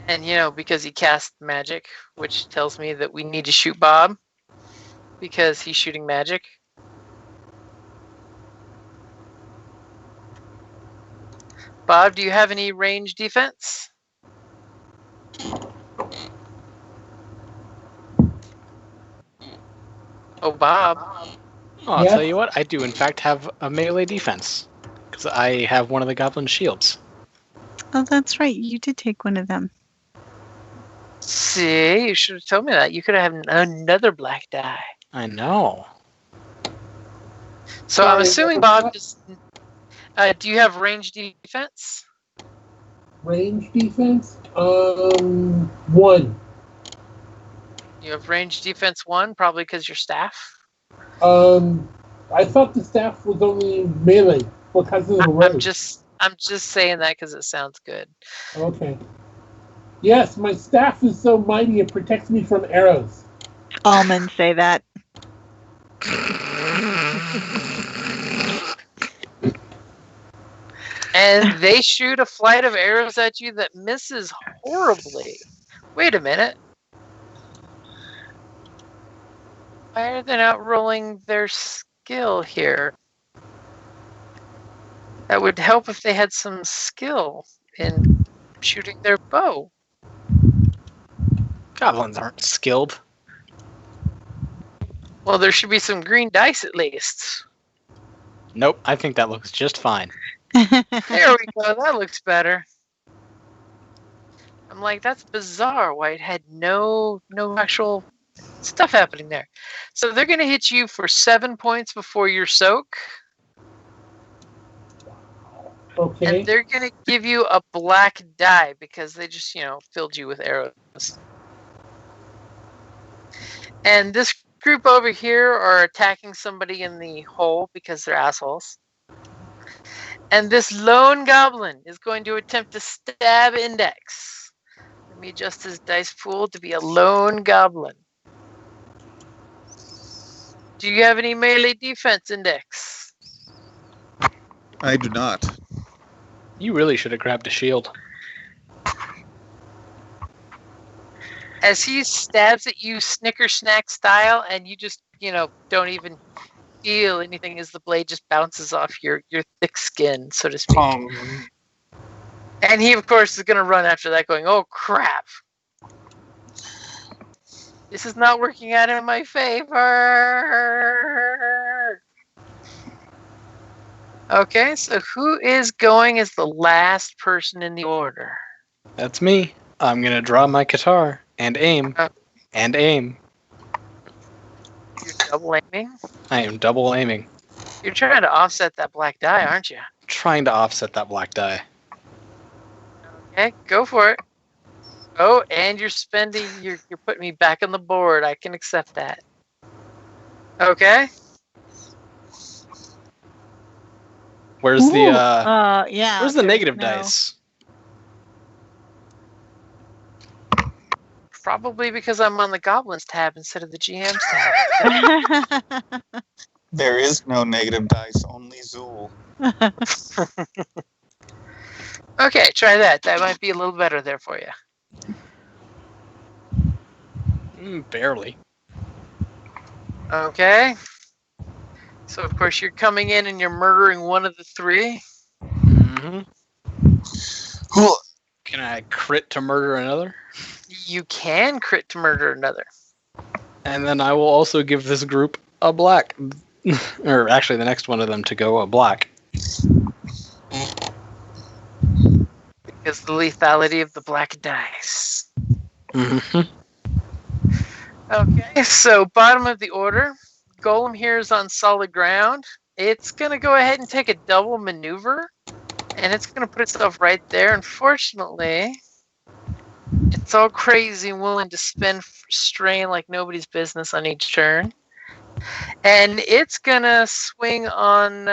And because he cast magic, which tells me that we need to shoot Bob because he's shooting magic. Bob, do you have any range defense? Oh, Bob. Oh, I'll tell you what, I do in fact have a melee defense, because I have one of the goblin shields. Oh, that's right. You did take one of them. See, you should have told me that. You could have another black die. I know. So I'm assuming Bob just... do you have range defense? Range defense? 1. You have range defense 1, probably because you're staff? I thought the staff was only melee because of the range. I'm just saying that because it sounds good. Okay. Yes, my staff is so mighty it protects me from arrows. All men say that. And they shoot a flight of arrows at you that misses horribly. Wait a minute. Why are they not rolling their skill here? That would help if they had some skill in shooting their bow. Goblins aren't skilled. Well, there should be some green dice at least. Nope, I think that looks just fine. There we go, that looks better. I'm like, that's bizarre why it had no actual stuff happening there. So they're going to hit you for 7 points before your soak. Okay. And they're going to give you a black die because they just, filled you with arrows. And this group over here are attacking somebody in the hole because they're assholes. And this lone goblin is going to attempt to stab Index. Let me adjust his dice pool to be a lone goblin. Do you have any melee defense index? I do not. You really should have grabbed a shield. As he stabs at you snicker snack style, and you just, don't even feel anything as the blade just bounces off your thick skin, so to speak. And he, of course, is going to run after that going, oh, crap. This is not working out in my favor. Okay, so who is going as the last person in the order? That's me. I'm going to draw my guitar and aim. And aim. You're double aiming? I am double aiming. You're trying to offset that black die, aren't you? Trying to offset that black die. Okay, go for it. Oh, and you're putting me back on the board. I can accept that. Okay. Where's the Where's the negative no. dice? Probably because I'm on the Goblins tab instead of the GM's tab. There is no negative dice, only Zool. Okay, try that. That might be a little better there for you. Barely. Okay. So, of course, you're coming in and you're murdering one of the three. Mm-hmm. Can I crit to murder another? You can crit to murder another. And then I will also give this group a black. Or actually, the next one of them to go a black. Because the lethality of the black dice. Mm-hmm. Okay, so bottom of the order. Golem here is on solid ground. It's going to go ahead and take a double maneuver. And it's going to put itself right there. Unfortunately, it's all crazy and willing to spend strain like nobody's business on each turn. And it's going to swing on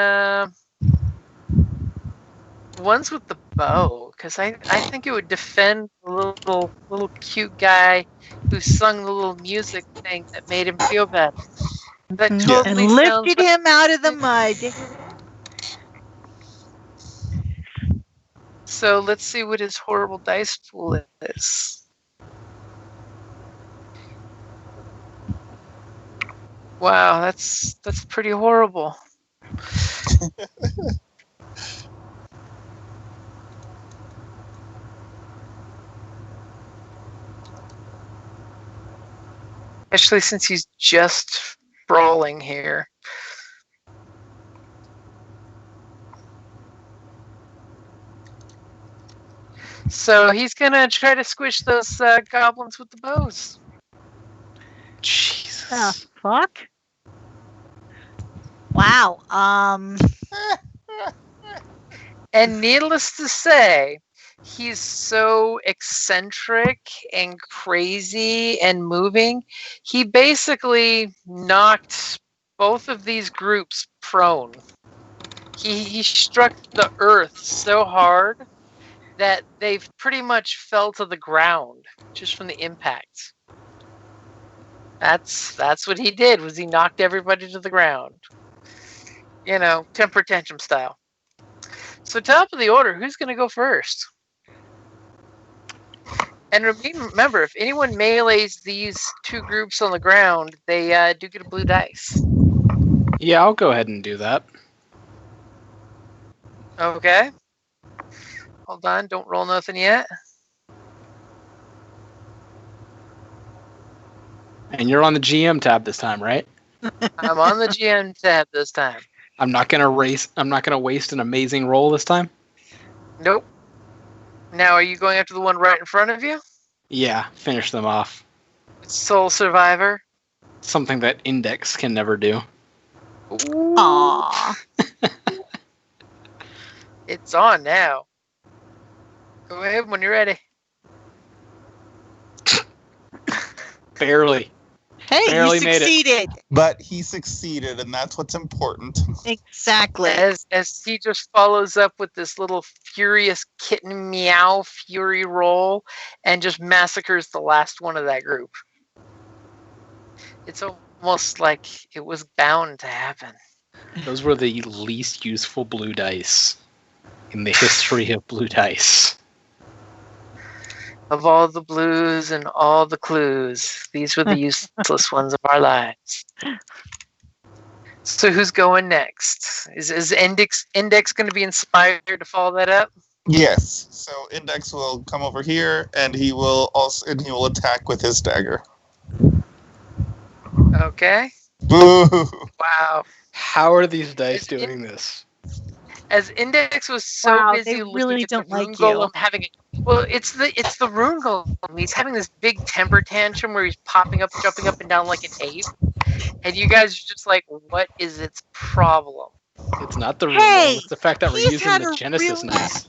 ones with the bow. Because I think it would defend the little cute guy who sung the little music thing that made him feel better. That totally and lifted like him out of the mud. So let's see what his horrible dice pool is. Wow, that's pretty horrible. Especially since he's just brawling here. So he's gonna try to squish those goblins with the bows. Jesus. Oh, fuck. Wow. And needless to say, he's so eccentric and crazy and moving. He basically knocked both of these groups prone. He struck the earth so hard that they've pretty much fell to the ground just from the impact. That's what he did, was he knocked everybody to the ground. Temper tantrum style. So top of the order, who's going to go first? And remember, if anyone melees these two groups on the ground, they do get a blue dice. Yeah, I'll go ahead and do that. Okay. Hold on, don't roll nothing yet. And you're on the GM tab this time, right? I'm on the GM tab this time. I'm not gonna waste an amazing roll this time. Nope. Now, are you going after the one right in front of you? Yeah, finish them off. Soul Survivor. Something that Index can never do. Ooh. Aww. It's on now. Go ahead when you're ready. Barely. Hey, Barely you made it. succeeded. But he succeeded, and that's what's important. Exactly. As he just follows up with this little furious kitten meow fury roll and just massacres the last one of that group. It's over. Almost like it was bound to happen. Those were the least useful blue dice in the history of blue dice. Of all the blues and all the clues, these were the useless ones of our lives. So who's going next? Is Index going to be inspired to follow that up? Yes. So Index will come over here, and he will attack with his dagger. Okay. Boo! Wow. How are these dice doing this? As Index was so busy they looking really at don't the Rune like Golem you. having it's the Rune Golem. He's having this big temper tantrum where he's popping up, jumping up and down like an ape. And you guys are just like, what is its problem? It's not the Rune Hey, Golem, it's the fact that we're he's using had the a Genesys really- knights.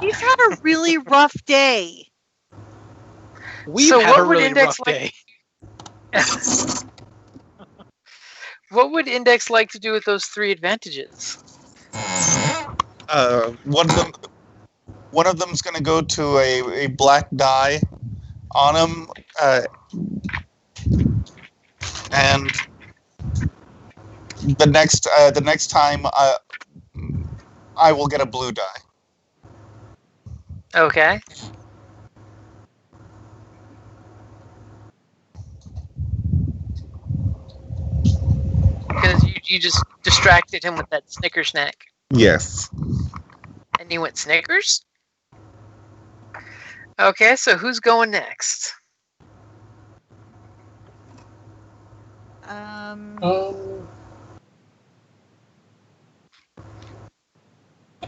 He's had a really rough day. We've So had what a would really Index rough like- day. What would Index like to do with those 3 advantages? One of them's going to go to a black die on him, and the next time I will get a blue die. Okay. Because you just distracted him with that Snicker snack. Yes. And he went Snickers? Okay, so who's going next?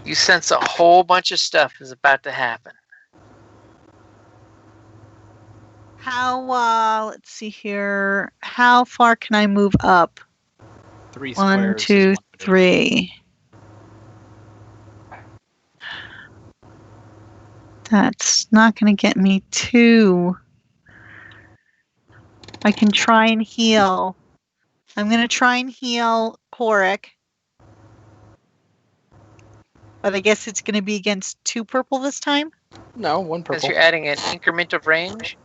You sense a whole bunch of stuff is about to happen. How, let's see here. How far can I move up? 3 1, squares. 2, is 3. That's not going to get me 2. I can try and heal. I'm going to try and heal Korrick. But I guess it's going to be against 2 purple this time? No, 1 Because purple. you're adding an increment of range.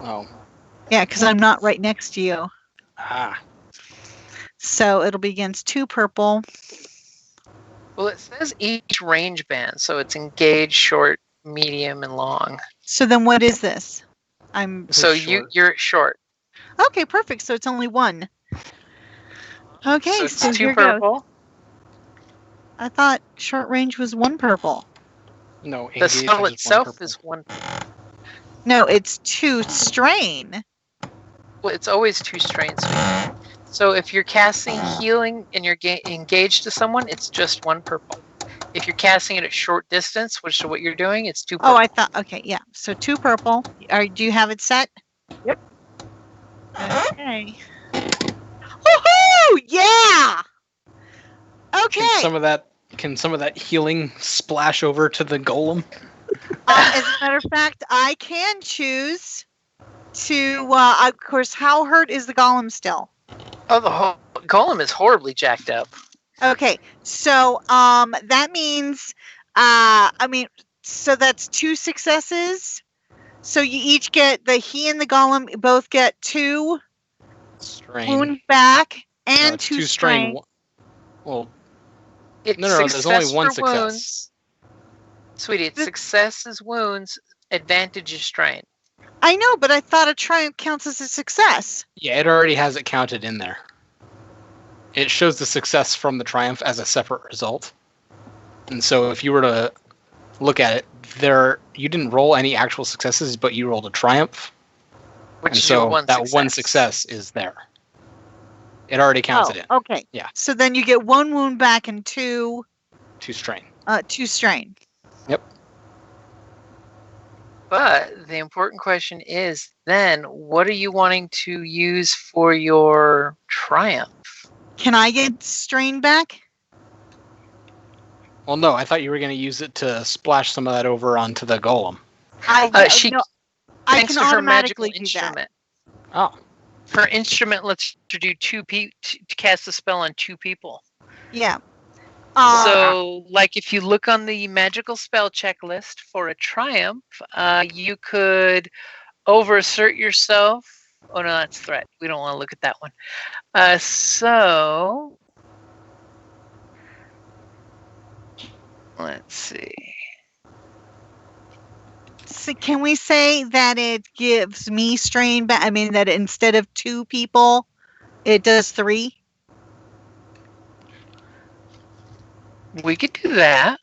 Oh. Yeah, because I'm not right next to you. Ah. So it'll be against 2 purple. Well, it says each range band, so it's engaged, short, medium, and long. So then what is this? So short. you're short. Okay, perfect. So it's only 1. Okay, So so it's 2 here goes. purple. I thought short range was 1 purple. No, The spell engage is itself 1 purple. is 1. No, it's 2 strain. Well, it's always 2 strains. So if you're casting healing and you're engaged to someone, it's just 1 purple. If you're casting it at short distance, which is what you're doing, it's 2 purple. Oh, I thought, okay, yeah. So 2 purple. Do you have it set? Yep. Okay. Woohoo! Yeah! Okay. Can some of that healing splash over to the golem? As a matter of fact, I can choose to, of course, how hurt is the golem still? Oh, the whole golem is horribly jacked up. Okay, so that means, so that's 2 successes. So you each get, he and the golem both get 2 Strain. wound back No, and it's 2 strain. Well, It's no, there's only success 1 for success. wounds. Sweetie, it's success is wounds, advantage is strain. I know, but I thought a triumph counts as a success. Yeah, it already has it counted in there. It shows the success from the triumph as a separate result. And so if you were to look at it, you didn't roll any actual successes, but you rolled a triumph. Which And is your so one that success. 1 success is there. It already counts it in. Okay. Yeah. So then you get 1 wound back and 2 strain. 2 strain. Yep. But the important question is then, what are you wanting to use for your triumph? Can I get strain back? Well, no, I thought you were going to use it to splash some of that over onto the golem. I Thanks can to her magical automatically do that. instrument. Oh. Her instrument lets her do to cast a spell on 2 people. Yeah. So, like, if you look on the magical spell checklist for a triumph, you could overassert yourself, Oh no, that's threat. We don't want to look at that one. So let's see. So can we say that it gives me strain back? I mean, that instead of 2 people, it does 3? We could do that.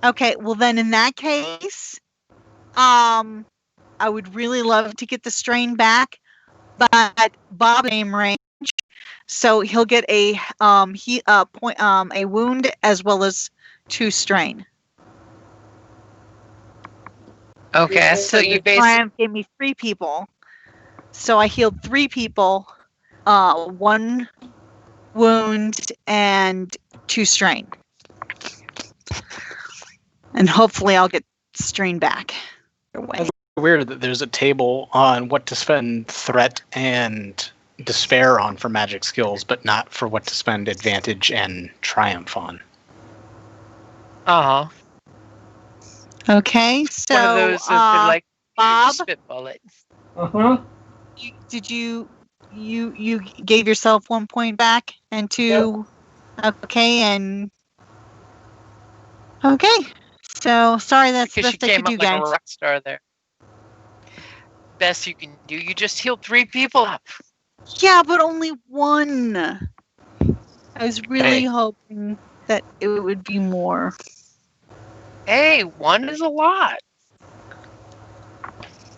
Okay, well then in that case, I would really love to get the strain back, but Bob aim range, so he'll get a a wound as well as 2 strain. Okay, so you basically Triumph gave me 3 people, so I healed 3 people, 1 wound and 2 strain, and hopefully I'll get strain back. That's weird that there's a table on what to spend threat and despair on for magic skills, but not for what to spend advantage and triumph on. Okay, so one of those that like Bob, spitball it. Did you gave yourself 1 point back and 2? Yep. Okay, so sorry, that's because best you I came could up do, like guys. a rock star there. Best you can do. You just healed 3 people up. Yeah, but only 1. I was really hoping that it would be more. Hey, 1 is a lot.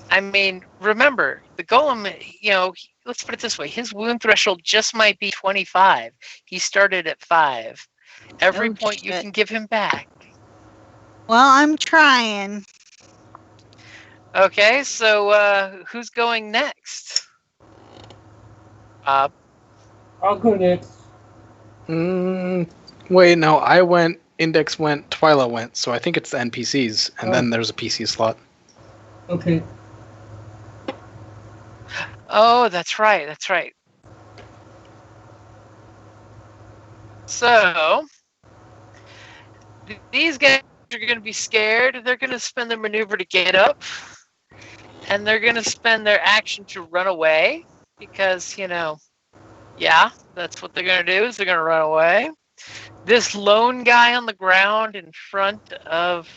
I mean, remember, the golem, let's put it this way. His wound threshold just might be 25. He started at 5. Every point you can give him back. Well, I'm trying. Okay, so who's going next? Bob? I'll go next. Wait, no, I went, Index went, Twyla went, so I think it's the NPCs, and then there's a PC slot. Okay. Oh, that's right. So, these guys are going to be scared. They're going to spend their maneuver to get up, and they're going to spend their action to run away, because, that's what they're going to do, is they're going to run away. This lone guy on the ground in front of...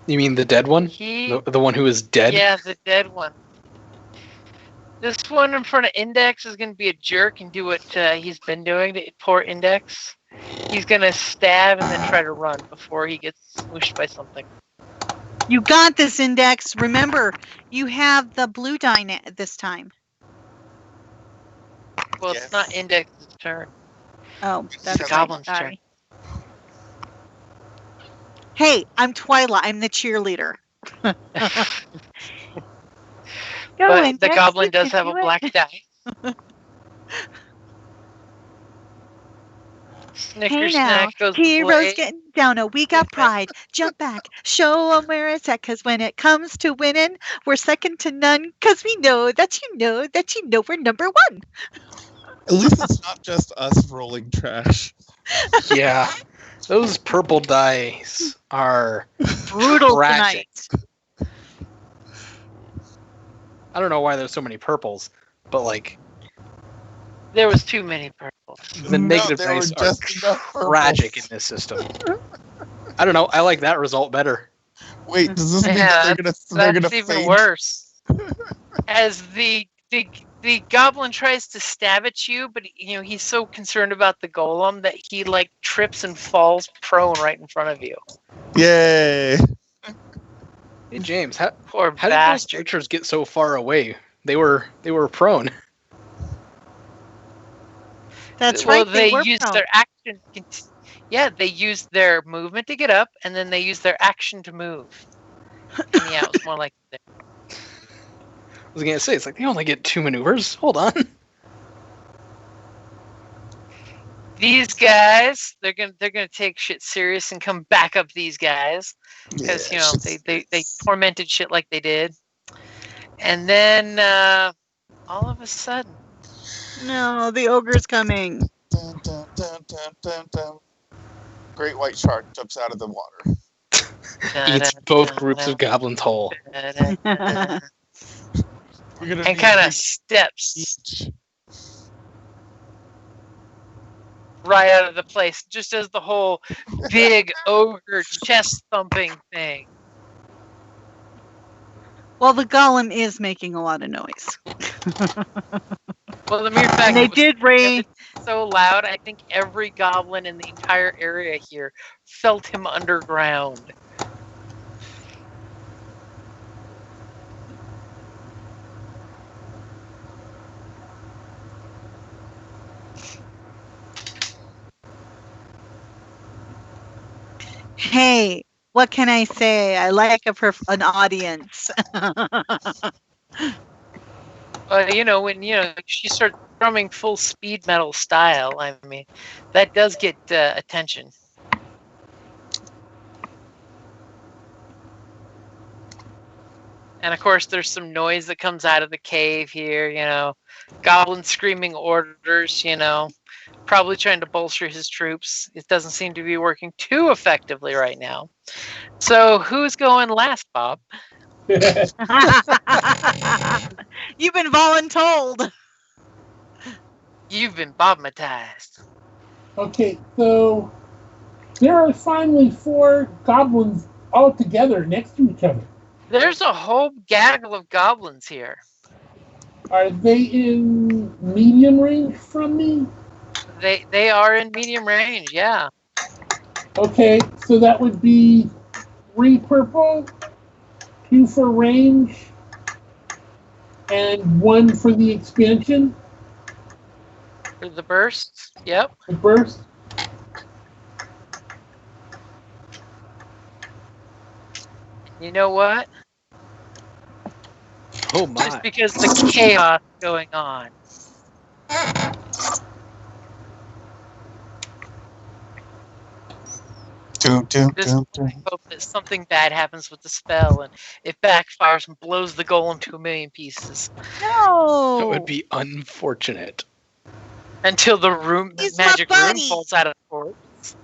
You mean the dead one? The one who is dead? Yeah, the dead one. This one in front of Index is going to be a jerk and do what he's been doing to poor Index. He's going to stab and then try to run before he gets smooshed by something. You got this, Index. Remember, you have the blue die this time. Well, It's not Index's turn. Oh, that's the Goblin's turn. Hey, I'm Twyla. I'm the cheerleader. But the Goblin does have a black die. Hey now, heroes getting down. We got pride. Jump back. Show them where it's at. Because when it comes to winning, we're second to none. Because we know that we're number 1. At least it's not just us rolling trash. Yeah. Those purple dice are brutal tragic. Tonight. I don't know why there's so many purples, but there was too many purples. The negative dice are tragic in this system. I don't know. I like that result better. Wait, does this mean they're gonna that's even worse? As the goblin tries to stab at you, but he's so concerned about the golem that he trips and falls prone right in front of you. Yay! Hey James, how did those creatures get so far away? They were prone. That's right. They used their action. Yeah, they used their movement to get up, and then they used their action to move. And yeah, it was more like that. I was gonna say, it's they only get 2 maneuvers. Hold on. These guys, they're gonna take shit serious and come back up these guys because they tormented shit like they did, and then all of a sudden, no, the ogre's coming. Dun, dun, dun, dun, dun, dun. Great white shark jumps out of the water. Eats both groups of goblins whole. and kind of steps right out of the place, just as the whole big ogre chest thumping thing. Well, the golem is making a lot of noise. Well, the mere fact they did raise so loud, I think every goblin in the entire area here felt him underground. Hey, what can I say? I like an audience. When she starts drumming full speed metal style, I mean, that does get attention. And of course, there's some noise that comes out of the cave here. Goblins screaming orders. Probably trying to bolster his troops. It doesn't seem to be working too effectively right now. So who's going last, Bob? You've been voluntold. You've been bobmatized. Okay, so there are finally 4 goblins all together next to each other. There's a whole gaggle of goblins here. Are they in medium range from me? They are in medium range, yeah. Okay, so that would be 3 purple, 2 for range, and 1 for the expansion. For the burst, yep. The burst. You know what? Oh my. Just because the chaos going on. I hope that something bad happens with the spell and it backfires and blows the golem to 1,000,000 pieces. No! That would be unfortunate. Until the magic room falls out of the corpse.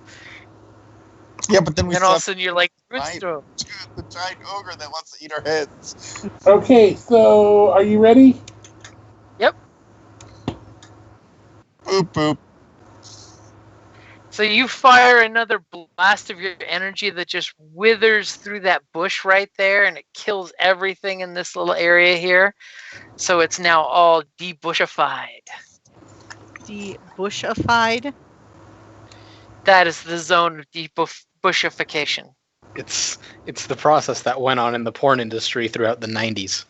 Yeah, but then and all of a sudden you're like, Runestone. The giant ogre that wants to eat our heads. Okay, so are you ready? Yep. Boop, boop. So you fire another blast of your energy that just withers through that bush right there, and it kills everything in this little area here. So it's now all debushified. Debushified? That is the zone of debushification. It's the process that went on in the porn industry throughout the 90s.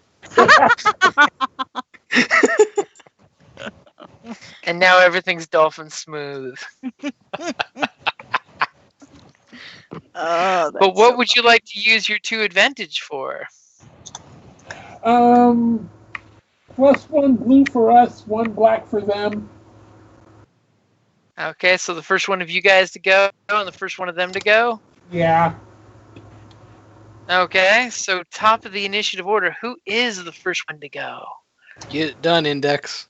And now everything's dolphin smooth. But what would you like to use your 2 advantage for? +1 blue for us, 1 black for them. Okay, so the first one of you guys to go and the first one of them to go? Yeah. Okay, so top of the initiative order, who is the first one to go? Get it done, Index.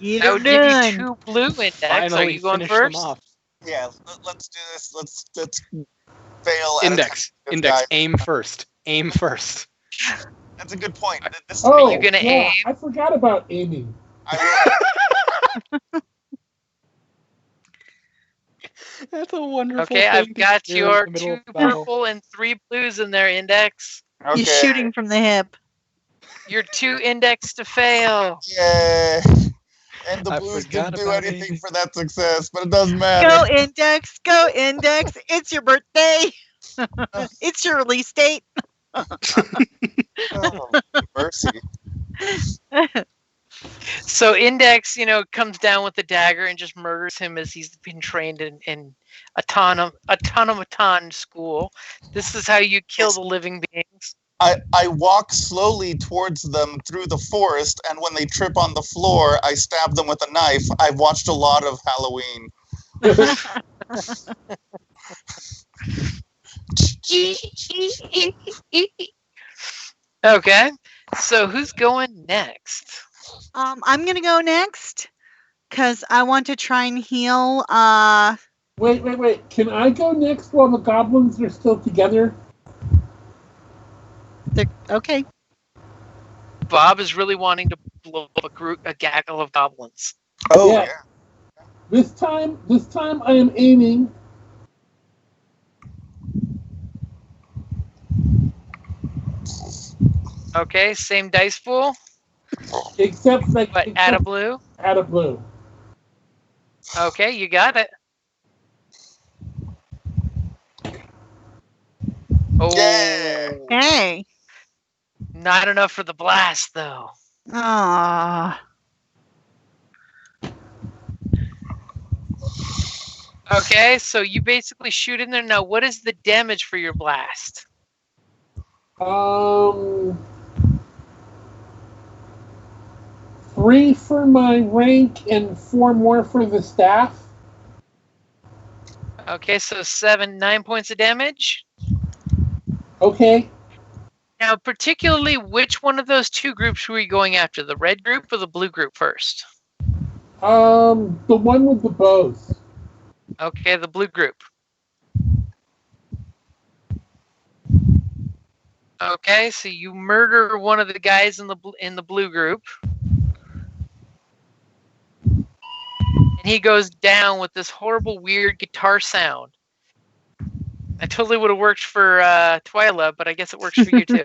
I would give you 2 blue Index. Finally, are you going finish first? them off. Yeah, let's do this. Let's fail. Index. Aim first. Aim first. That's a good point. Oh, are you gonna aim? I forgot about aiming. That's a wonderful Okay, thing I've got to do your in the middle 2 of battle. purple and 3 blues in there, Index. Okay. He's shooting from the hip. Your 2 Index to fail. Yeah. And the I blues forgot didn't do about anything aiming. for that success, but it doesn't matter. Go Index! Go Index! It's your birthday! It's your release date! Oh, mercy. So Index, comes down with the dagger and just murders him as he's been trained in automaton school. This is how you kill the living beings. I walk slowly towards them through the forest, and when they trip on the floor, I stab them with a knife. I've watched a lot of Halloween. Okay, so who's going next? I'm gonna go next because I want to try and heal. Wait. Can I go next while the goblins are still together? Okay. Bob is really wanting to blow up a gaggle of goblins. Oh Yeah. This time I am aiming. Okay, same dice pool, Except add a blue. Add a blue. Okay, you got it. Oh, Hey. not enough for the blast, though. Ah. Okay, so you basically shoot in there. Now, what is the damage for your blast? 3 for my rank and 4 more for the staff. Okay, so 9 points of damage. Okay. Now, particularly, which one of those two groups were you going after? The red group or the blue group first? The one with the bows. Okay, the blue group. Okay, so you murder one of the guys in the blue group. And he goes down with this horrible, weird guitar sound. I totally would have worked for Twyla, but I guess it works for you too.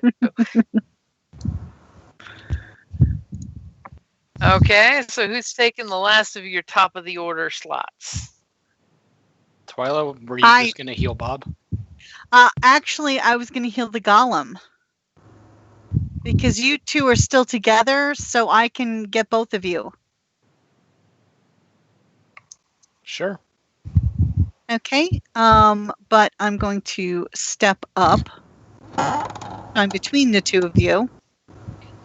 Okay, so who's taking the last of your top of the order slots? Twyla, were you just going to heal Bob? Actually, I was going to heal the golem. Because you two are still together, so I can get both of you. Sure. Okay, but I'm going to step up. I'm between the two of you.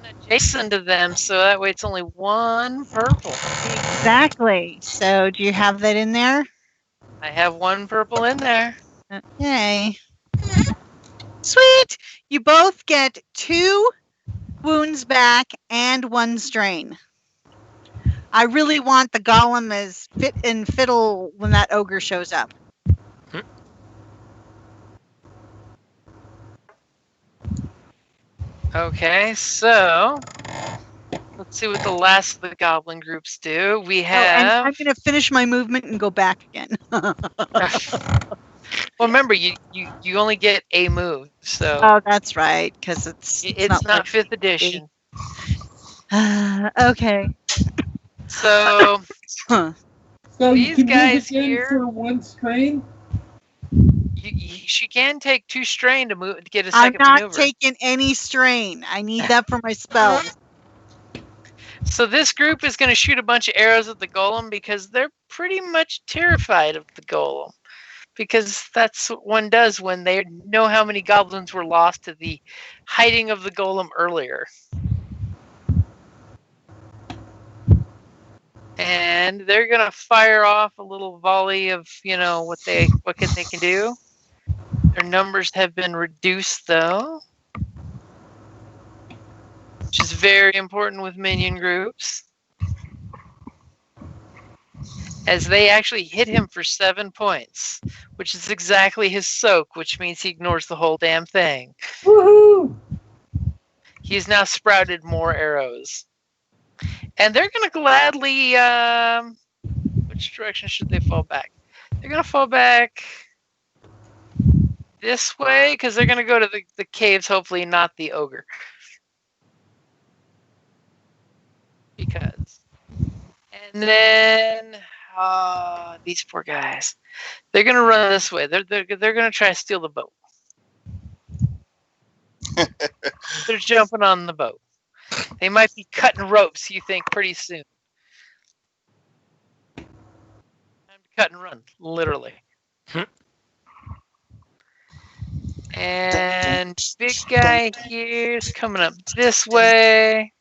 Adjacent to them, so that way it's only one purple. Exactly. So do you have that in there? I have one purple in there. Okay. Sweet! You both get 2 wounds back and 1 strain. I really want the golem as fit and fiddle when that ogre shows up. Okay, so let's see what the last of the goblin groups do. We have. And I'm going to finish my movement and go back again. Well, remember, you only get a move, so. Oh, that's right, because it's not like 5th edition. Okay. So. So these guys here for 1 strain. She can take 2 strain to get a I'm second not maneuver. taking any strain. I need that for my spell. So this group is going to shoot a bunch of arrows at the golem because they're pretty much terrified of the golem. Because that's what one does when they know how many goblins were lost to the hiding of the golem earlier. And they're going to fire off a little volley of, what they can do. Their numbers have been reduced, though, which is very important with minion groups. As they actually hit him for 7 points, which is exactly his soak, which means he ignores the whole damn thing. Woohoo! He's now sprouted more arrows. And they're going to gladly... which direction should they fall back? They're going to fall back this way, because they're going to go to the caves, hopefully not the ogre. Because. And then... these poor guys. They're going to run this way. They're going to try to steal the boat. They're jumping on the boat. They might be cutting ropes, you think, pretty soon. Time to cut and run, literally. And big guy here's coming up this way.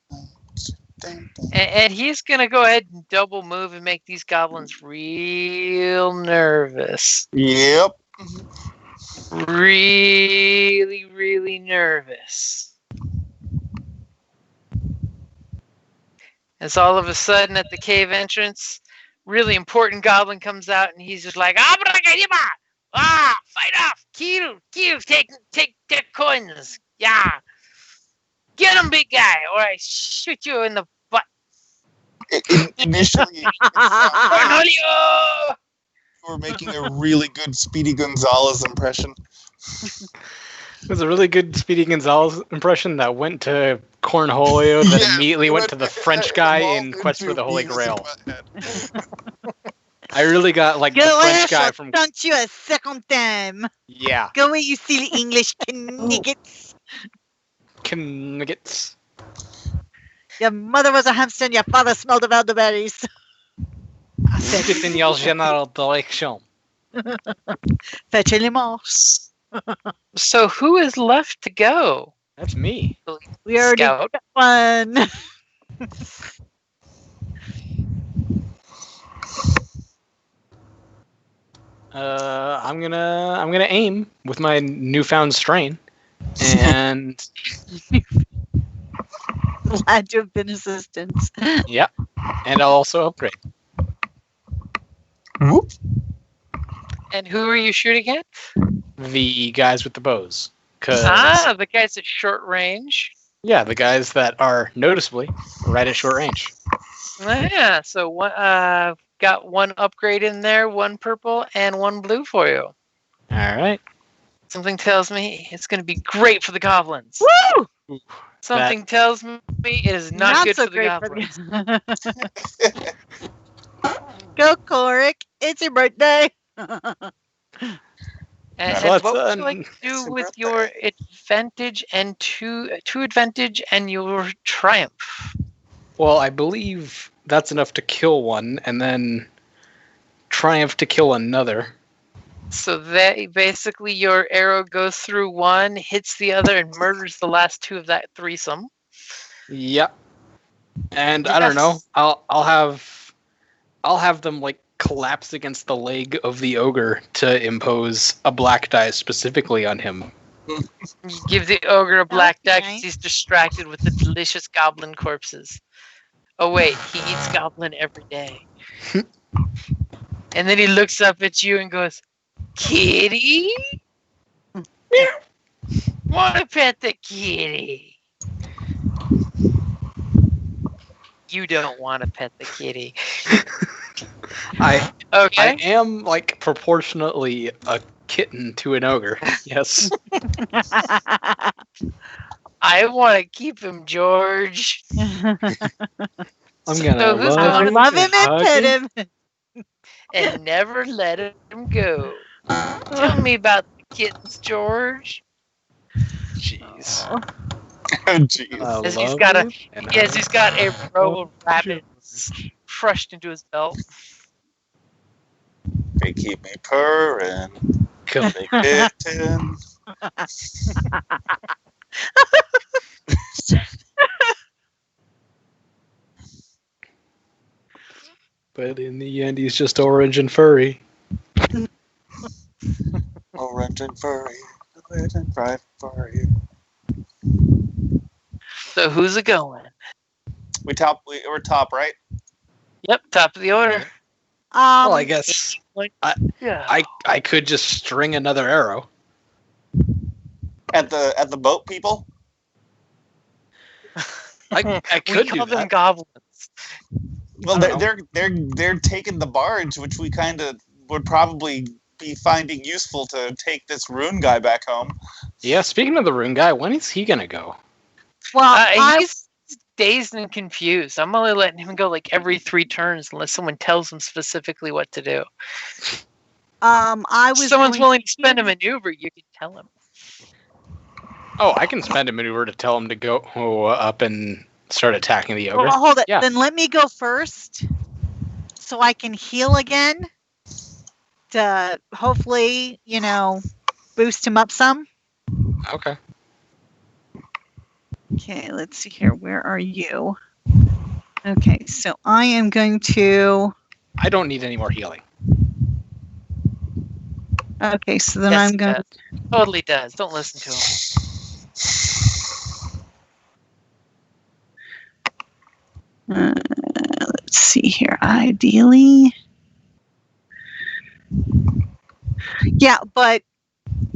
And he's going to go ahead and double move and make these goblins real nervous. Yep. Really, really nervous. As all of a sudden at the cave entrance, really important goblin comes out and he's just like, fight off, kill, take their coins, yeah. Get him, big guy, or I shoot you in the butt. Initially, Cornelio! you were making a really good Speedy Gonzalez impression. It was a really good Speedy Gonzalez impression that went to Cornholio, that Yeah, immediately went to the French guy in evolved Quest for into the Holy Beavis Grail. and Butthead. I really got like the French guy from. Don't you a second time. Yeah. Go away, you silly English niggas. Nuggets. Your mother was a hamster and your father smelled of elderberries. Spit in your general direction. Fetch les morts. So who is left to go? That's me. We already Scout. got one. I'm gonna aim with my newfound strain, and Glad to have been assistance. yeah, and I'll also upgrade. Whoop. And who are you shooting at? The guys with the bows, cause The guys at short range. yeah, the guys that are noticeably right at short range. Yeah, so got one upgrade in there, one purple and one blue for you. All right. Something tells me it's going to be great for the goblins. Woo! Something tells me it is not good so for the great goblins. Go, Korrick. It's your birthday. And Well, what would that's, you like to it's do your with birthday. your advantage and two advantage and your triumph? Well, I believe that's enough to kill one, and then triumph to kill another. So that basically your arrow goes through one, hits the other, and murders the last two of that threesome. Yep. And I don't know. Yes. I'll have them like collapse against the leg of the ogre to impose a black die specifically on him. You give the ogre a black die Okay. 'cause he's distracted with the delicious goblin corpses. Oh wait, he eats goblin every day. And then he looks up at you and goes, "Kitty? Want to pet the kitty?" You don't want to pet the kitty. I Okay. am like proportionately a kitten to an ogre. Yes. I want to keep him, George. I'm So gonna who's love, going I love him and hug pet him. him. And never let him go. Tell me about the kittens, George. Jeez. Jeez. I Yes, he's love got a- him, and Yes, I he's got a row of love rabbits crushed into his belt. They keep me purring. Kill They kitten. But in the end, he's just orange and furry. Orange and furry. Orange and bright furry. So who's it going? We're top, right? Yep, top of the order. Well, I guess Yeah. I could just string another arrow. At the boat people? I We could do call them that. goblins. Well, I don't they're taking the barge, which we kind of would probably be finding useful to take this rune guy back home. Yeah, speaking of the rune guy, when is he gonna go? well, He's dazed and confused. I'm only letting him go like every 3 turns unless someone tells him specifically what to do. I If was. someone's going willing to spend a maneuver, you can tell him. Oh, I can spend a maneuver to tell him to go up and start attacking the ogre. Well, hold it. Yeah. Then let me go first, so I can heal again. To hopefully, boost him up some. Okay. Okay, let's see here. Where are you? Okay, so I am going to. I don't need any more healing. Okay, so then Yes, I'm he going. does. Totally does. Don't listen to him. Let's see here. Ideally. Yeah, but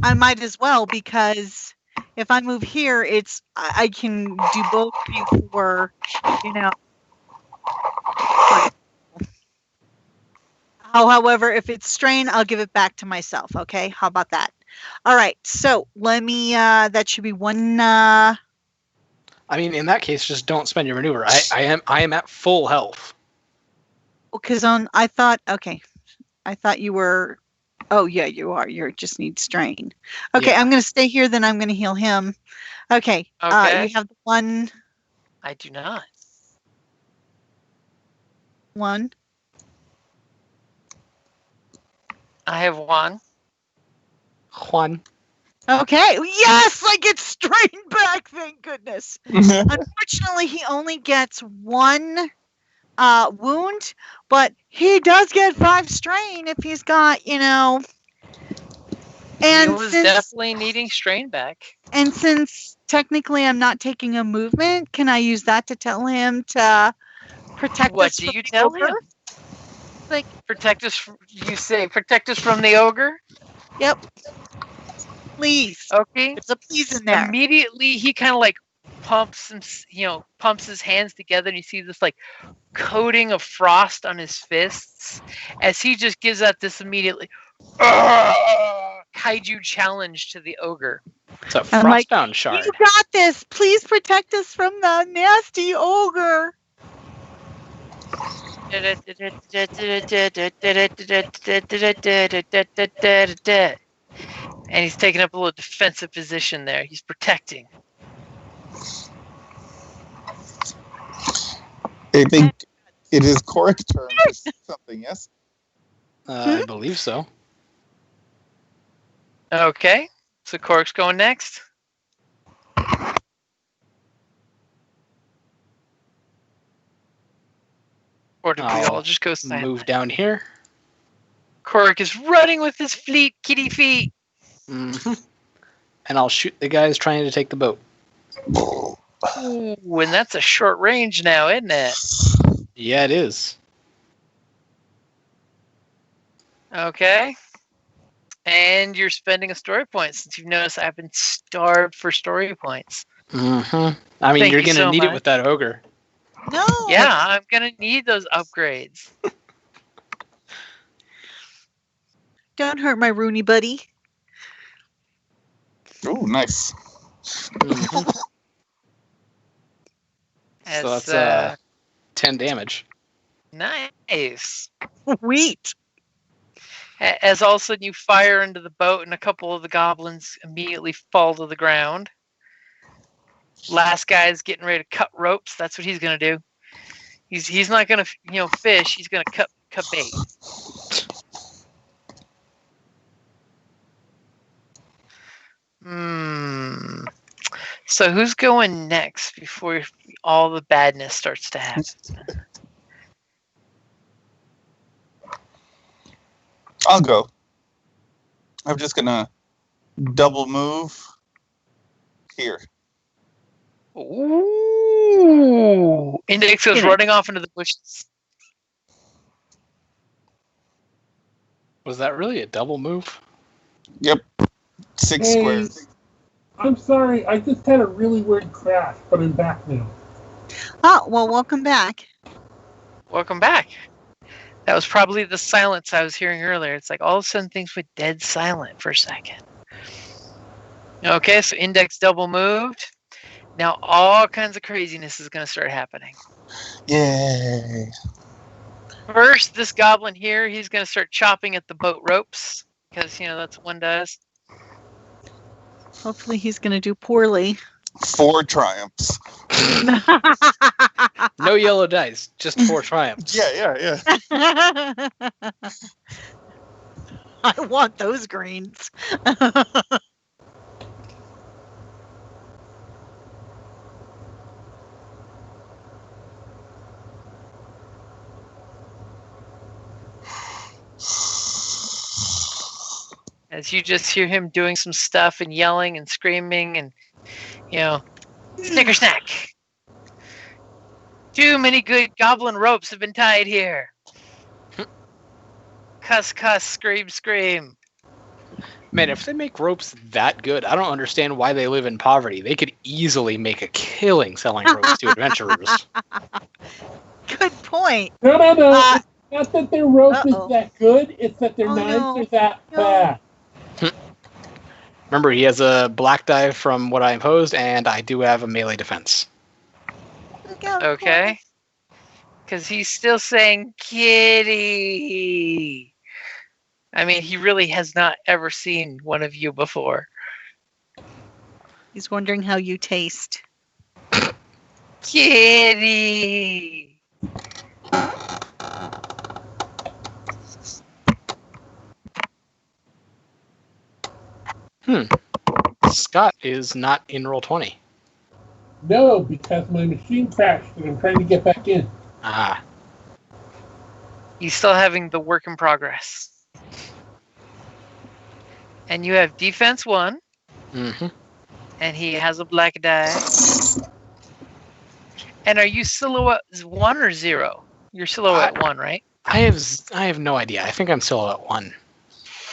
I might as well because if I move here, I can do both before, you know. However, if it's strain, I'll give it back to myself. Okay, how about that? All right, so let me. That should be one. I mean, in that case, just don't spend your maneuver. I am at full health. Because I thought you were. Oh yeah, you are. You just need strain. Okay, Yeah. I'm gonna stay here. Then I'm gonna heal him. Okay. Okay. You have the one. I do not. One. I have one. Juan. Okay. Yes, I get strain back. Thank goodness. Unfortunately, he only gets one wound, but he does get 5 strain if he's got, you know. And he was definitely needing strain back. And since technically I'm not taking a movement, can I use that to tell him to protect us? What do you tell him? Like, protect us. You say protect us from the ogre. Yep. Please. Okay. There's a please in there. Immediately, he kind of like pumps his hands together, and you see this like coating of frost on his fists as he just gives out this immediately kaiju challenge to the ogre. It's a frostbound shard. You got this. Please protect us from the nasty ogre. And he's taking up a little defensive position there. He's protecting. I think it is Korrick's turn to say something, yes? I believe so. Okay. So Korrick's going next. Or do we all just go silent? Move down here. Korrick is running with his fleet kitty feet. Mm-hmm. And I'll shoot the guys trying to take the boat. Ooh, and that's a short range now, isn't it? Yeah, it is. Okay. And you're spending a story point since you've noticed I've been starved for story points. Mm-hmm. I mean, you're going to need it with that ogre. No. Yeah, I'm going to need those upgrades. Don't hurt my Rooney buddy. Oh, nice. Mm-hmm. So that's 10 damage. Nice. Sweet. As all of a sudden you fire into the boat and a couple of the goblins immediately fall to the ground. Last guy's getting ready to cut ropes. That's what he's going to do. He's not going to fish. He's going to cut bait. So who's going next before all the badness starts to happen? I'll go. I'm just gonna double move here. Ooh! Index goes running off into the bushes. Was that really a double move? Yep. 6 squares. I'm sorry, I just had a really weird crash, but I'm back now. Oh, well, welcome back. Welcome back. That was probably the silence I was hearing earlier. It's like all of a sudden things went dead silent for a second. Okay, so Index double moved. Now all kinds of craziness is going to start happening. Yay. First, this goblin here, he's going to start chopping at the boat ropes. Because, that's what one does. Hopefully he's going to do poorly. 4 triumphs. No yellow dice, just 4 triumphs. Yeah. I want those greens. As you just hear him doing some stuff and yelling and screaming and, snicker snack. Too many good goblin ropes have been tied here. Cuss, cuss, scream, scream. Man, if they make ropes that good, I don't understand why they live in poverty. They could easily make a killing selling ropes to adventurers. Good point. No. It's not that their rope is that good. It's that their knives are that bad. Remember, he has a black die from what I imposed, and I do have a melee defense. Okay. Because he's still saying kitty. I mean, he really has not ever seen one of you before. He's wondering how you taste. Kitty. Scott is not in Roll20. No, because my machine crashed and I'm trying to get back in. Ah. He's still having the work in progress. And you have defense 1. Mm-hmm. And he has a black die. And are you silhouette 1 or 0? You're silhouette 1, right? I have no idea. I think I'm silhouette 1.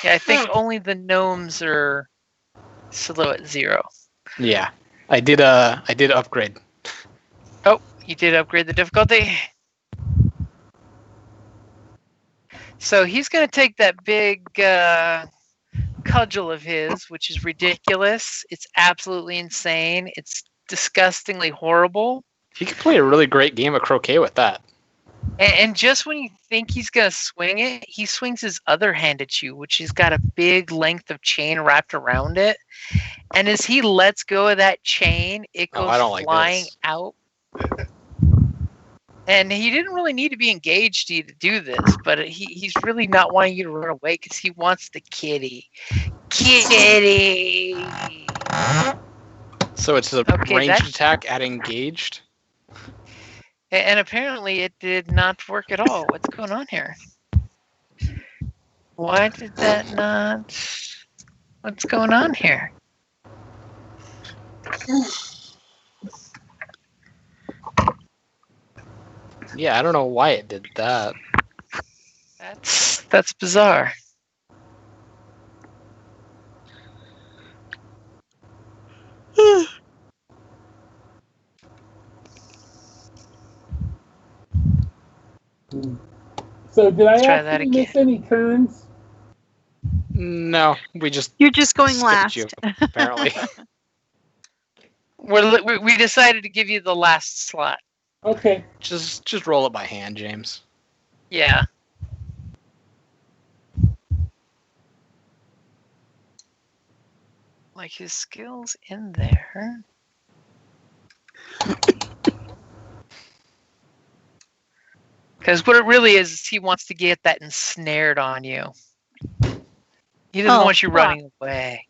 Yeah, I think only the gnomes are silhouette 0. Yeah. I did upgrade. Oh, you did upgrade the difficulty. So he's going to take that big cudgel of his, which is ridiculous. It's absolutely insane. It's disgustingly horrible. He could play a really great game of croquet with that. And just when you think he's going to swing it, he swings his other hand at you, which has got a big length of chain wrapped around it. And as he lets go of that chain, it goes flying out. And he didn't really need to be engaged to do this, but he's really not wanting you to run away because he wants the kitty. Kitty! So it's a ranged attack at engaged? And apparently it did not work at all. What's going on here? Why did that not... What's going on here? Yeah, I don't know why it did that. That's bizarre. So did I actually miss any turns? No, You're just going last. You, apparently. We decided to give you the last slot. Okay. Just roll it by hand, James. Yeah. Like his skills in there. Because what it really is he wants to get that ensnared on you. He doesn't want you running away.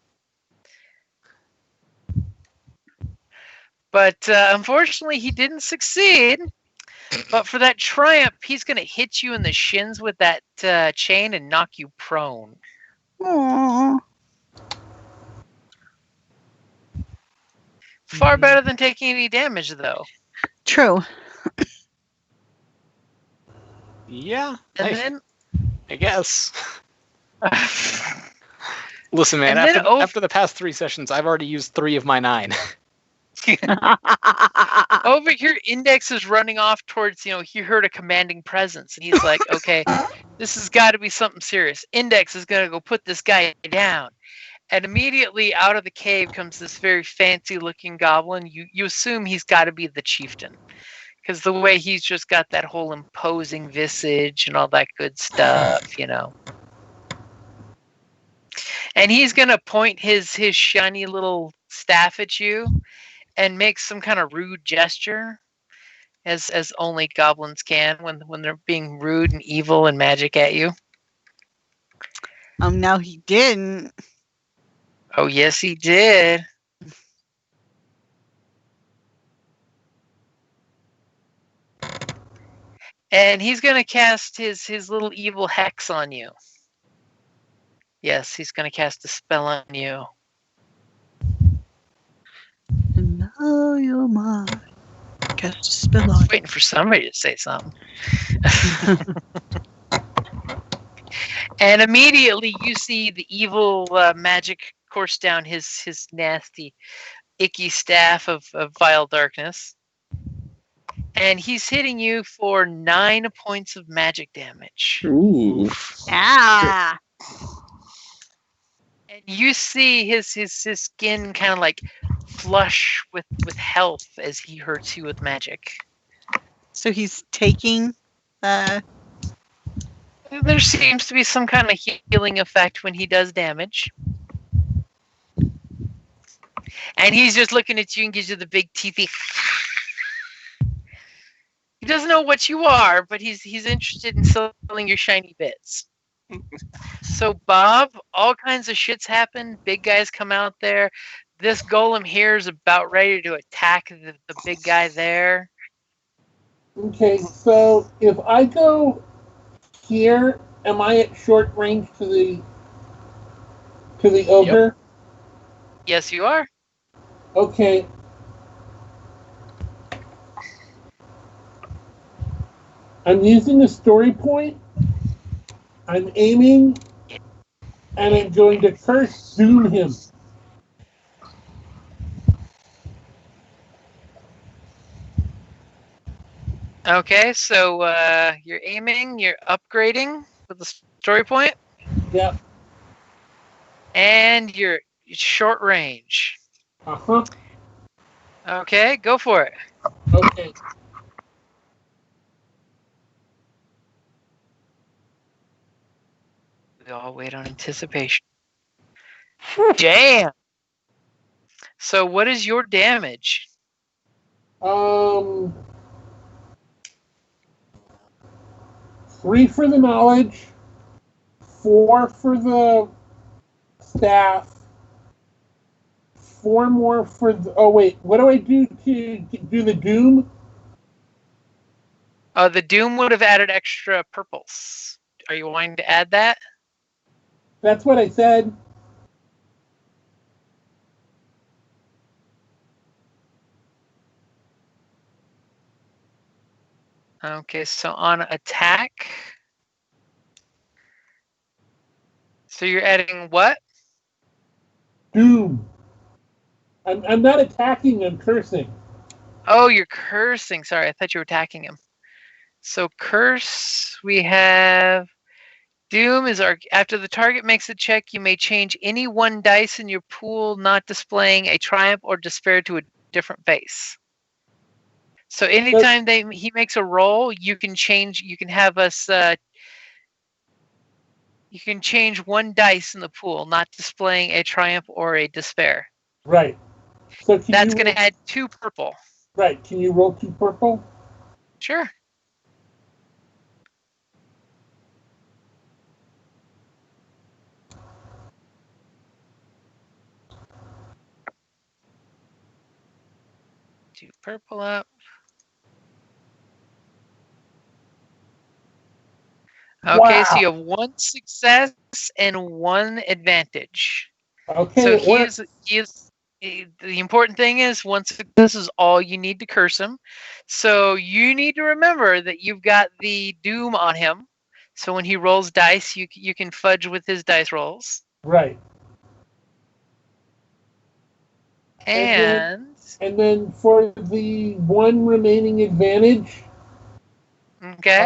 But unfortunately, he didn't succeed. But for that triumph, he's going to hit you in the shins with that chain and knock you prone. Aww. Far better than taking any damage, though. True. Yeah. And I guess. Listen, man, after the past 3 sessions, I've already used 3 of my 9. Over here, Index is running off towards, he heard a commanding presence. And he's like, okay, this has got to be something serious. Index is going to go put this guy down. And immediately out of the cave comes this very fancy-looking goblin. You assume he's got to be the chieftain. Because the way he's just got that whole imposing visage and all that good stuff, And he's going to point his shiny little staff at you and make some kind of rude gesture, as only goblins can when they're being rude and evil and magic at you. No, he didn't. Oh, yes, he did. And he's going to cast his little evil hex on you. Yes, he's going to cast a spell on you. And now you're mine. Cast a spell on I was waiting for somebody to say something. And immediately you see the evil magic course down his nasty, icky staff of vile darkness. And he's hitting you for 9 points of magic damage. Ooh. Ah. And you see his skin kind of like flush with health as he hurts you with magic. So he's taking There seems to be some kind of healing effect when he does damage. And he's just looking at you and gives you the big teethy. He doesn't know what you are, but he's interested in selling your shiny bits. So, Bob, all kinds of shits happen. Big guys come out there. This golem here is about ready to attack the big guy there. Okay, so if I go here, am I at short range to the ogre? Yep. Yes, you are. Okay. I'm using a story point. I'm aiming, and I'm going to curse doom him. Okay, so you're aiming, you're upgrading with the story point. Yep. And you're short range. Uh-huh. Okay, go for it. Okay. We all wait on anticipation. Damn! So what is your damage? 3 for the knowledge, 4 for the staff, 4 more for the... Oh, wait. What do I do to do the doom? The doom would have added extra purples. Are you wanting to add that? That's what I said. Okay, so on attack. So you're adding what? Doom. I'm not attacking, I'm cursing. Oh, you're cursing. Sorry, I thought you were attacking him. So curse, we have doom is after the target makes a check, you may change any 1 dice in your pool not displaying a triumph or despair to a different face. So anytime he makes a roll, you can change. You can have us. You can change 1 dice in the pool, not displaying a triumph or a despair. Right. So that's going to add 2 purple. Right. Can you roll 2 purple? Sure. Two purple up. Okay, wow. So you have 1 success and 1 advantage. Okay. So he is. The important thing is this is all you need to curse him. So you need to remember that you've got the doom on him. So when he rolls dice, you can fudge with his dice rolls. Right. And then for the 1 remaining advantage. Okay.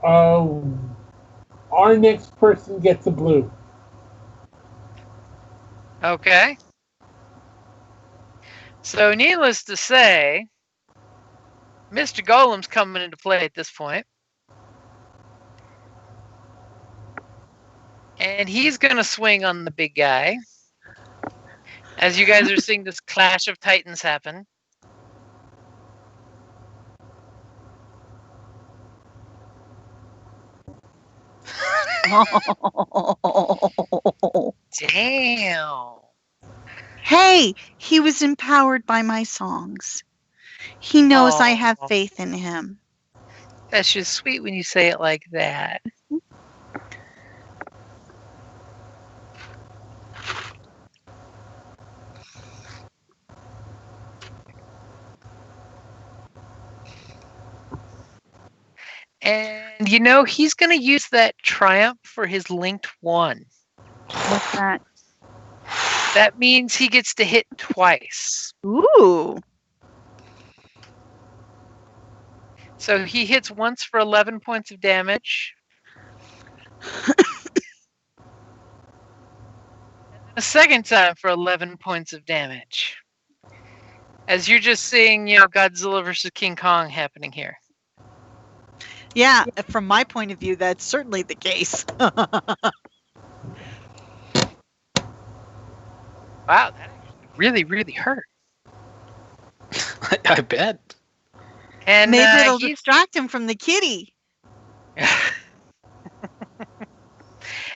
Our next person gets a blue. Okay. So needless to say, Mr. Golem's coming into play at this point. And he's going to swing on the big guy. As you guys are seeing this clash of titans happen. Damn. Hey, he was empowered by my songs. He knows I have faith in him. That's just sweet when you say it like that. And he's going to use that triumph for his linked one. What's that? That means he gets to hit twice. Ooh. So he hits once for 11 points of damage. A second time for 11 points of damage. As you're just seeing, Godzilla versus King Kong happening here. Yeah, from my point of view, that's certainly the case. Wow, that really, really hurt. I bet. And maybe it'll distract him from the kitty.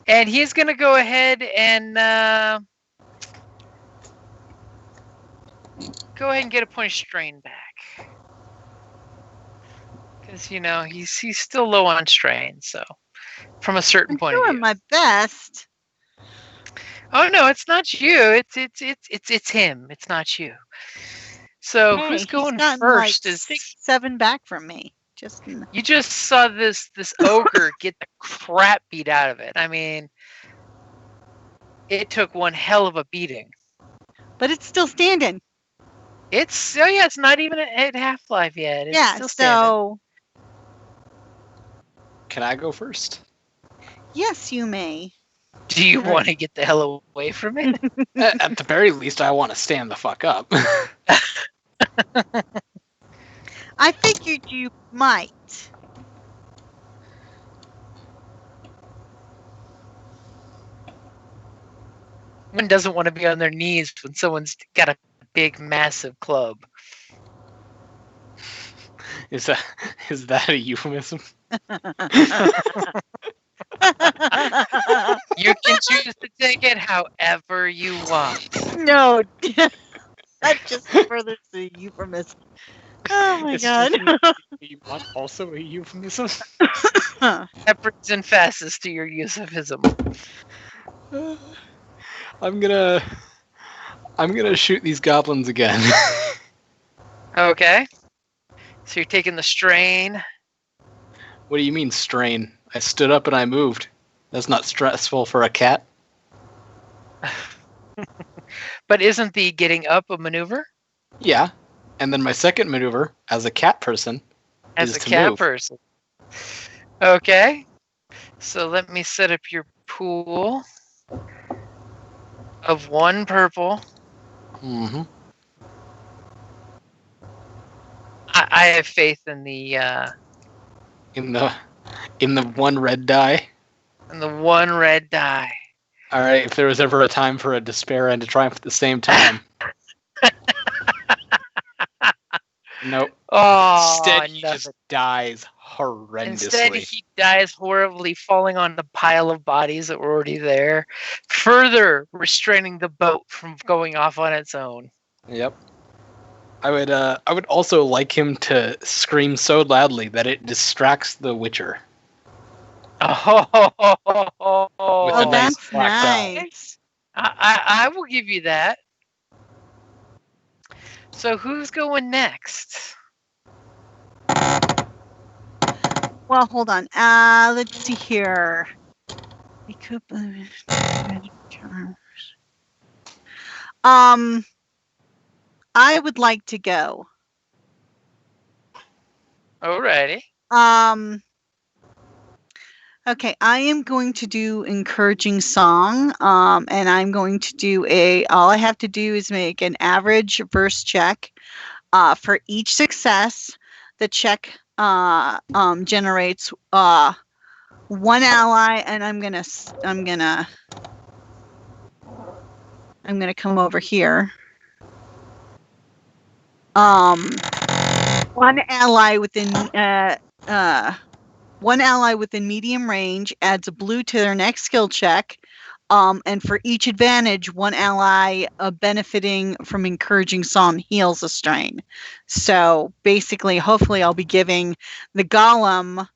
And he's going to go ahead and get a point of strain back. Because, he's still low on strain, so from a certain point of view. I'm doing my best. Oh no, it's not you. It's him. It's not you. So Hey, who's going gotten first? Like 6-7 back from me. You just saw this ogre get the crap beat out of it. I mean, it took one hell of a beating. But it's still standing. It's not even at half-life yet. It's still standing. Can I go first? Yes, you may. Do you want to get the hell away from it? At the very least, I want to stand the fuck up. I figured you might. One doesn't want to be on their knees when someone's got a big, massive club. Is that a euphemism? You can choose to take it however you want. No, that just furthers the euphemism. Oh my god. You want also a euphemism? That brings in fastest to your euphemism. I'm gonna shoot these goblins again. Okay. So you're taking the strain. What do you mean strain? I stood up and I moved. That's not stressful for a cat. But isn't the getting up a maneuver? Yeah. And then my second maneuver, as a cat person, as is a to cat move. person. Okay. So let me set up your pool of 1 purple. Mm-hmm. I have faith in the In the 1 red die. In the 1 red die. All right. If there was ever a time for a despair and a triumph at the same time. Nope. Oh, instead, he just dies horrendously. Instead, he dies horribly, falling on the pile of bodies that were already there, further restraining the boat from going off on its own. Yep. I would also like him to scream so loudly that it distracts the Witcher. Oh, With a that's nice. I will give you that. So who's going next? Well, hold on. Let's see here. I would like to go. Alrighty. Okay, I am going to do encouraging song, and I'm going to do all I have to do is make an average verse check. For each success, the check generates 1 ally, and I'm gonna come over here. 1 ally within medium range adds a blue to their next skill check. And for each advantage, 1 ally benefiting from encouraging song heals a strain. So basically, hopefully, I'll be giving the golem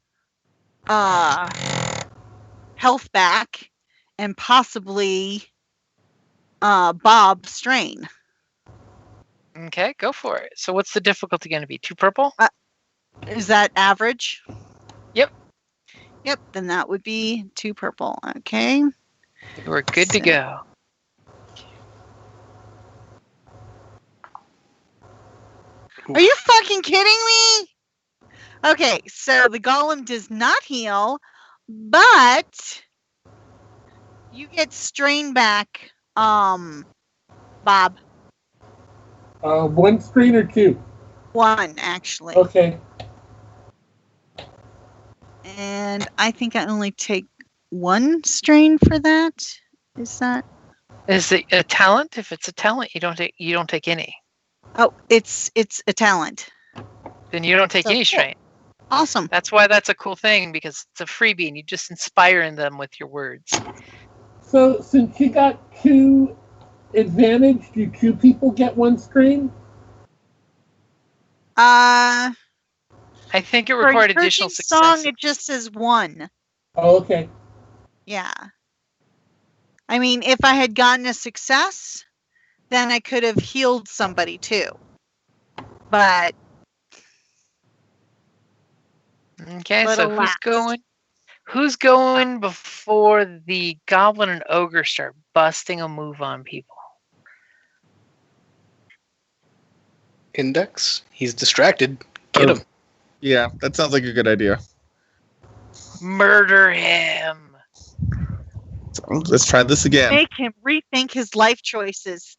health back, and possibly Bob strain. Okay, go for it. So what's the difficulty going to be? 2 purple? Is that average? Yep. Yep, then that would be 2 purple. Okay. We're good to go. Are you fucking kidding me? Okay, so the golem does not heal, but you get strain back, Bob. 1 strain or 2? 1, actually. Okay. And I think I only take 1 strain for that. Is it a talent? If it's a talent, you don't take any. Oh, it's a talent. Then you don't take So any cool. strain. Awesome. That's why that's a cool thing, because it's a freebie and you just inspire them with your words. So since you got 2 advantage, do 2 people get 1 strain? I think it for required encouraging additional song, success. it just says 1. Oh, okay. Yeah. I mean, if I had gotten a success, then I could have healed somebody too. But Okay, but so alas. who's going before the goblin and ogre start busting a move on people? Index. He's distracted. Get him. Yeah, that sounds like a good idea. Murder him. So, let's try this again. Make him rethink his life choices.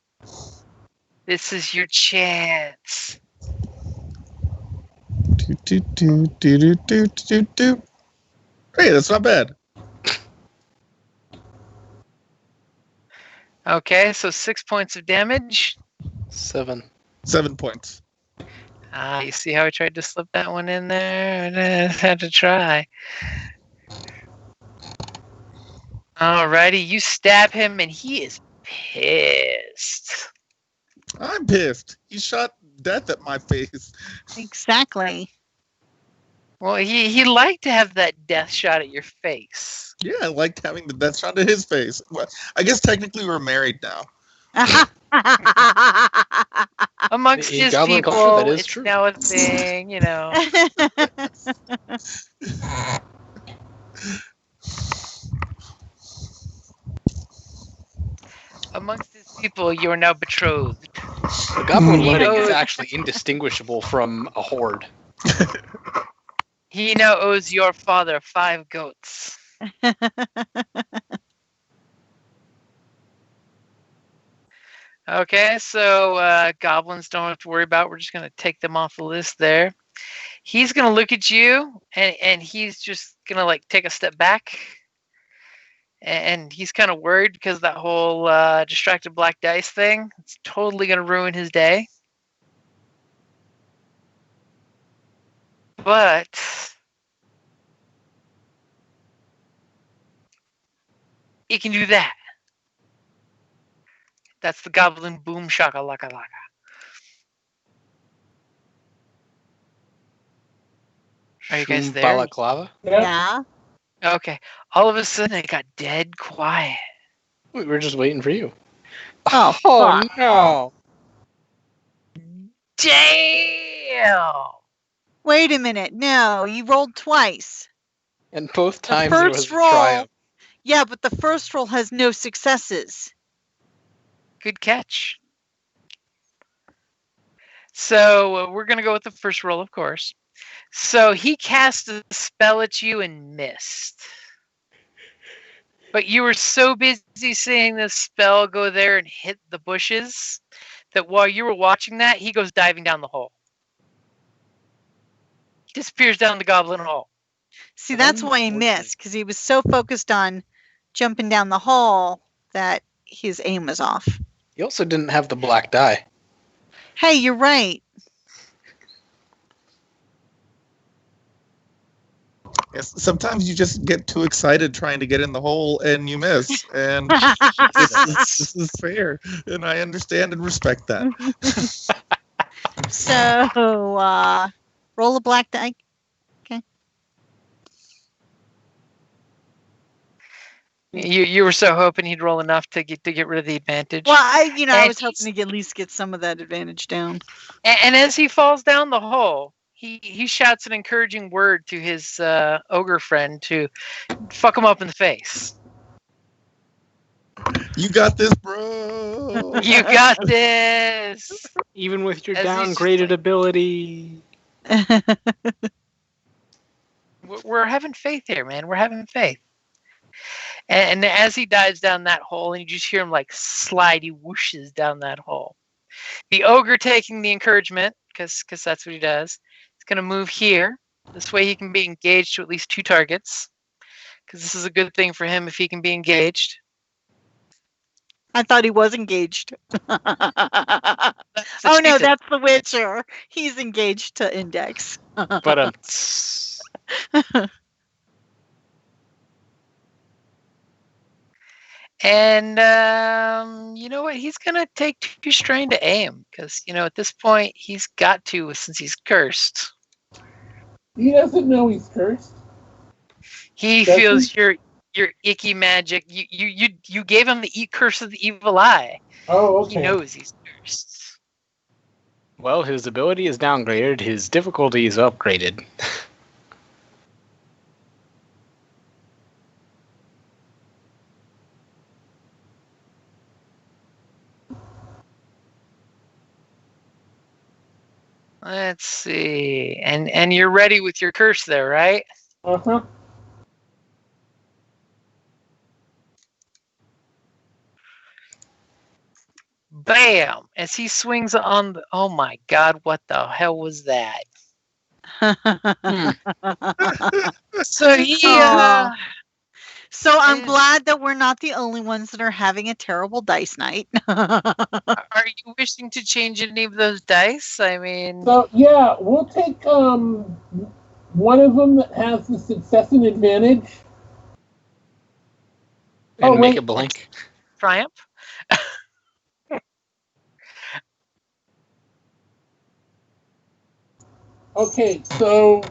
This is your chance. Hey, that's not bad. Okay, so 6 points of damage. 7. 7 points. You see how I tried to slip that one in there? I had to try. Alrighty, you stab him and he is pissed. I'm pissed. He shot death at my face. Exactly. Well, he liked to have that death shot at your face. Yeah, I liked having the death shot at his face. Well, I guess technically we're married now. Amongst In his goblin people, culture, that is it's true. now a thing, you know. Amongst his people, you are now betrothed. The goblin He wedding is knows- actually indistinguishable from a horde. He now owes your father 5 goats. Okay, so goblins don't have to worry about. We're just going to take them off the list there. He's going to look at you, and he's just going to like take a step back. And he's kind of worried because that whole distracted black dice thing, it's totally going to ruin his day. But he can do that. That's the goblin boom shaka laka laka. Are you guys there? Balaclava? Yeah. Okay. All of a sudden, it got dead quiet. We were just waiting for you. Oh, fuck. No! Damn! Wait a minute. No, you rolled twice. And both The times it was first a roll. triumph. Yeah, but the first roll has no successes. Good catch. So we're going to go with the first roll, of course. So he cast a spell at you and missed. But you were so busy seeing this spell go there and hit the bushes that while you were watching that, he goes diving down the hole. He disappears down the goblin hole. See, that's why he missed, because he was so focused on jumping down the hole that his aim was off. He also didn't have the black die. Hey, you're right. Yes, sometimes you just get too excited trying to get in the hole and you miss. And this is fair. And I understand and respect that. So, roll a black die. Okay. You were so hoping he'd roll enough to get rid of the advantage. Well, I And was hoping to at least get some of that advantage down. And as he falls down the hole, he shouts an encouraging word to his ogre friend to fuck him up in the face. You got this, bro. You got this. Even with your As he's just downgraded like- ability. We're having faith here, man. We're having faith. And as he dives down that hole, and you just hear him like slide, he whooshes down that hole. The ogre, taking the encouragement, because that's what he does, he's going to move here. This way he can be engaged to at least 2 targets. Because this is a good thing for him if he can be engaged. I thought he was engaged. Oh no, that's the Witcher. He's engaged to Index. But And you know what? He's gonna take 2 strain to aim because at this point he's got to, since he's cursed. He doesn't know he's cursed. He feels your icky magic. You gave him the curse of the evil eye. Oh, okay. He knows he's cursed. well, his ability is downgraded. His difficulty is upgraded. Let's see. And you're ready with your curse there, right? Uh-huh. Bam! As he swings on the... Oh my god, what the hell was that? So he... So I'm glad that we're not the only ones that are having a terrible dice night. Are you wishing to change any of those dice? I mean... So, yeah, we'll take one of them that has the success and advantage. And make wait. it blank. Triumph? Okay, so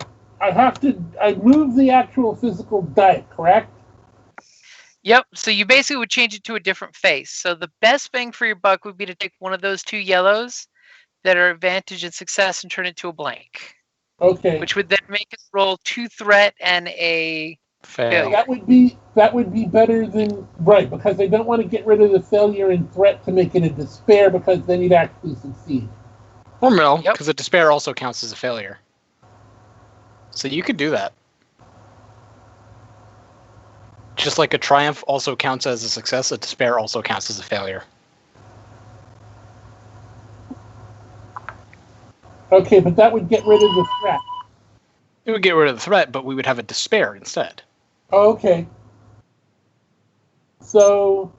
I move the actual physical die, correct? Yep, so you basically would change it to a different face. So the best bang for your buck would be to take one of those 2 yellows that are advantage and success and turn it to a blank. Okay. Which would then make it roll 2 threat and a Fail. That would be better than right, because I don't want to get rid of the failure and threat to make it a despair, because then you'd actually succeed. Or no, Yep. because a despair also counts as a failure. So you could do that. Just like a triumph also counts as a success, a despair also counts as a failure. Okay, but that would get rid of the threat. It would get rid of the threat, but we would have a despair instead. Oh, okay. So,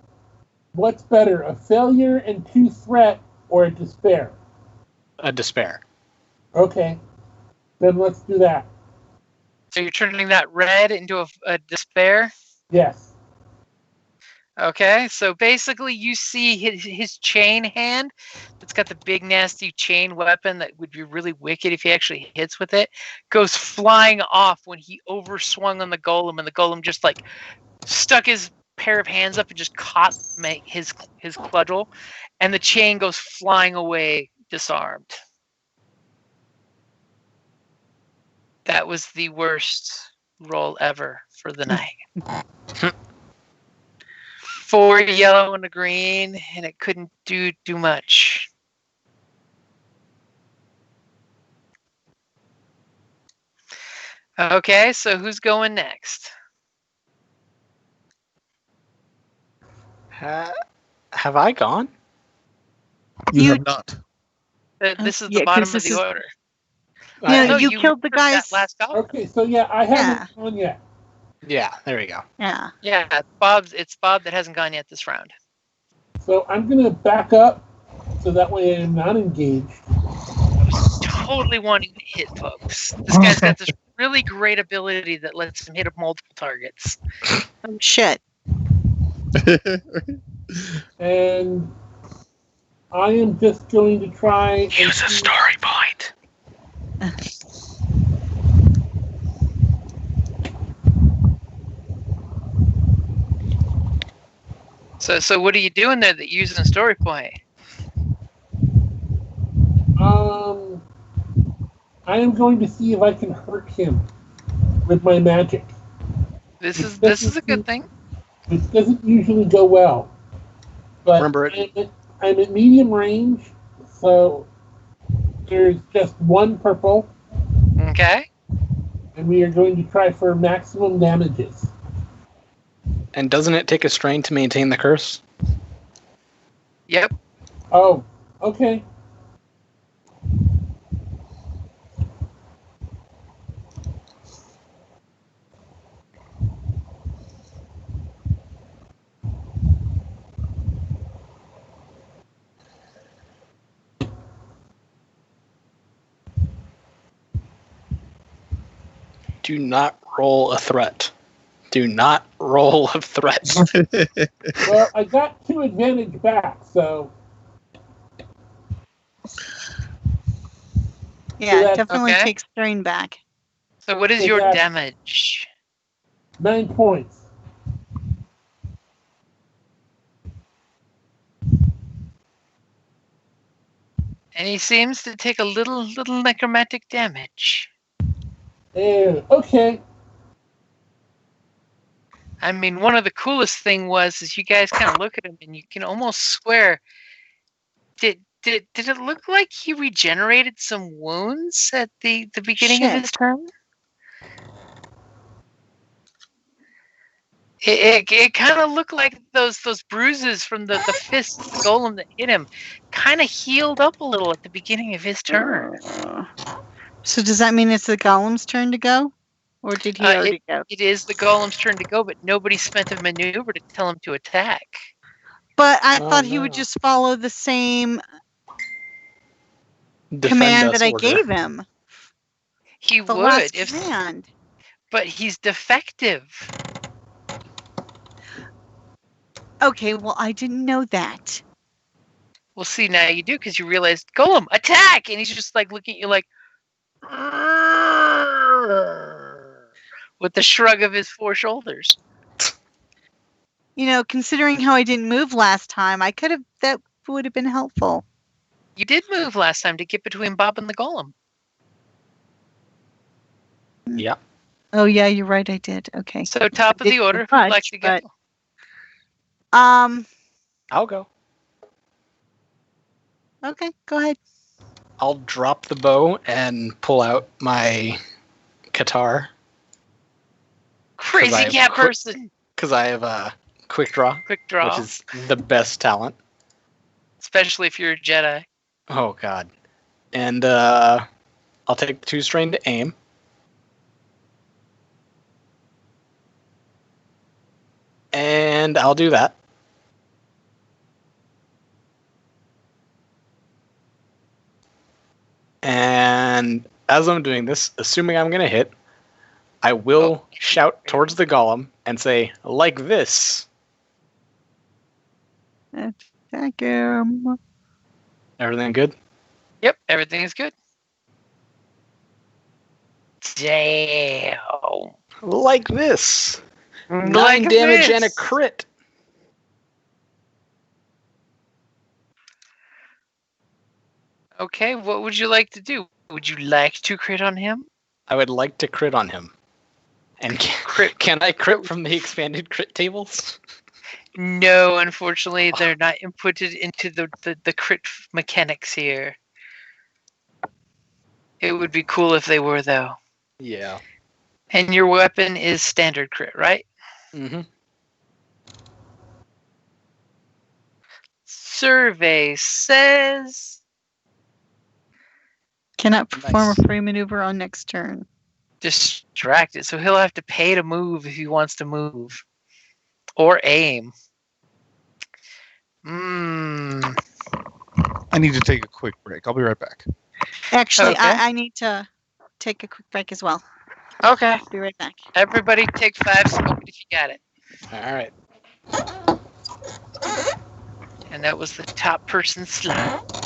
what's better, a failure and 2 threat, or a despair? A despair. Okay. Then let's do that. So you're turning that red into a despair? Yes. Okay, so basically you see his chain hand that's got the big nasty chain weapon that would be really wicked if he actually hits with it, goes flying off when he overswung on the golem, and the golem just like stuck his pair of hands up and just caught his cudgel, and the chain goes flying away disarmed. That was the worst roll ever for the night. 4 yellow and a green, and it couldn't do much. Okay, so who's going next? Have I gone? You have not. This is yeah, the bottom 'cause of this the is- order. Yeah, No, you killed the murdered that guys. last goblin. Okay, so yeah, I haven't gone yet. Yeah, there we go. Yeah. Yeah, it's Bob that hasn't gone yet this round. So I'm going to back up so that way I'm not engaged. I was totally wanting to hit folks. This guy's got this really great ability that lets him hit multiple targets. Oh, shit. And I am just going to try and Use a story point. So what are you doing there that you're using a story point? I am going to see if I can hurt him with my magic. This is a good thing. Which doesn't usually go well. But Remember, I'm at medium range, so there's just one purple. Okay. And we are going to try for maximum damages. and doesn't it take a strain to maintain the curse? Yep. Oh, okay. Do not roll a threat. Do not roll a threat. Well, I got 2 advantage back, so... Yeah, So definitely okay. takes strain back. So what is So your that's- damage? 9 points. And he seems to take a little necromantic damage. Okay. I mean, one of the coolest thing is you guys kind of look at him and you can almost swear. Did it look like he regenerated some wounds at the beginning of his turn? It kind of looked like those bruises from the fist of the golem that hit him kind of healed up a little at the beginning of his turn. So does that mean it's the golem's turn to go? Or did he already go? It is the golem's turn to go, but nobody spent a maneuver to tell him to attack. But I Oh, thought he no. would just follow the same Defend command us that I order. gave him. He The would, last command. but he's defective. Okay, well, I didn't know that. Well, see, now you do because you realize, Golem, attack! And he's just like looking at you like, with the shrug of his 4 shoulders. You know, considering how I didn't move last time, that would have been helpful. You did move last time to get between Bob and the Golem. Yeah. Oh, yeah, you're right, I did. Okay. So top of the order, who'd like to go? I'll go. Okay, go ahead. I'll drop the bow and pull out my Qatar. Crazy cat person. Because I have a quick draw. Quick draw. Which is the best talent. Especially if you're a Jedi. Oh, God. And I'll take the 2 strain to aim. And I'll do that. And as I'm doing this, assuming I'm going to hit, I will shout towards the golem and say, like this. Attack him. Everything good? Yep, everything is good. Damn. Like this. 9 Like damage this. and a crit. Okay, what would you like to do? Would you like to crit on him? I would like to crit on him. And can I crit from the expanded crit tables? No, unfortunately, they're not inputted into the crit mechanics here. It would be cool if they were, though. Yeah. And your weapon is standard crit, right? Mm-hmm. Survey says... Cannot perform Nice. a free maneuver on next turn. distracted, so he'll have to pay to move if he wants to move. Or aim. I need to take a quick break. I'll be right back. Actually, Okay. I need to take a quick break as well. Okay. Be right back. Everybody take 5, smoke it if you got it. Alright. And that was the top person slot.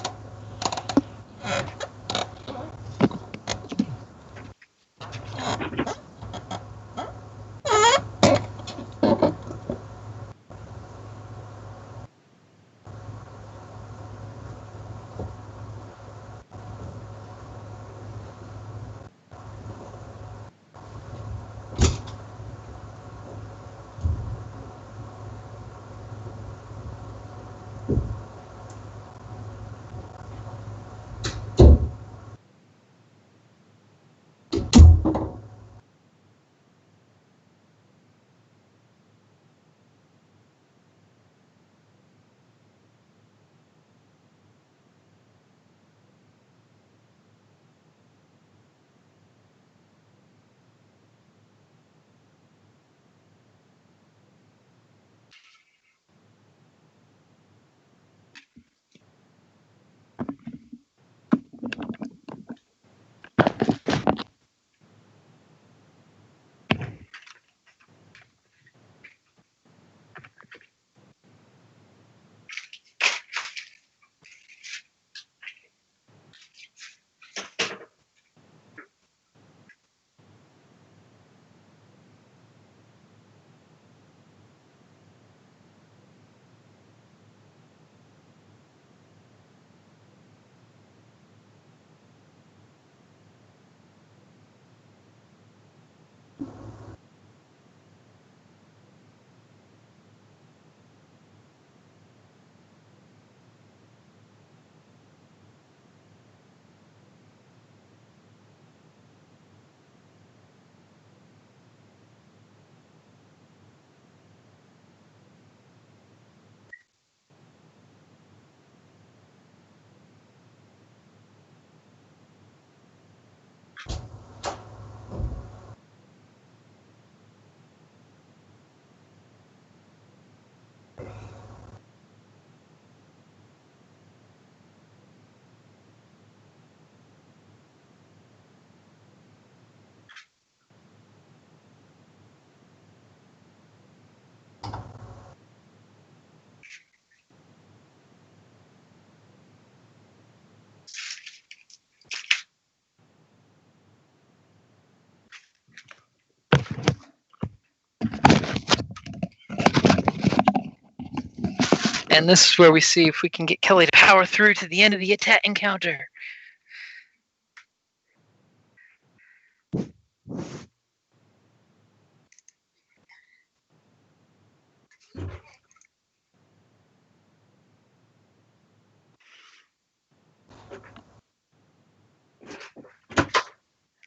And this is where we see if we can get Kellie to power through to the end of the attack encounter.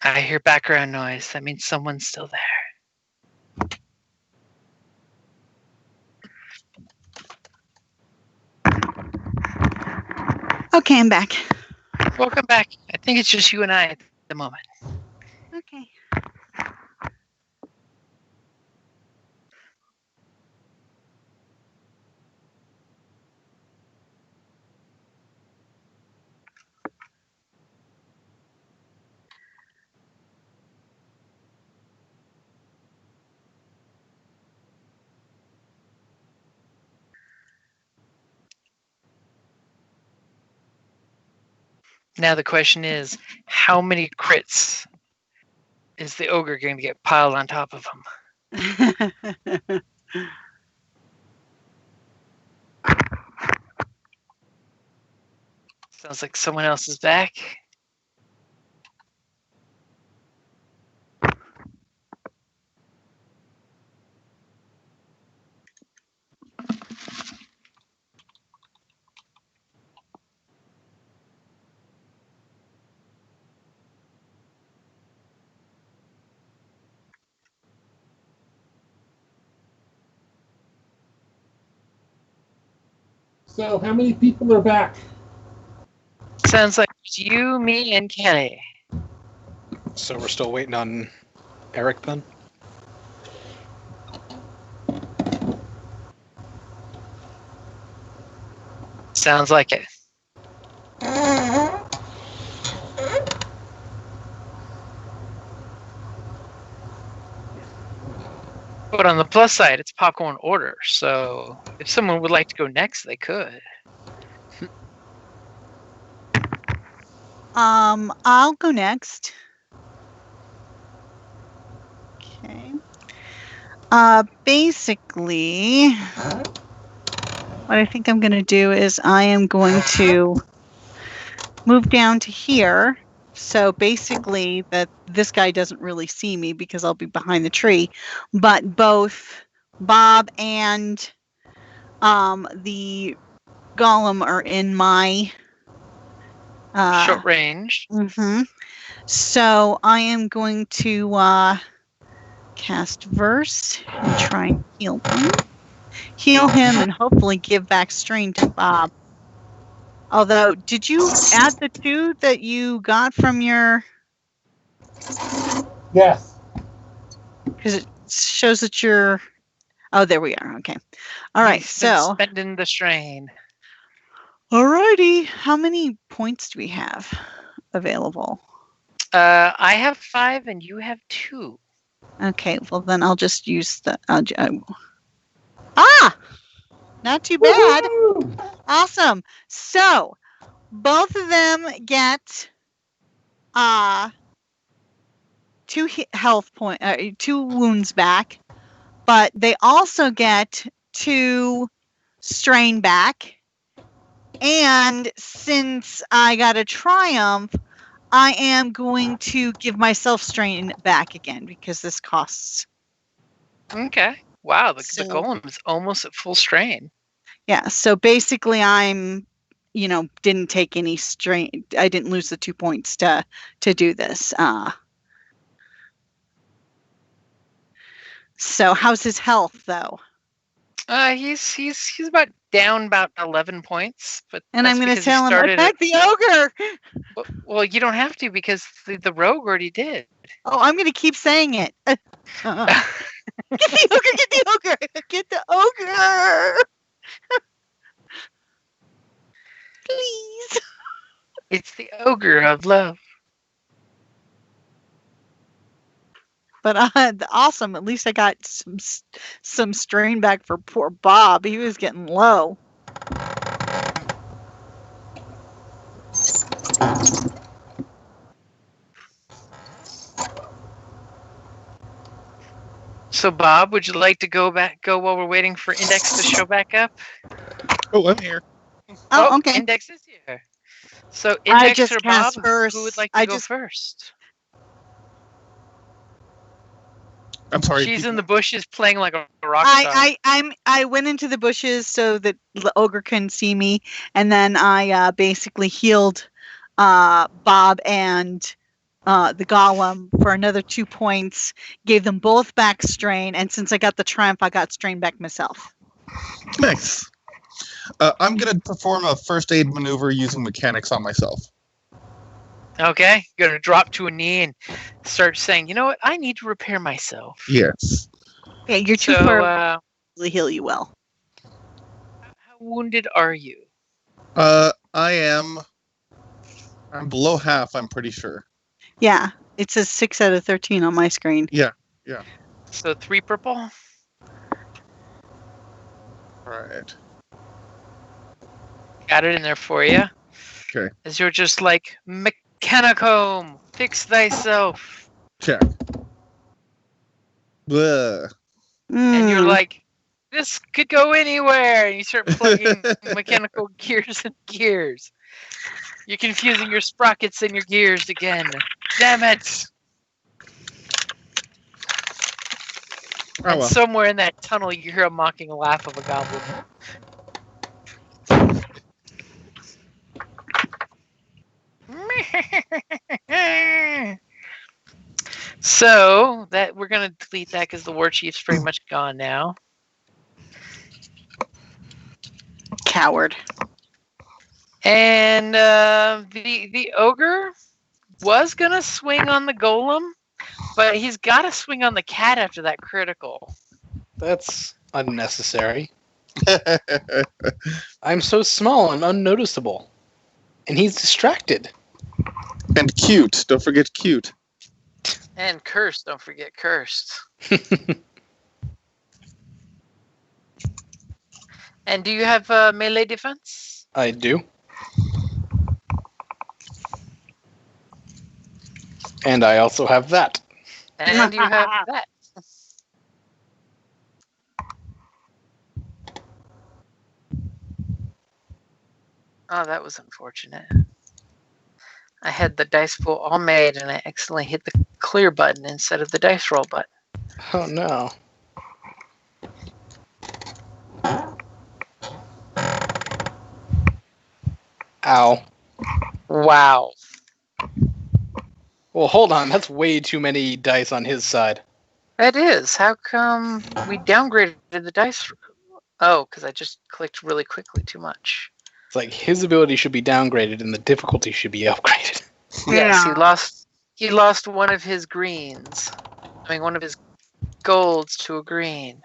I hear background noise. That means someone's still there. Okay, I'm back. Welcome back. I think it's just you and I at the moment. Okay. Now the question is, how many crits is the ogre going to get piled on top of him? Sounds like someone else is back. So, how many people are back? Sounds like it's you, me, and Kellie. So we're still waiting on Eric then? Sounds like it. But on the plus side, it's popcorn order, so if someone would like to go next, they could. I'll go next. Okay. Basically, what I think I'm going to do is I am going to move down to here. So basically, this guy doesn't really see me because I'll be behind the tree. But both Bob and the golem are in my short range. Mm-hmm. So I am going to cast Verse and try and heal him, and hopefully give back strain to Bob. Although, did you add the 2 that you got from your? Yes. Because it shows that you're. Oh, there we are. Okay. All right. So spending the strain. Alrighty. How many points do we have available? I have 5 and you have 2. Okay. Well, then I'll just use the. Not too bad. Woo-hoo! Awesome. So both of them get 2 health point, 2 wounds back, but they also get 2 strain back. And since I got a triumph, I am going to give myself strain back again because this costs. Okay. Wow, the golem is almost at full strain. Yeah, so basically I'm, didn't take any strain. I didn't lose the 2 points to do this. So how's his health though? He's about down about 11 points, but and I'm going to tell him attack the ogre. Well, you don't have to because the rogue already did. Oh, I'm going to keep saying it. Get the ogre! Get the ogre! Get the ogre! Please. It's the ogre of love. But awesome. At least I got some strain back for poor Bob. He was getting low. So, Bob, would you like to go while we're waiting for Index to show back up? Oh, I'm here. Oh, okay. Index is here. So I Index just or Bob, cast first. who would like to go first? I'm sorry. She's in the bushes playing like a rock star. I went into the bushes so that the ogre couldn't see me, and then I basically healed Bob and the golem for another 2 points, gave them both back strain, and since I got the triumph, I got strain back myself. Nice. I'm going to perform a first aid maneuver using mechanics on myself. Okay, you're going to drop to a knee and start saying, you know what, I need to repair myself. Yes. Yeah, you're too far to heal you well. How wounded are you? I'm below half, I'm pretty sure. Yeah, it says 6 out of 13 on my screen. Yeah. So 3 purple? Right. Got it in there for you. Okay. As you're just like, Mechanicome, fix thyself. Check. Bleh. And you're like, this could go anywhere. And you start plugging mechanical gears and gears. You're confusing your sprockets and your gears again. Damn it. Oh, And well. somewhere in that tunnel, you hear a mocking laugh of a goblin. So that we're gonna delete that because the war chief's pretty much gone now. Coward. And the ogre was gonna swing on the golem, but he's got to swing on the cat after that critical. That's unnecessary. I'm so small and unnoticeable. And he's distracted. And cute. Don't forget cute. And cursed, don't forget cursed. And do you have melee defense? I do. And I also have that. And you have that. Oh, that was unfortunate. I had the dice pool all made and I accidentally hit the clear button instead of the dice roll button. Oh no. Ow. Wow. Well, hold on. That's way too many dice on his side. That is. How come we downgraded the dice? Oh, because I just clicked really quickly too much. It's like his ability should be downgraded and the difficulty should be upgraded. Yes, he lost one of his greens. I mean, one of his golds to a green.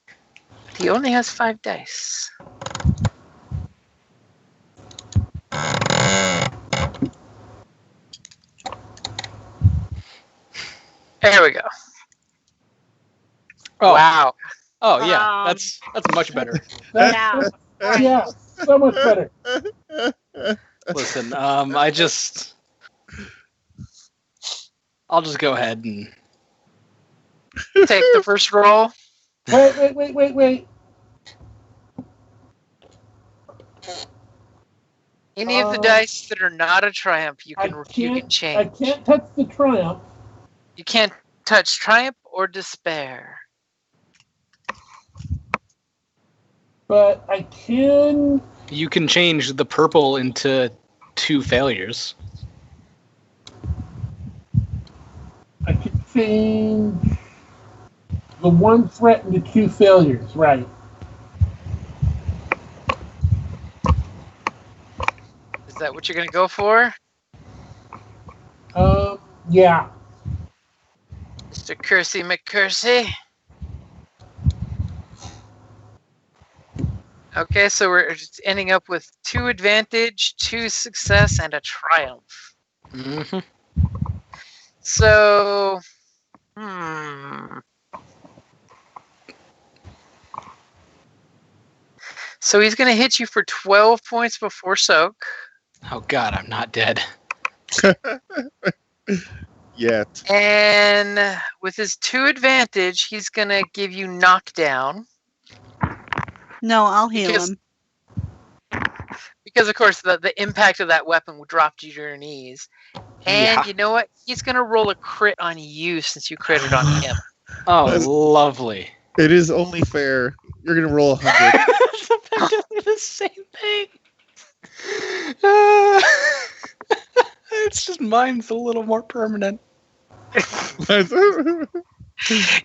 But he only has 5 dice. There we go. Oh. Wow. Oh yeah, that's much better. Yeah, so much better. Listen, I'll just go ahead and Take the first roll. Wait. Any of the dice that are not a triumph, you can change. I can't touch the triumph. You can't touch triumph or despair. But I can. You can change the purple into 2 failures. I can change the 1 threat into 2 failures, right? Is that what you're going to go for? Yeah. Mr. Cursey McCursey. Okay, so we're just ending up with 2 advantage, 2 success, and a triumph. Mm-hmm. So, So he's going to hit you for 12 points before soak. Oh god, I'm not dead. Yet. And with his 2 advantage, he's going to give you knockdown. No, I'll heal him. Because, of course, the impact of that weapon would drop you to your knees. And you know what? He's going to roll a crit on you since you critted on him. Oh, lovely. It is only fair. You're going to roll 100. It's effectively the same thing. It's just mine's a little more permanent.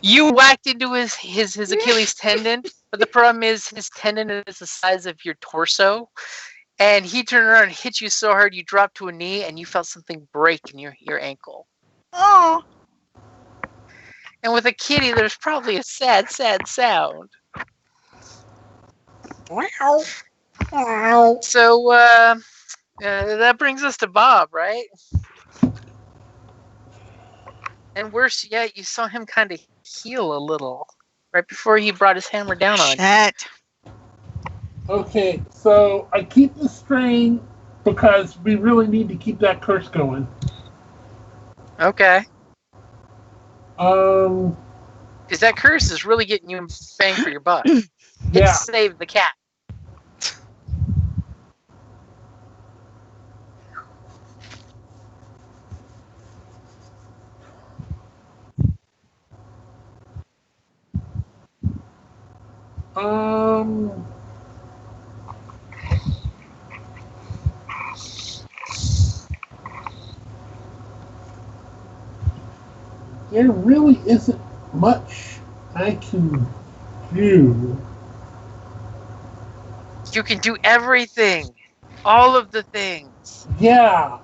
You whacked into his Achilles tendon, but the problem is his tendon is the size of your torso. And he turned around and hit you so hard you dropped to a knee and you felt something break in your ankle. Oh. And with a kitty, there's probably a sad, sad sound. Wow. So that brings us to Bob, right? And worse yet, you saw him kind of heal a little right before he brought his hammer down on you. Shit. Okay, so I keep the strain because we really need to keep that curse going. Okay. Um. Because that curse is really getting you bang for your buck. Yeah. It saved the cat. There really isn't much I can do. You can do everything. All of the things. Yeah.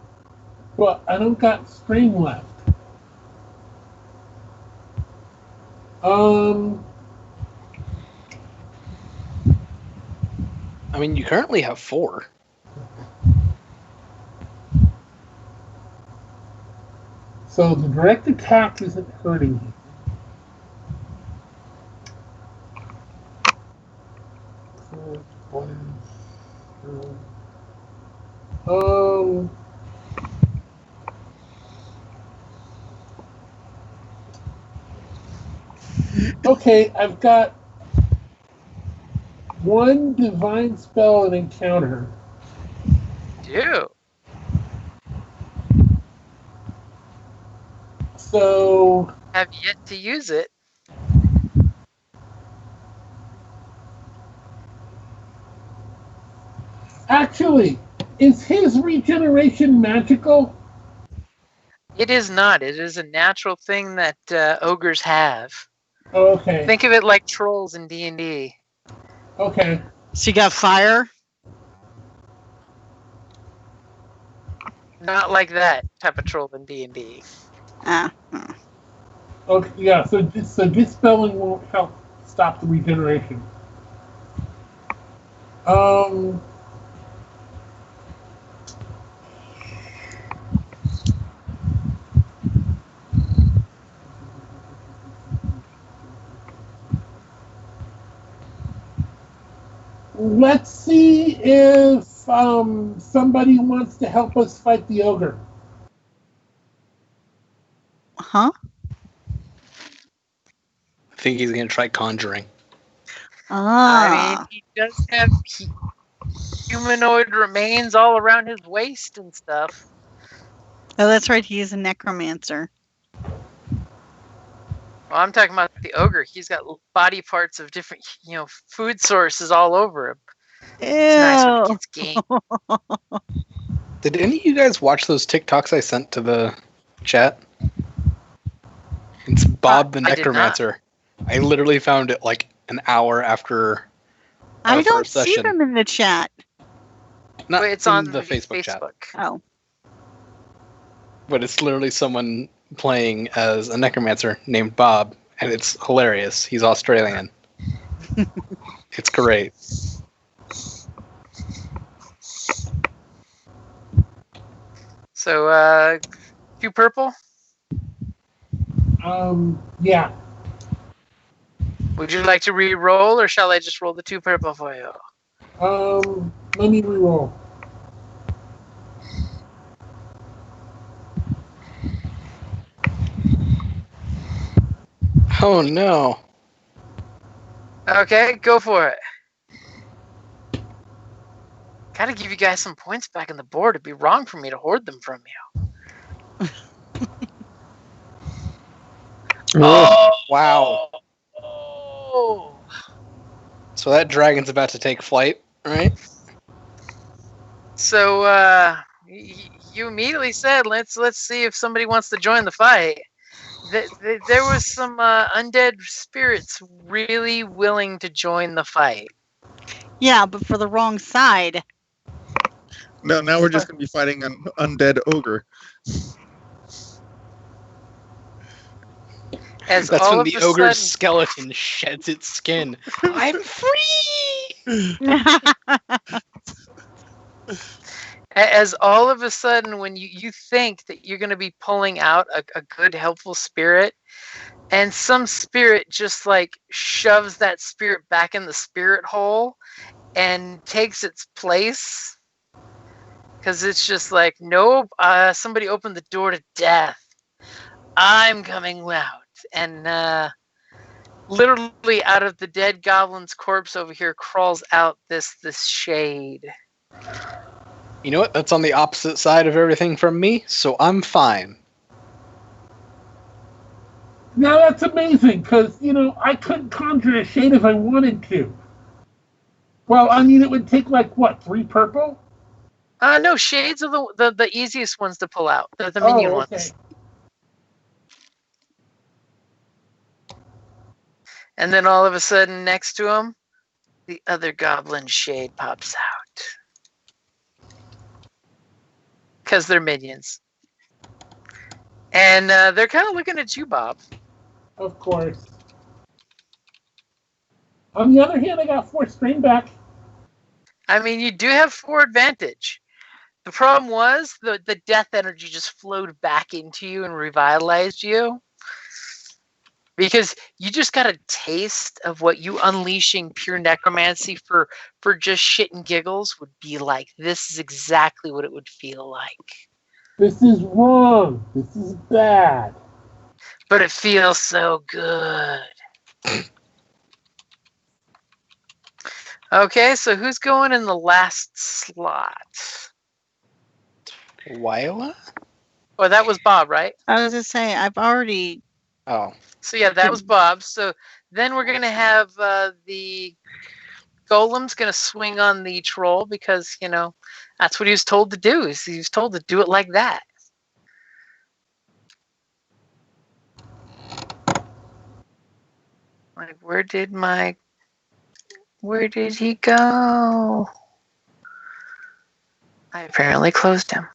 But I don't got strain left. I mean, you currently have 4. So the direct attack isn't hurting you. Okay, I've got 1 divine spell and encounter. Ew. So Have yet to use it. actually, is his regeneration magical? It is not. It is a natural thing that ogres have. Okay. Think of it like trolls in D&D. Okay. So you got fire? Not like that type of troll in D&D. Okay. Yeah. So dispelling won't help stop the regeneration. Let's see if somebody wants to help us fight the ogre. Huh? I think he's going to try conjuring. I mean, he does have humanoid remains all around his waist and stuff. Oh, that's right. He is a necromancer. Well, I'm talking about the ogre. He's got body parts of different, food sources all over him. It's nice when it gets game. Did any of you guys watch those TikToks I sent to the chat? It's Bob the Necromancer. I literally found it like an hour after our I don't first see session. them in the chat. Not It's in on the Facebook chat. Oh. But it's literally someone playing as a necromancer named Bob, and it's hilarious. He's Australian. It's great. So, 2 purple? Yeah. Would you like to re-roll, or shall I just roll the 2 purple for you? Let me re-roll. Oh no. Okay, go for it. Gotta give you guys some points back on the board. It'd be wrong for me to hoard them from you. Oh, wow. Oh. So that dragon's about to take flight, right? So you immediately said, let's see if somebody wants to join the fight. There was some undead spirits really willing to join the fight. Yeah, but for the wrong side. No, now we're just going to be fighting an undead ogre. As That's all when of the a ogre's sudden, skeleton sheds its skin. I'm free! as all of a sudden, when you think that you're going to be pulling out a good, helpful spirit, and some spirit just like shoves that spirit back in the spirit hole and takes its place. Because it's just like, nope, somebody opened the door to death. I'm coming out. And literally out of the dead goblin's corpse over here crawls out this shade. You know what? That's on the opposite side of everything from me, so I'm fine. Now that's amazing, because, I couldn't conjure a shade if I wanted to. Well, I mean, it would take, 3 purple? No, shades are the easiest ones to pull out. They're the minion ones. And then all of a sudden, next to him, the other goblin shade pops out. Because they're minions. And they're kind of looking at you, Bob. Of course. On the other hand, I got 4 strain back. I mean, you do have 4 advantage. The problem was the death energy just flowed back into you and revitalized you. Because you just got a taste of what you unleashing pure necromancy for just shit and giggles would be like. This is exactly what it would feel like. This is wrong. This is bad. But it feels so good. Okay, so who's going in the last slot? Twyla? Oh, that was Bob, right? I was just saying, I've already. Oh. So yeah, that was Bob. So then we're going to have the golem's going to swing on the troll because, that's what he was told to do. He was told to do it like that. Like, where did he go? I apparently closed him.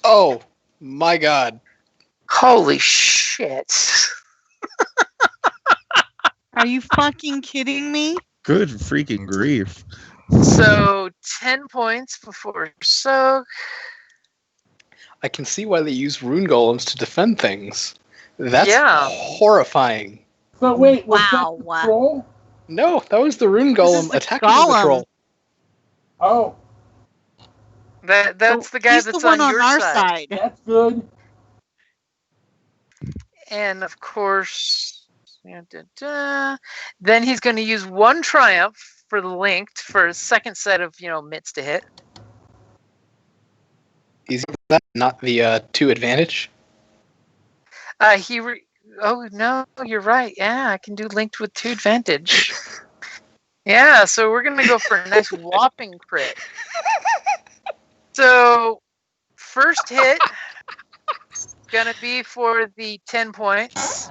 Oh, my God. Holy shit. Are you fucking kidding me? Good freaking grief. So 10 points before soak. I can see why they use rune golems to defend things. That's Yeah. horrifying. So wait, was Wow, that wow. the troll? No, that was the rune This is golem the attacking the golem. troll. Oh, That's the guy He's that's the one on on your our side. side. that's good. And of course, then he's going to use 1 triumph for the linked for a second set of mitts to hit. Is that not the 2 advantage? Oh no, you're right. Yeah, I can do linked with 2 advantage. Yeah, so we're gonna go for a nice whopping crit. So first hit gonna be for the 10 points,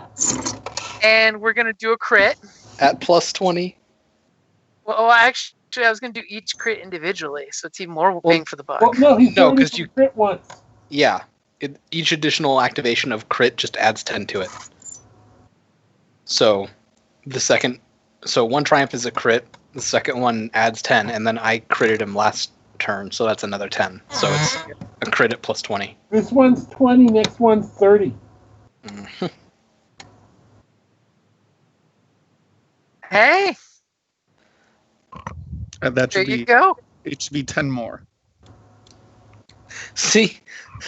and we're gonna do a crit At plus 20. Well, actually, I was gonna do each crit individually, so it's even more bang for the buck. Well, no, he's No, already 'cause you- crit once. Yeah. Each additional activation of crit just adds 10 to it. So so 1 triumph is a crit, the second one adds 10, and then I critted him last turn, so that's another 10. So it's a crit at plus 20. This one's 20, next one's 30. Hey, And that there should you be go. it should be 10 more. See,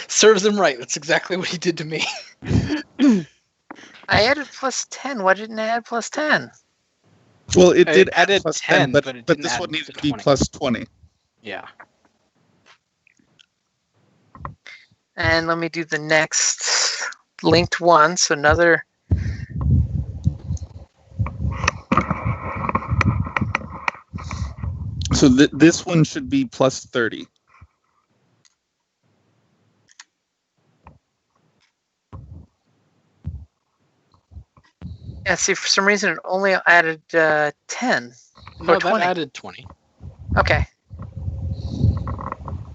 serves him right. That's exactly what he did to me. I added +10. Why didn't I add +10? Well, it did add added plus 10, 10, but it didn't this add one needs the to be 20. plus 20. Yeah. And let me do the next linked one. So another. So this one should be plus 30. Yeah, see, for some reason it only added 10. No, Or 20. that added 20. Okay.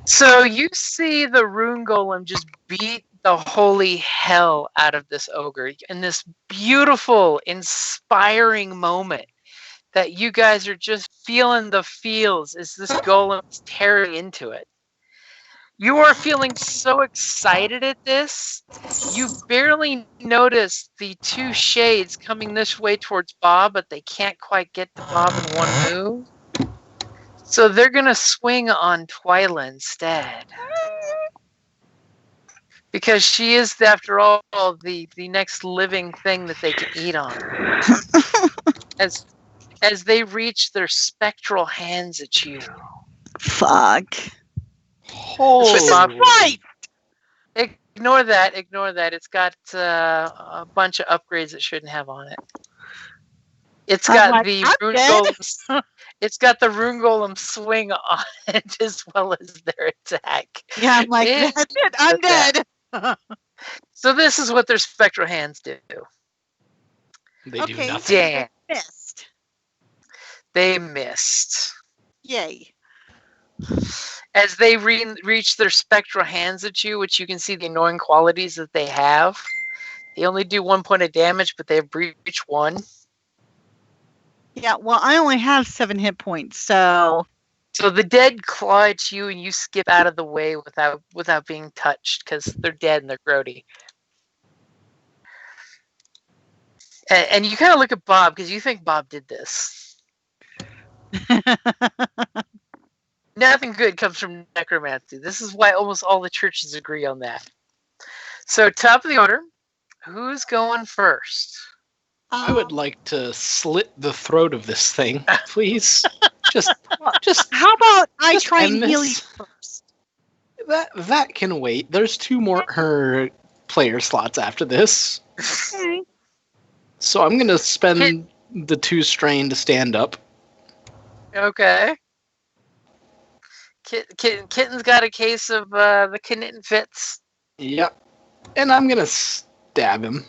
So you see the Rune Golem just beat the holy hell out of this ogre in this beautiful, inspiring moment that you guys are just feeling the feels as this golem is tearing into it. You are feeling so excited at this, you barely notice the two shades coming this way towards Bob, but they can't quite get to Bob in one move. So they're going to swing on Twyla instead. Because she is, after all, the next living thing that they can eat on. As they reach their spectral hands at you. Fuck. Holy. Right. Ignore that. It's got a bunch of upgrades it shouldn't have on it. It's got the Rune Golem. It's got the Rune Golem swing on it as well as their attack. Yeah, I'm like, that's it. I'm dead. So this is what their spectral hands do. They do nothing. Damn. Missed. They missed. Yay. As they reach their spectral hands at you, which you can see the annoying qualities that they have. They only do 1 point of damage, but they have breach 1. Yeah, well, I only have 7 hit points, so... So the dead claw at you, and you skip out of the way without being touched, because they're dead and they're grody. And you kind of look at Bob, because you think Bob did this. Nothing good comes from necromancy. This is why almost all the churches agree on that. So, top of the order, who's going first? I would like to slit the throat of this thing, please. just how about I try and end heal you this? first? That can wait. There's 2 more player slots after this. Okay. So I'm gonna spend the 2 strain to stand up. Okay. Kitten's got a case of the kitten fits. Yep. And I'm gonna stab him.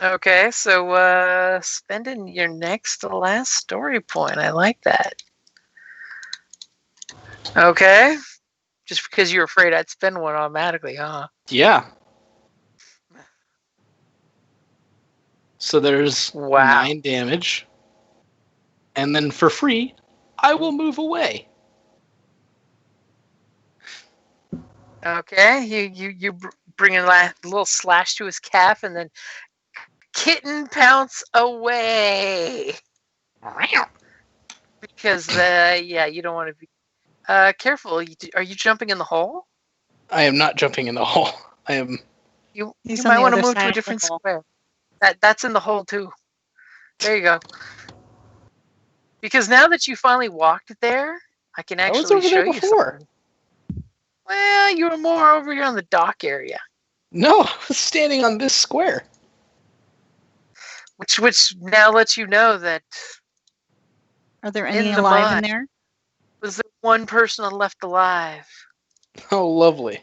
Okay, so spending your next to last story point. I like that. Okay. Just because you're afraid I'd spend one automatically, huh? Yeah. So there's 9 damage. And then for free, I will move away. Okay, you bring a little slash to his calf, and then kitten pounce away. Because you don't want to be careful. Are you jumping in the hole? I am not jumping in the hole. I am. You might want to move to a different square. That's in the hole too. There you go. Because now that you finally walked there, I can actually show you something. Well, you were more over here on the dock area. No, I was standing on this square. Which now lets you know that. Are there any alive in there? Was there one person left alive? Oh, lovely.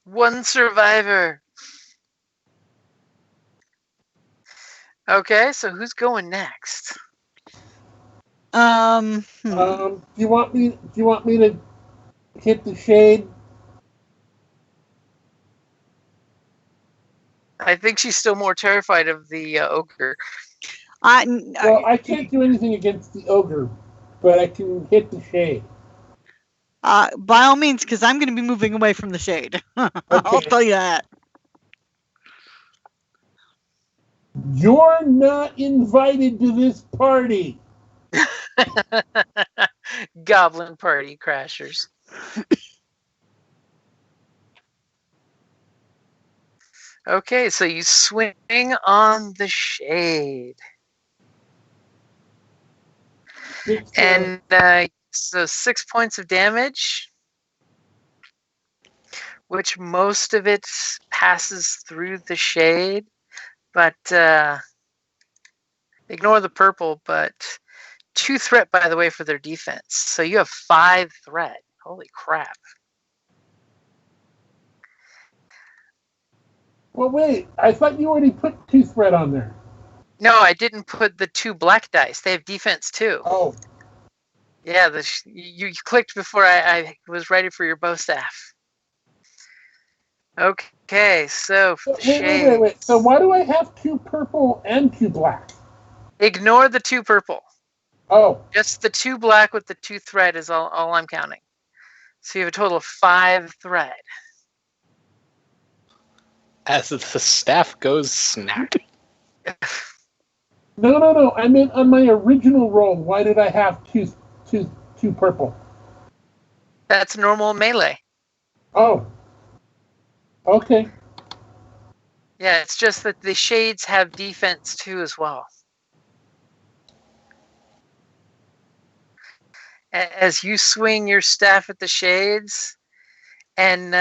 One survivor. Okay, so who's going next? Do you want me to hit the shade? I think she's still more terrified of the ogre. I can't do anything against the ogre, but I can hit the shade. By all means, because I'm going to be moving away from the shade. I'll tell you that. You're not invited to this party. Goblin party crashers. Okay, so you swing on the shade. And so 6 points of damage, which most of it passes through the shade, but ignore the purple, but 2 threat, by the way, for their defense. So you have 5 threat. Holy crap. Well, wait. I thought you already put 2 threat on there. No, I didn't put the 2 black dice. They have defense too. Oh. Yeah, you clicked before I was ready for your bow staff. Okay, so for the shade. Wait. So why do I have 2 purple and 2 black? Ignore the 2 purple. Oh. Just the 2 black with the 2 thread is all I'm counting. So you have a total of 5 thread. As the staff goes snap. No. I meant on my original roll. Why did I have two purple? That's normal melee. Oh. Okay. Yeah, it's just that the shades have defense too as well. As you swing your staff at the shades, and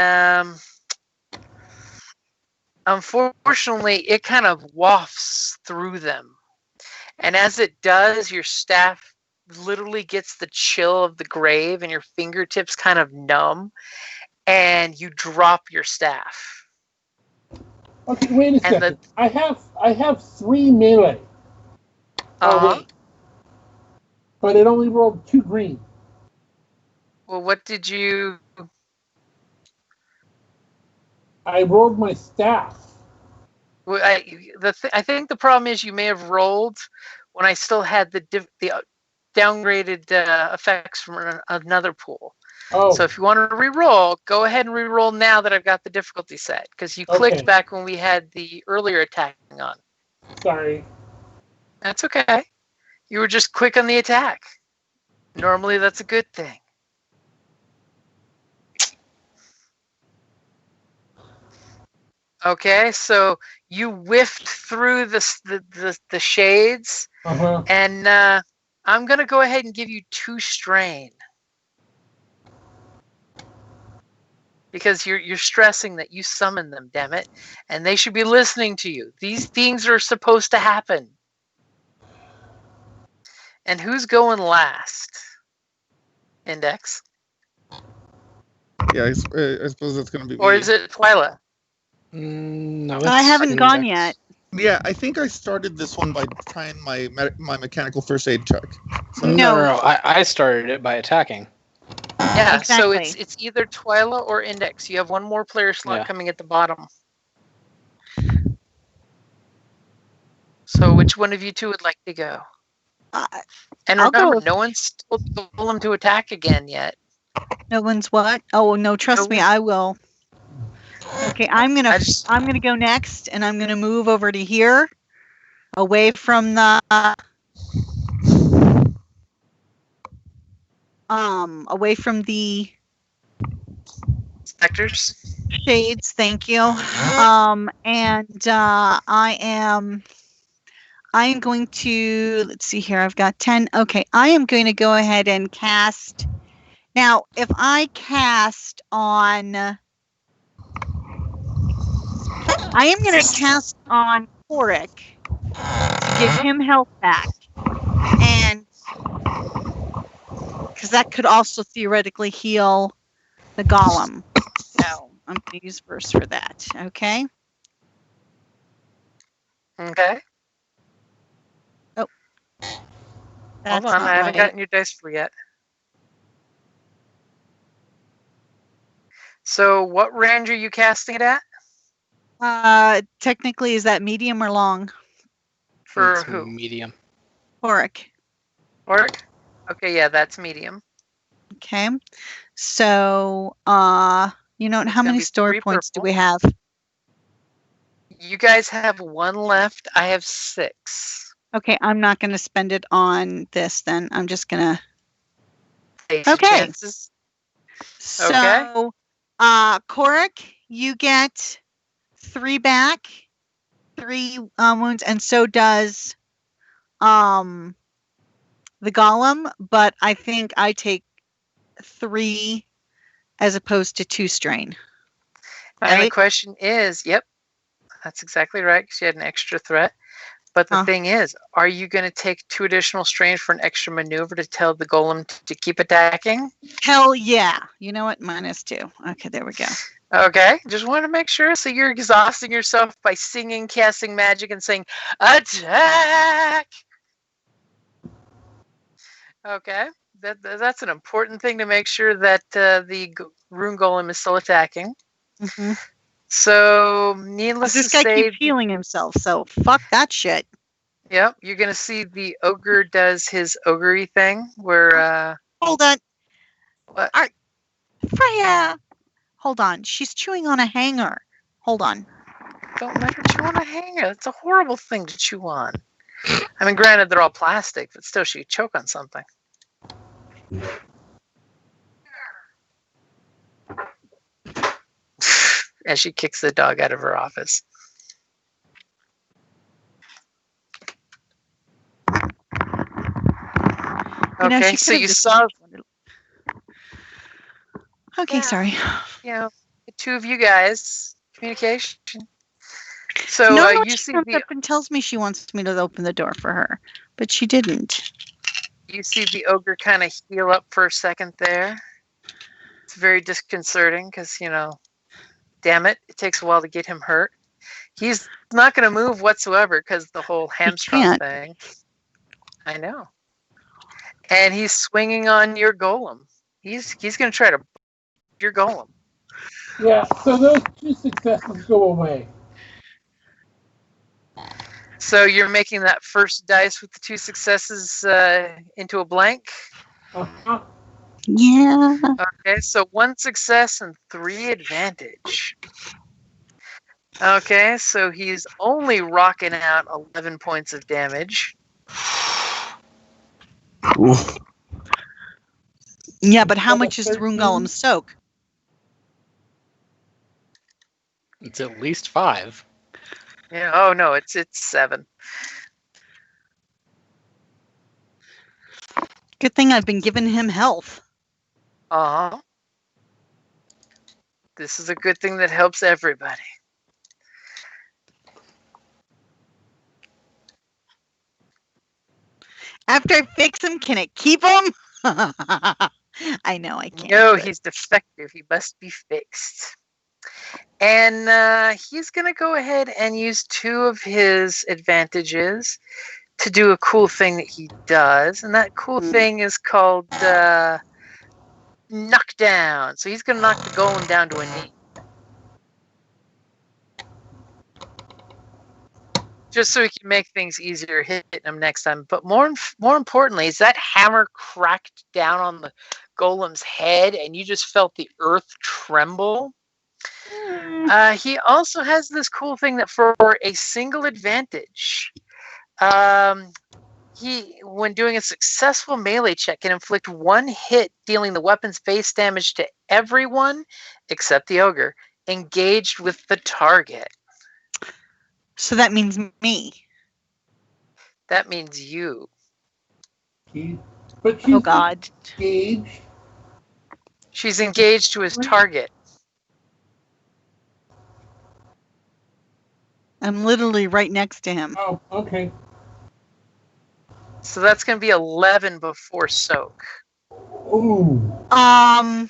unfortunately, it kind of wafts through them. And as it does, your staff literally gets the chill of the grave, and your fingertips kind of numb, and you drop your staff. Okay, wait a second. I have 3 melee. Wait. But it only rolled 2 green. Well, what did you... I rolled my staff. Well, I think the problem is you may have rolled when I still had the downgraded effects from another pool. Oh. So if you want to re-roll, go ahead and re-roll now that I've got the difficulty set, because you clicked back when we had the earlier attacking on. Sorry. That's okay. You were just quick on the attack. Normally that's a good thing. Okay, so you whiffed through the shades, and I'm going to go ahead and give you 2 strain. Because you're stressing that you summoned them, damn it, and they should be listening to you. These things are supposed to happen. And who's going last? Index? Yeah, I suppose that's going to be Or me. is it Twyla? No, I haven't gone yet. Yeah, I think I started this one by trying my mechanical first aid check. So no. I started it by attacking. Yeah, exactly. So it's either Twyla or Index. You have 1 more player slot coming at the bottom. So which one of you 2 would like to go? And remember, no one's told them to attack again yet. No one's what? Oh no, trust me, I will. Okay, I'm gonna go next, and I'm gonna move over to here, away from the sectors. Shades. Thank you. And I am going to, let's see here. I've got 10. Okay, I am going to go ahead and cast. Now, if I cast on, I am going to cast on Korrick to give him health back, and because that could also theoretically heal the golem. So I'm going to use verse for that. Okay. Okay. Oh. Hold on, I haven't gotten your dice for yet. So what range are you casting it at? Technically, is that medium or long? For it's who? Medium. Korrick. Korrick? Okay, yeah, that's medium. Okay. So, you know, how many story points do we have? You guys have 1 left. I have 6. Okay, I'm not going to spend it on this then. I'm just going to... Take Okay. chances. So, Korrick, you get 3 back, 3 wounds, and so does the golem. But I think I take 3 as opposed to 2 strain. And the Right? question is, yep, that's exactly right. 'Cause you had an extra threat. But the thing is, are you going to take 2 additional strain for an extra maneuver to tell the golem to keep attacking? Hell yeah. You know what? -2. Okay, there we go. Okay, just want to make sure. So you're exhausting yourself by singing, casting magic, and saying, attack! Okay, that's an important thing to make sure that the Rune Golem is still attacking. Mm-hmm. So, needless to this guy say, keeps healing himself, so fuck that shit. Yep, you're going to see the ogre does his ogre thing where... Hold on. What? Freya! Hold on. She's chewing on a hanger. Hold on. Don't let her chew on a hanger. It's a horrible thing to chew on. I mean, granted, they're all plastic, but still, she could choke on something. As she kicks the dog out of her office. Okay, so you saw... Okay, sorry. You know, the 2 of you guys, communication. So you she see comes up and tells me she wants me to open the door for her, but she didn't. You see the ogre kind of heal up for a second there. It's very disconcerting because, you know, damn it, it takes a while to get him hurt. He's not going to move whatsoever because the whole hamstrung thing. I know. And he's swinging on your golem. He's going to try to your golem. Yeah, so those 2 successes go away. So you're making that first dice with the 2 successes into a blank? Uh-huh. Yeah. Okay, so 1 success and 3 advantage. Okay, so he's only rocking out 11 points of damage. Oof. Yeah, but how much is the Rune Golem soak? It's at least 5. Yeah. Oh no, it's 7. Good thing I've been giving him health. Uh-huh. This is a good thing that helps everybody. After I fix him, can it keep him? I know I can't. No, he's defective. He must be fixed. And he's going to go ahead and use 2 of his advantages to do a cool thing that he does. And that cool thing is called knockdown. So he's going to knock the golem down to a knee. Just so he can make things easier hitting him next time. But more importantly, is that hammer cracked down on the golem's head and you just felt the earth tremble. He also has this cool thing that for a single advantage, he, when doing a successful melee check, can inflict 1 hit, dealing the weapon's base damage to everyone except the ogre engaged with the target. So that means me. That means you. But she's Oh God. engaged. She's engaged to his target. I'm literally right next to him. Oh, okay. So that's going to be 11 before soak. Ooh. I'm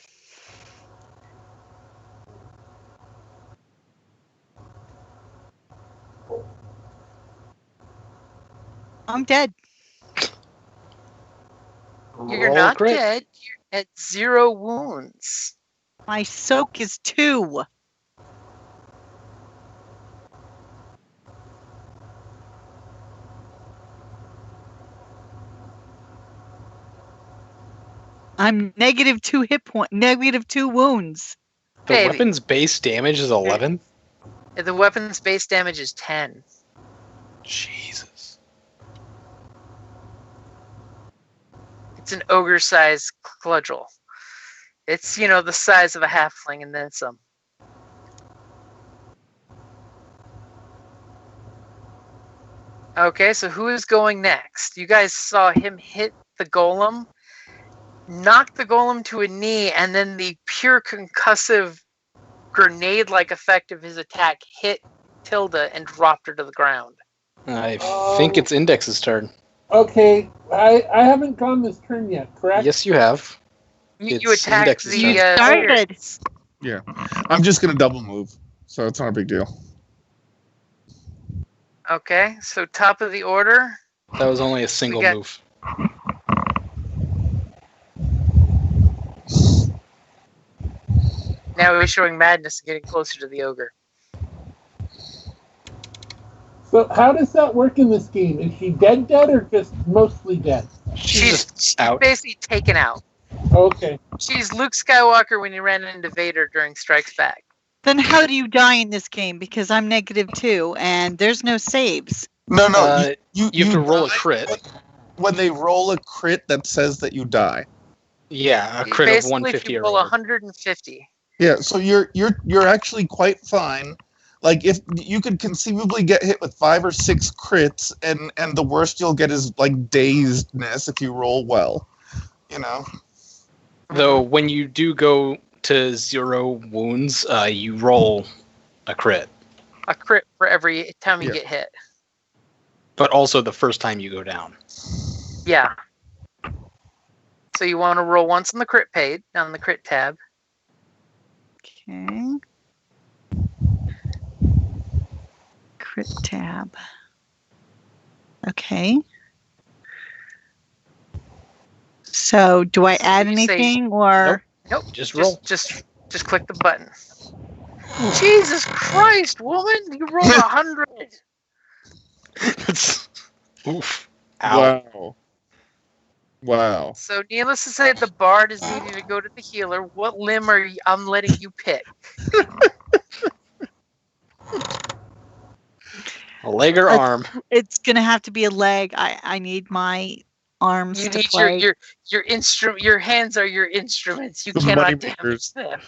dead. You're Roll not crit. dead. You're at 0 wounds. My soak is 2. I'm -2 hit point, -2 wounds. The Baby. weapon's base damage is 11? The weapon's base damage is 10. Jesus. It's an ogre-sized cudgel. It's, the size of a halfling and then some. Okay, so who is going next? You guys saw him hit the golem, knock the golem to a knee, and then the pure concussive grenade-like effect of his attack hit Tilda and dropped her to the ground. I think it's Index's turn. Okay, I haven't gone this turn yet, correct? Yes, you have. You attacked the... You started. Yeah. I'm just going to double move, so it's not a big deal. Okay, so top of the order. That was only a single move. Now he's showing madness and getting closer to the ogre. So how does that work in this game? Is she dead or just mostly dead? She's out. Basically taken out. Okay. She's Luke Skywalker when he ran into Vader during Strikes Back. Then how do you die in this game? Because I'm -2 and there's no saves. No. You have to roll a crit. When they roll a crit, that says that you die. Yeah, a crit of 150 if you or roll over. 150. Yeah, so you're actually quite fine. Like, if you could conceivably get hit with 5 or 6 crits, and the worst you'll get is like dazedness if you roll well. Though when you do go to 0 wounds, you roll a crit. A crit for every time you get hit. But also the first time you go down. Yeah. So you want to roll once on the crit page, on the crit tab. Okay. Crit tab. Okay. So do I add anything or? Nope. Just roll. Just click the button. Jesus Christ, woman! You rolled 100. Oof. Ow. Wow. So needless to say, the bard is needing to go to the healer. What limb I'm letting you pick? A leg or arm? It's gonna have to be a leg. I need my arms You to need play. your instrument. Your hands are your instruments. You cannot damage them.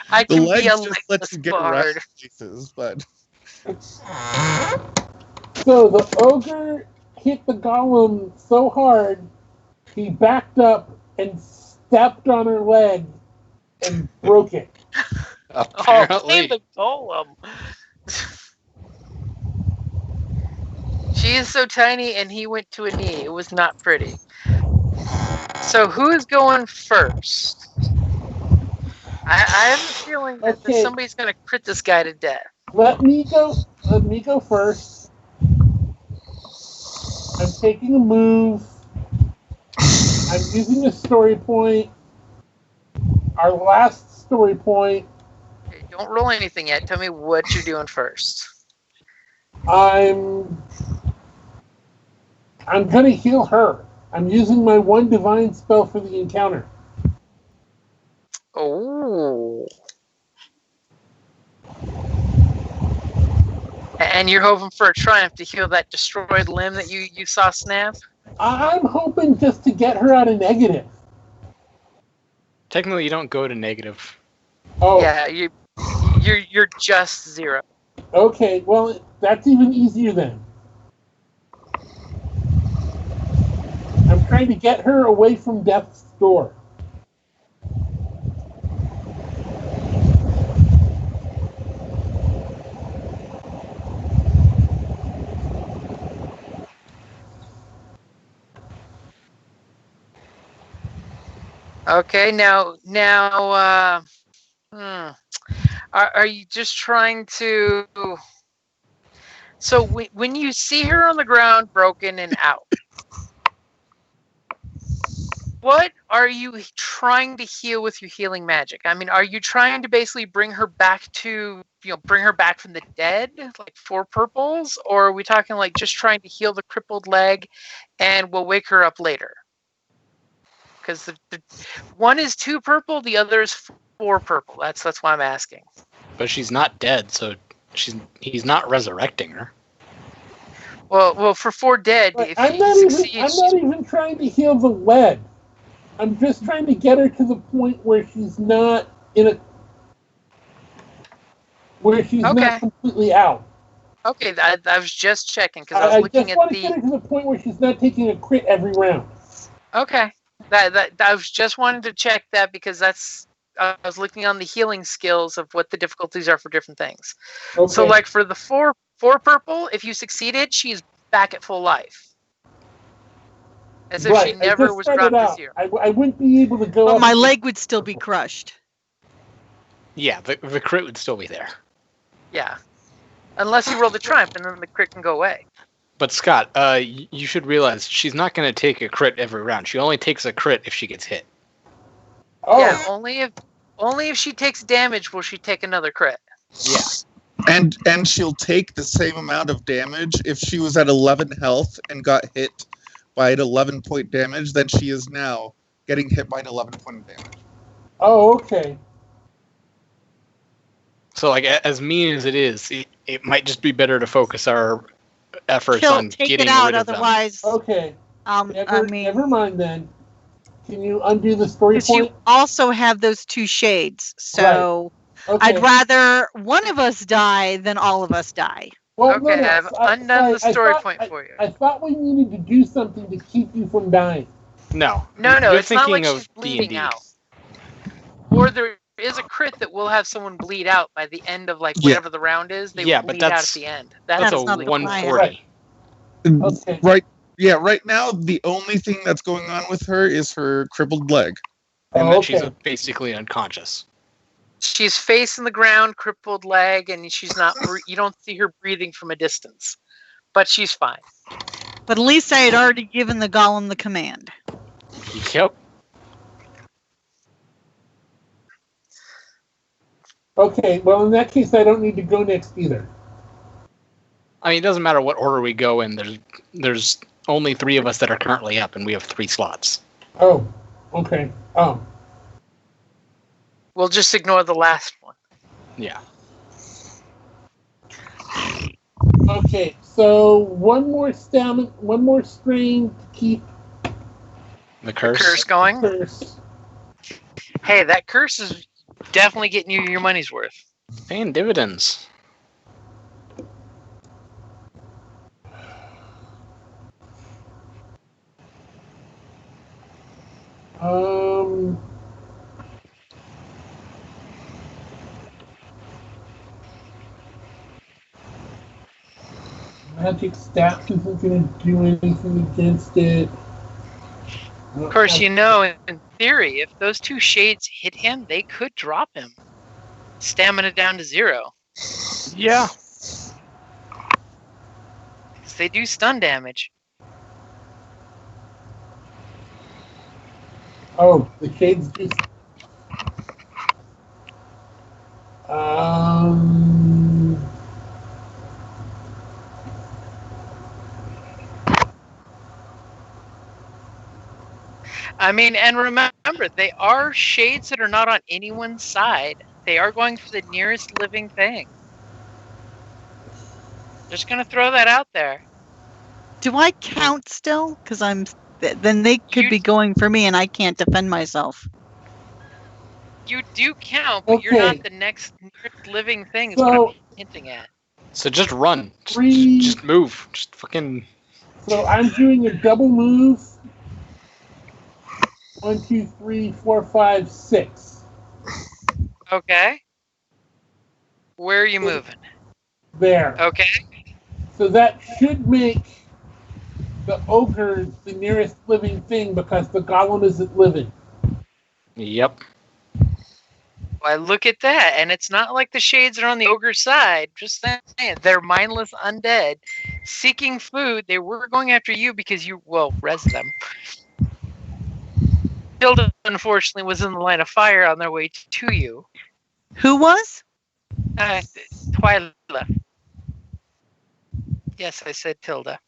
I The can legs be a just let legless you get bard. around places, but So the ogre hit the golem so hard, he backed up and stepped on her leg and broke it. Apparently. Oh, the golem. She is so tiny, and he went to a knee. It was not pretty. So who is going first? I have a feeling that somebody's going to crit this guy to death. Let me go first. I'm taking a move. I'm using a story point. Our last story point. Okay, don't roll anything yet. Tell me what you're doing first. I'm gonna heal her. I'm using my 1 divine spell for the encounter. Oh. And you're hoping for a triumph to heal that destroyed limb that you saw snap? I'm hoping just to get her out of negative. Technically, you don't go to negative. Oh. Yeah, you're just 0. Okay, well, that's even easier then. I'm trying to get her away from death's door. Okay, now, are you just trying to? So when you see her on the ground, broken and out, what are you trying to heal with your healing magic? I mean, are you trying to basically bring her back from the dead, like 4 purples, or are we talking like just trying to heal the crippled leg, and we'll wake her up later? Because the one is 2 purple, the other is 4 purple. That's why I'm asking. But she's not dead, so he's not resurrecting her. Well, for 4 dead, But if I'm he not succeeds, even trying to heal the lead. I'm just trying to get her to the point where she's not not completely out. Okay, I was just checking because I was looking at I just want to get her to the point where she's not taking a crit every round. Okay, that I was just wanting to check that because I was looking on the healing skills of what the difficulties are for different things. Okay. So, like for the four purple, if you succeeded, she's back at full life, as if she never was dropped to 0. I wouldn't be able to go. But my leg would still be crushed. Yeah, the crit would still be there. Yeah, unless you roll the triumph, and then the crit can go away. But Scott, you should realize she's not going to take a crit every round. She only takes a crit if she gets hit. Oh. Yeah, only if she takes damage will she take another crit. Yeah. And she'll take the same amount of damage if she was at 11 health and got hit by an 11-point damage than she is now getting hit by an 11-point damage. Oh, okay. So, like, as mean as it is, it might just be better to focus our efforts on getting rid of them. Otherwise, okay. Never mind then. Can you undo the story point? You also have those 2 shades, so right. Okay. I'd rather one of us die than all of us die. Well, okay, I've undone the story point for you. I thought we needed to do something to keep you from dying. No. No, You're it's not like thinking she's of bleeding D&D. out. Or there is a crit that will have someone bleed out by the end of whatever the round is. They will bleed out at the end. That's a not the 140. Okay. Right. Yeah, right now the only thing that's going on with her is her crippled leg. And that she's basically unconscious. She's facing the ground, crippled leg, and she's not. You don't see her breathing from a distance, but she's fine. But at least I had already given the golem the command. Yep. Okay, well, in that case, I don't need to go next either. I mean, it doesn't matter what order we go in. There's only 3 of us that are currently up, and we have 3 slots. Oh, okay. Oh. We'll just ignore the last one. Yeah. Okay, so one more strain to keep The curse. The curse going. curse. Hey, that curse is definitely getting you your money's worth. Paying dividends. Magic staff isn't going to do anything against it. Of course, in theory, if those 2 shades hit him, they could drop him. Stamina down to 0. Yeah. Because they do stun damage. Oh, the shades do. I mean, and remember, they are shades that are not on anyone's side. They are going for the nearest living thing. Just gonna throw that out there. Do I count still? Because then they could be going for me, and I can't defend myself. You do count, but you're not the next nearest living thing. Is what I'm hinting at. So just run. Just move. Just fucking. So I'm doing a double move. 1, 2, 3, 4, 5, 6. Okay. Where are you moving? There. Okay. So that should make the ogre the nearest living thing because the golem isn't living. Yep. Why, look at that. And it's not like the shades are on the ogre's side. Just saying. They're mindless undead. Seeking food. They were going after you because you, res them. Tilda, unfortunately, was in the line of fire on their way to you. Who was? Twyla. Yes, I said Tilda.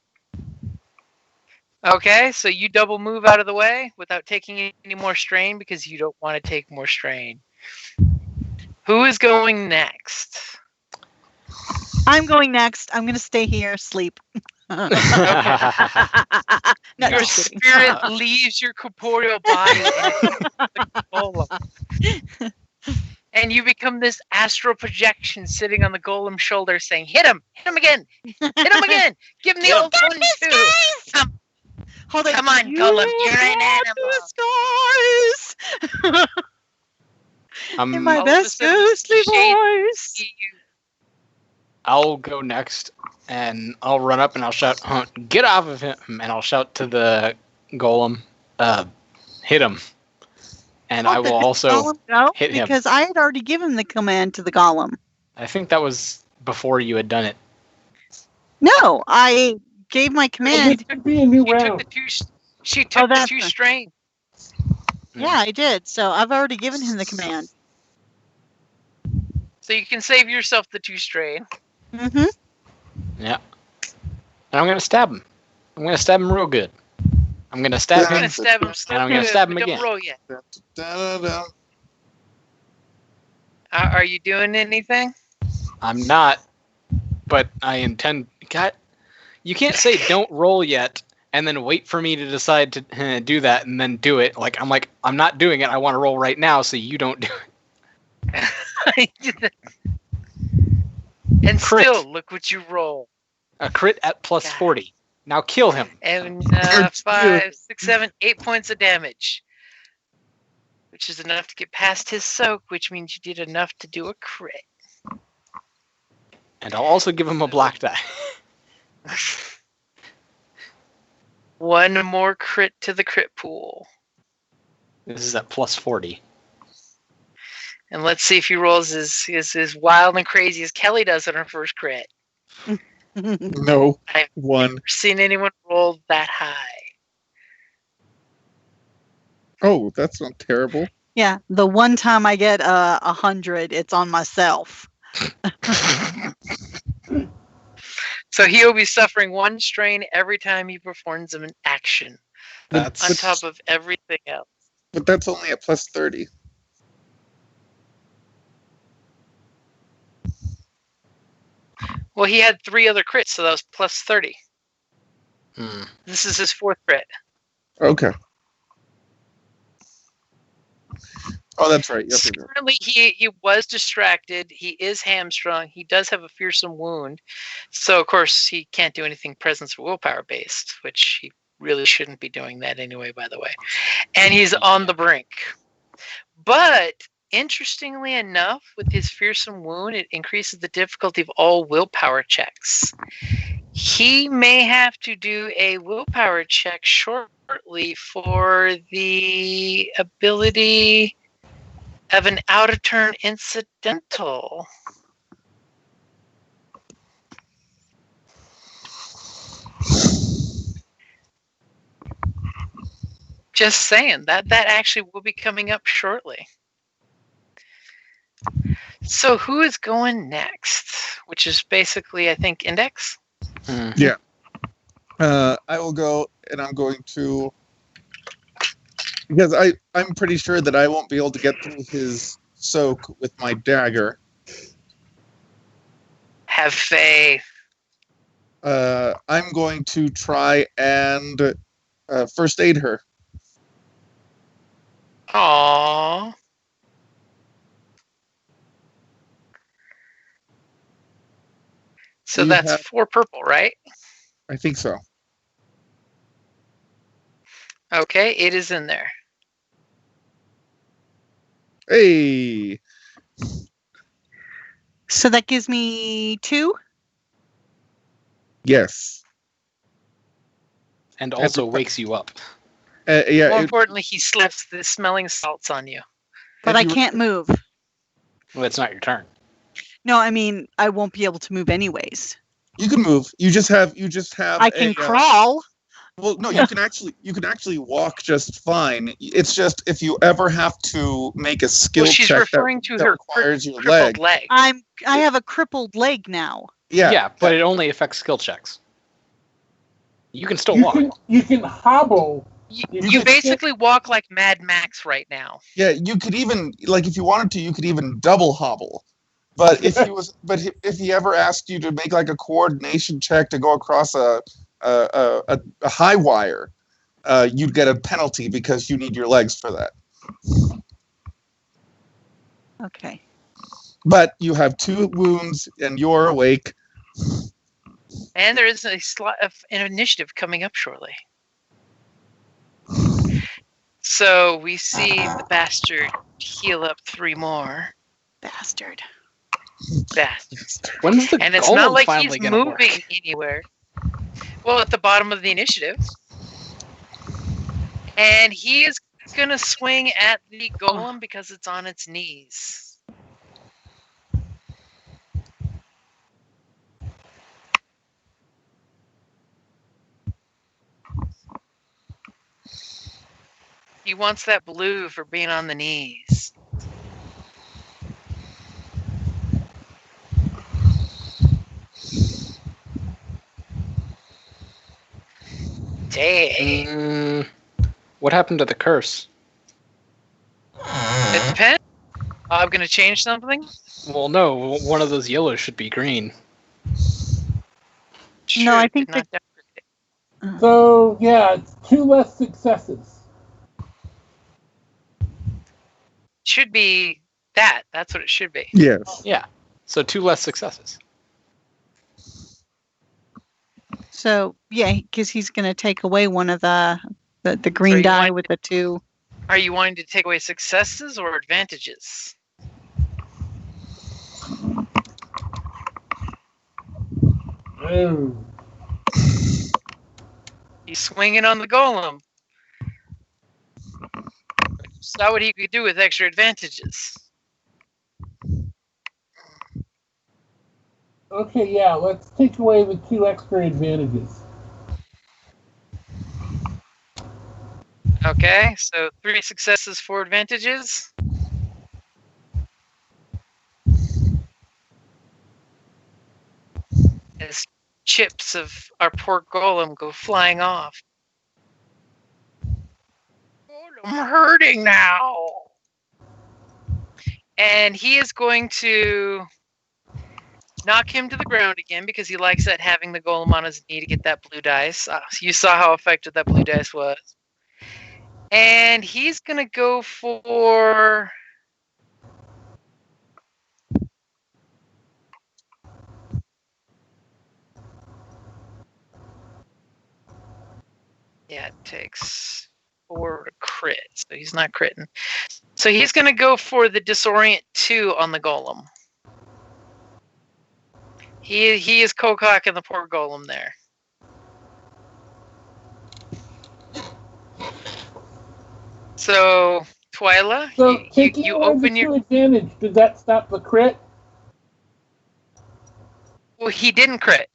Okay, so you double move out of the way without taking any more strain because you don't want to take more strain. Who is going next? I'm going next. I'm going to stay here, sleep. No, Your just kidding. spirit leaves your corporeal body and the golem. And you become this astral projection sitting on the golem's shoulder saying, hit him again, hit him again, give him the old 1-2. Hold it. Come on, golem, you're an animal. Skies. In my all of a best sudden, ghostly shade- voice. I'll go next, and I'll run up and I'll shout, "Get off of him!" And I'll shout to the golem, "Hit him!" And I will also Golem go? hit him. Because I had already given the command to the golem. I think that was before you had done it. No, I gave my command. It could be a new She took round. she took the that's two the- strain. Yeah, I did. So I've already given him the command. So you can save yourself the 2 strain. Mm-hmm. Yeah. And I'm gonna stab him. I'm gonna stab him real good. I'm gonna stab I'm going him. to stab him so And I'm gonna good, stab him but again. Don't roll yet. Da-da-da. Are you doing anything? I'm not, but I intend. God, you can't say don't roll yet and then wait for me to decide to do that and then do it. I'm not doing it. I want to roll right now, so you don't do it. And Crit. still, look what you roll. A crit at plus God. 40. Now kill him. And Good 5, 6, 7, 8 points of damage. Which is enough to get past his soak, which means you did enough to do a crit. And I'll also give him a black die. 1 more crit to the crit pool. This is at plus 40. And let's see if he rolls as wild and crazy as Kellie does on her first crit. No. I've One. never seen anyone roll that high. Oh, that's not terrible. Yeah, the one time I get 100, it's on myself. So he'll be suffering 1 strain every time he performs an action, That's on top of everything else. But that's only at plus 30. Well, he had 3 other crits, so that was plus 30. Hmm. This is his 4th crit. Okay. Oh, that's right. Yep, yep, yep. Currently, he was distracted. He is hamstrung. He does have a fearsome wound. So, of course, he can't do anything presence or willpower based, which he really shouldn't be doing that anyway, by the way. And he's on the brink. But, interestingly enough, with his fearsome wound, it increases the difficulty of all willpower checks. He may have to do a willpower check shortly for the ability of an out-of-turn incidental. Just saying, that actually will be coming up shortly. So who is going next? Which is basically, I think, Index? Hmm. Yeah. I will go, and I'm going to, because I'm pretty sure that I won't be able to get through his soak with my dagger. Have faith. I'm going to try and first aid her. Aww. So You that's have- 4 purple, right? I think so. Okay, it is in there. Hey! So that gives me 2. Yes. And also wakes you up. Yeah. More importantly, he slaps the smelling salts on you. But if I you- can't move. Well, it's not your turn. No, I mean, I won't be able to move anyways. You can move. You just have. I can crawl. Well, no, you can actually walk just fine. It's just if you ever have to make a skill Well, she's check referring to that her requires your crippled leg. leg. I have a crippled leg now. Yeah, But it only affects skill checks. You can still You walk. you can hobble. You basically walk like Mad Max right now. yeah. You could even if you wanted to, you could even double hobble. But if he ever asked you to make like a coordination check to go across a high wire, you'd get a penalty because you need your legs for that. Okay. But you have 2 wounds and you're awake. And there is a slot of an initiative coming up shortly. So we see the bastard heal up 3 more. Bastard. When's the And it's golem not like finally he's gonna moving work? anywhere. Well, at the bottom of the initiative. And he is going to swing at the golem because it's on its knees. He wants that blue for being on the knees. Dang. What happened to the curse? It depends. I'm going to change something? Well, no. One of those yellows should be green. Sure, No, I it think did not decorate. So, yeah, it's 2 less successes. Should be that. That's what it should be. Yes. Yeah. So 2 less successes. So yeah, because he's going to take away one of the green you die want- with the 2. Are you wanting to take away successes or advantages? Oh. He's swinging on the golem. Saw what he could do with extra advantages. Okay, yeah, let's take away the 2 extra advantages. Okay, so 3 successes, 4 advantages. As chips of our poor golem go flying off. I'm hurting now. And he is going to knock him to the ground again because he likes that having the golem on his knee to get that blue dice. You saw how effective that blue dice was. And he's going to go for... Yeah, it takes 4 to crit, so he's not critting. So he's going to go for the disorient 2 on the golem. He is co-cocking the poor golem there. So, Twyla, So, taking you away open the your... 2 advantage, does that stop the crit? Well, he didn't crit.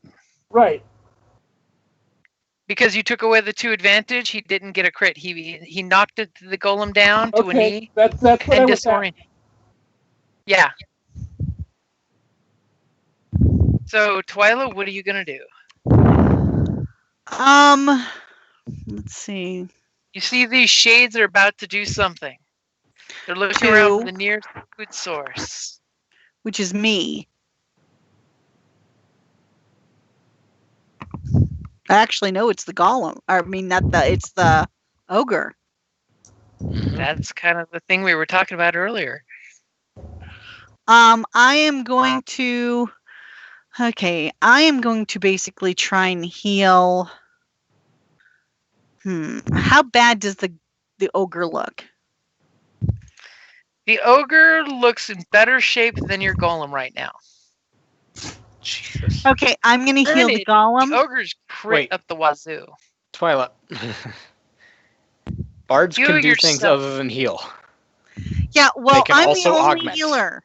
Right. Because you took away the 2 advantage, he didn't get a crit. He knocked the golem down to a knee that's what I and was disoriented. Yeah. So, Twyla, what are you going to do? Let's see. You see these shades are about to do something. They're looking 2. around for the nearest food source. Which is me. Actually, no, it's the golem. I mean, it's the ogre. That's kind of the thing we were talking about earlier. I am going to... Okay, I am going to basically try and heal... How bad does the ogre look? The ogre looks in better shape than your golem right now. Jesus. Okay, I'm going to heal the golem. The ogre's crit up the wazoo. Twyla. Bards Heal can do things yourself. other than heal. Yeah, well, can I'm the also only augment. healer.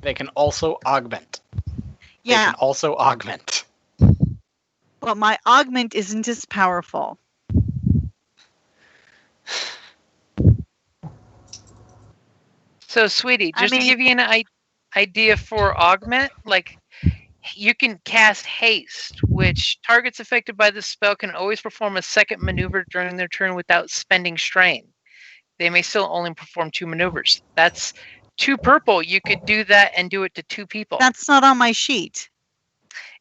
They can also augment. They Yeah, can also augment. but my augment isn't as powerful. So, sweetie, just to give you an idea for augment, like you can cast haste, which targets affected by this spell can always perform a second maneuver during their turn without spending strain. They may still only perform 2 maneuvers. That's 2 purple. You could do that and do it to 2 people. That's not on my sheet.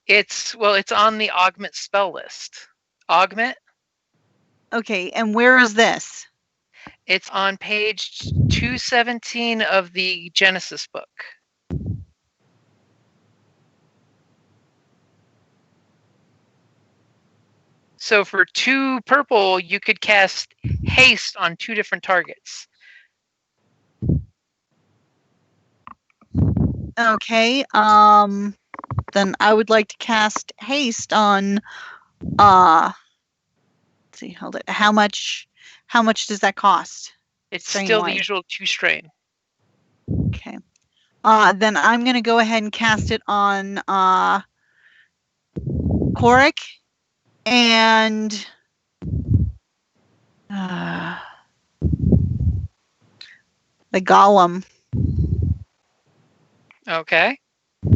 It's on the augment spell list. augment. Okay, and where is this? It's on page 217 of the Genesys book. So for 2 purple, you could cast haste on 2 different targets. Okay, then I would like to cast haste on, let's see, hold it. How much does that cost? It's Strain still the wise. usual 2 strain. Okay. Then I'm going to go ahead and cast it on Korrick and the Golem. Okay.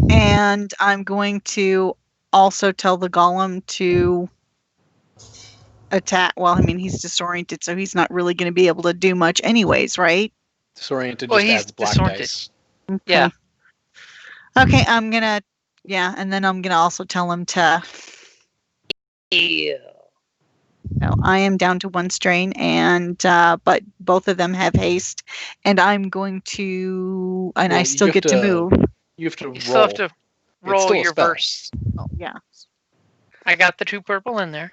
And I'm going to also tell the Golem to attack. Well, I mean, he's disoriented, so he's not really going to be able to do much anyways, right? Disoriented Well, just he's adds black disoriented. dice. Okay. Yeah. Okay, I'm going to, and then I'm going to also tell him to... Yeah. No, I am down to 1 strain, and but both of them have haste, and I'm going to, and I still get to move. You have to roll. You still have to roll still a your spell. verse. Yeah. I got the 2 purple in there.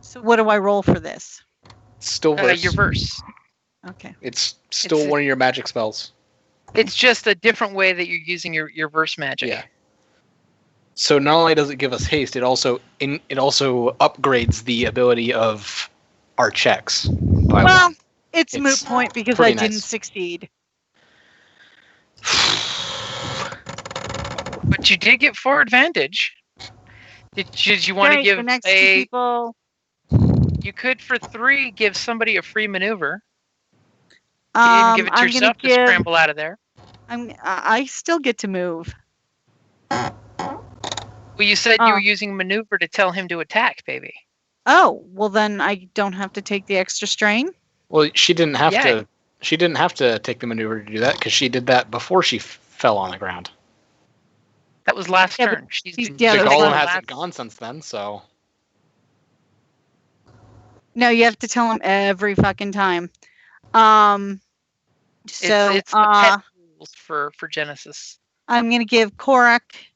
So what do I roll for this? Still verse. Your verse. Okay. It's still It's- one of your magic spells. It's just a different way that you're using your verse magic. Yeah. So not only does it give us haste, it also upgrades the ability of our checks. By Well, one. it's a moot It's point because I pretty didn't nice. succeed. But you did get 4 advantage. Did you want to Great, give the next 2 a... people? You could, for 3, give somebody a free maneuver. You didn't give it to I'm yourself gonna to scramble out of there. I still get to move. Well, you said you were using maneuver to tell him to attack, baby. Oh, well then I don't have to take the extra strain. Well, she didn't have Yeah. to. She didn't have to take the maneuver to do that because she did that before she fell on the ground. That was last Yeah, but turn. She's he's- been yeah, The that was golem last- hasn't gone since then, so No, you have to tell him every fucking time. So It's the pet rules for Genesys. I'm gonna give Korrick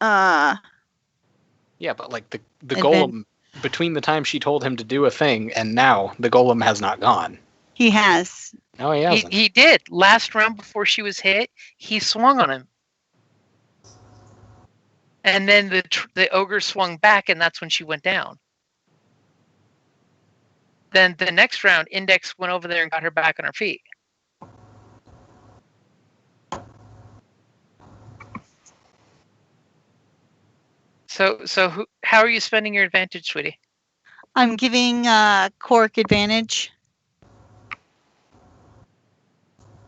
yeah. But like the And golem, between the time she told him to do a thing and now, the golem has not gone. he has. No, he hasn't. He did. Last round before she was hit, he swung on him. And then the ogre swung back, and that's when she went down. Then the next round, Index went over there and got her back on her feet. So how are you spending your advantage, sweetie? I'm giving Korrick advantage.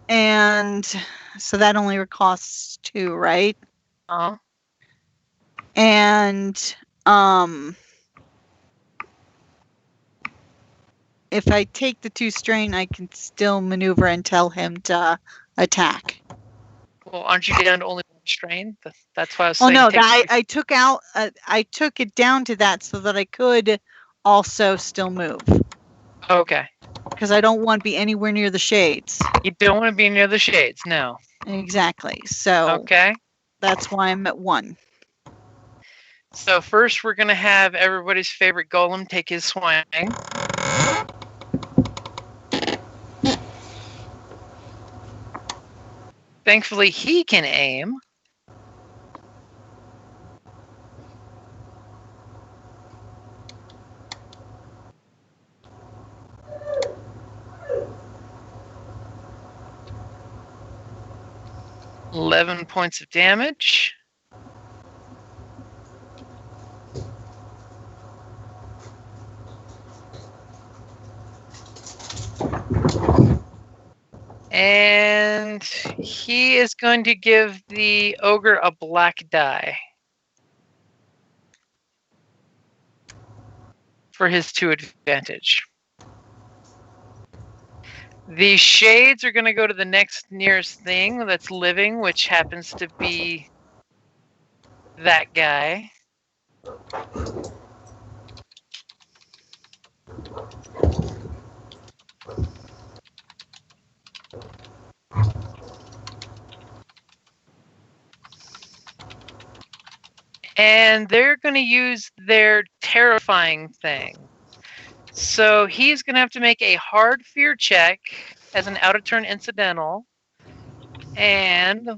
And so that only costs 2, right? Uh-huh. And if I take the 2 strain, I can still maneuver and tell him to attack. Well, aren't you down to only 1 strain? That's why I was Oh saying. no, take I took out. I took it down to that so that I could also still move Okay. because I don't want to be anywhere near the shades. You don't want to be near the shades, no. Exactly. So Okay. that's why I'm at 1. So first we're going to have everybody's favorite golem take his swing. Thankfully, he can aim. $11 points of damage. And he is going to give the ogre a black die for his 2 advantage. The shades are going to go to the next nearest thing that's living, which happens to be that guy. And they're going to use their terrifying thing. So he's going to have to make a hard fear check as an out-of-turn incidental. And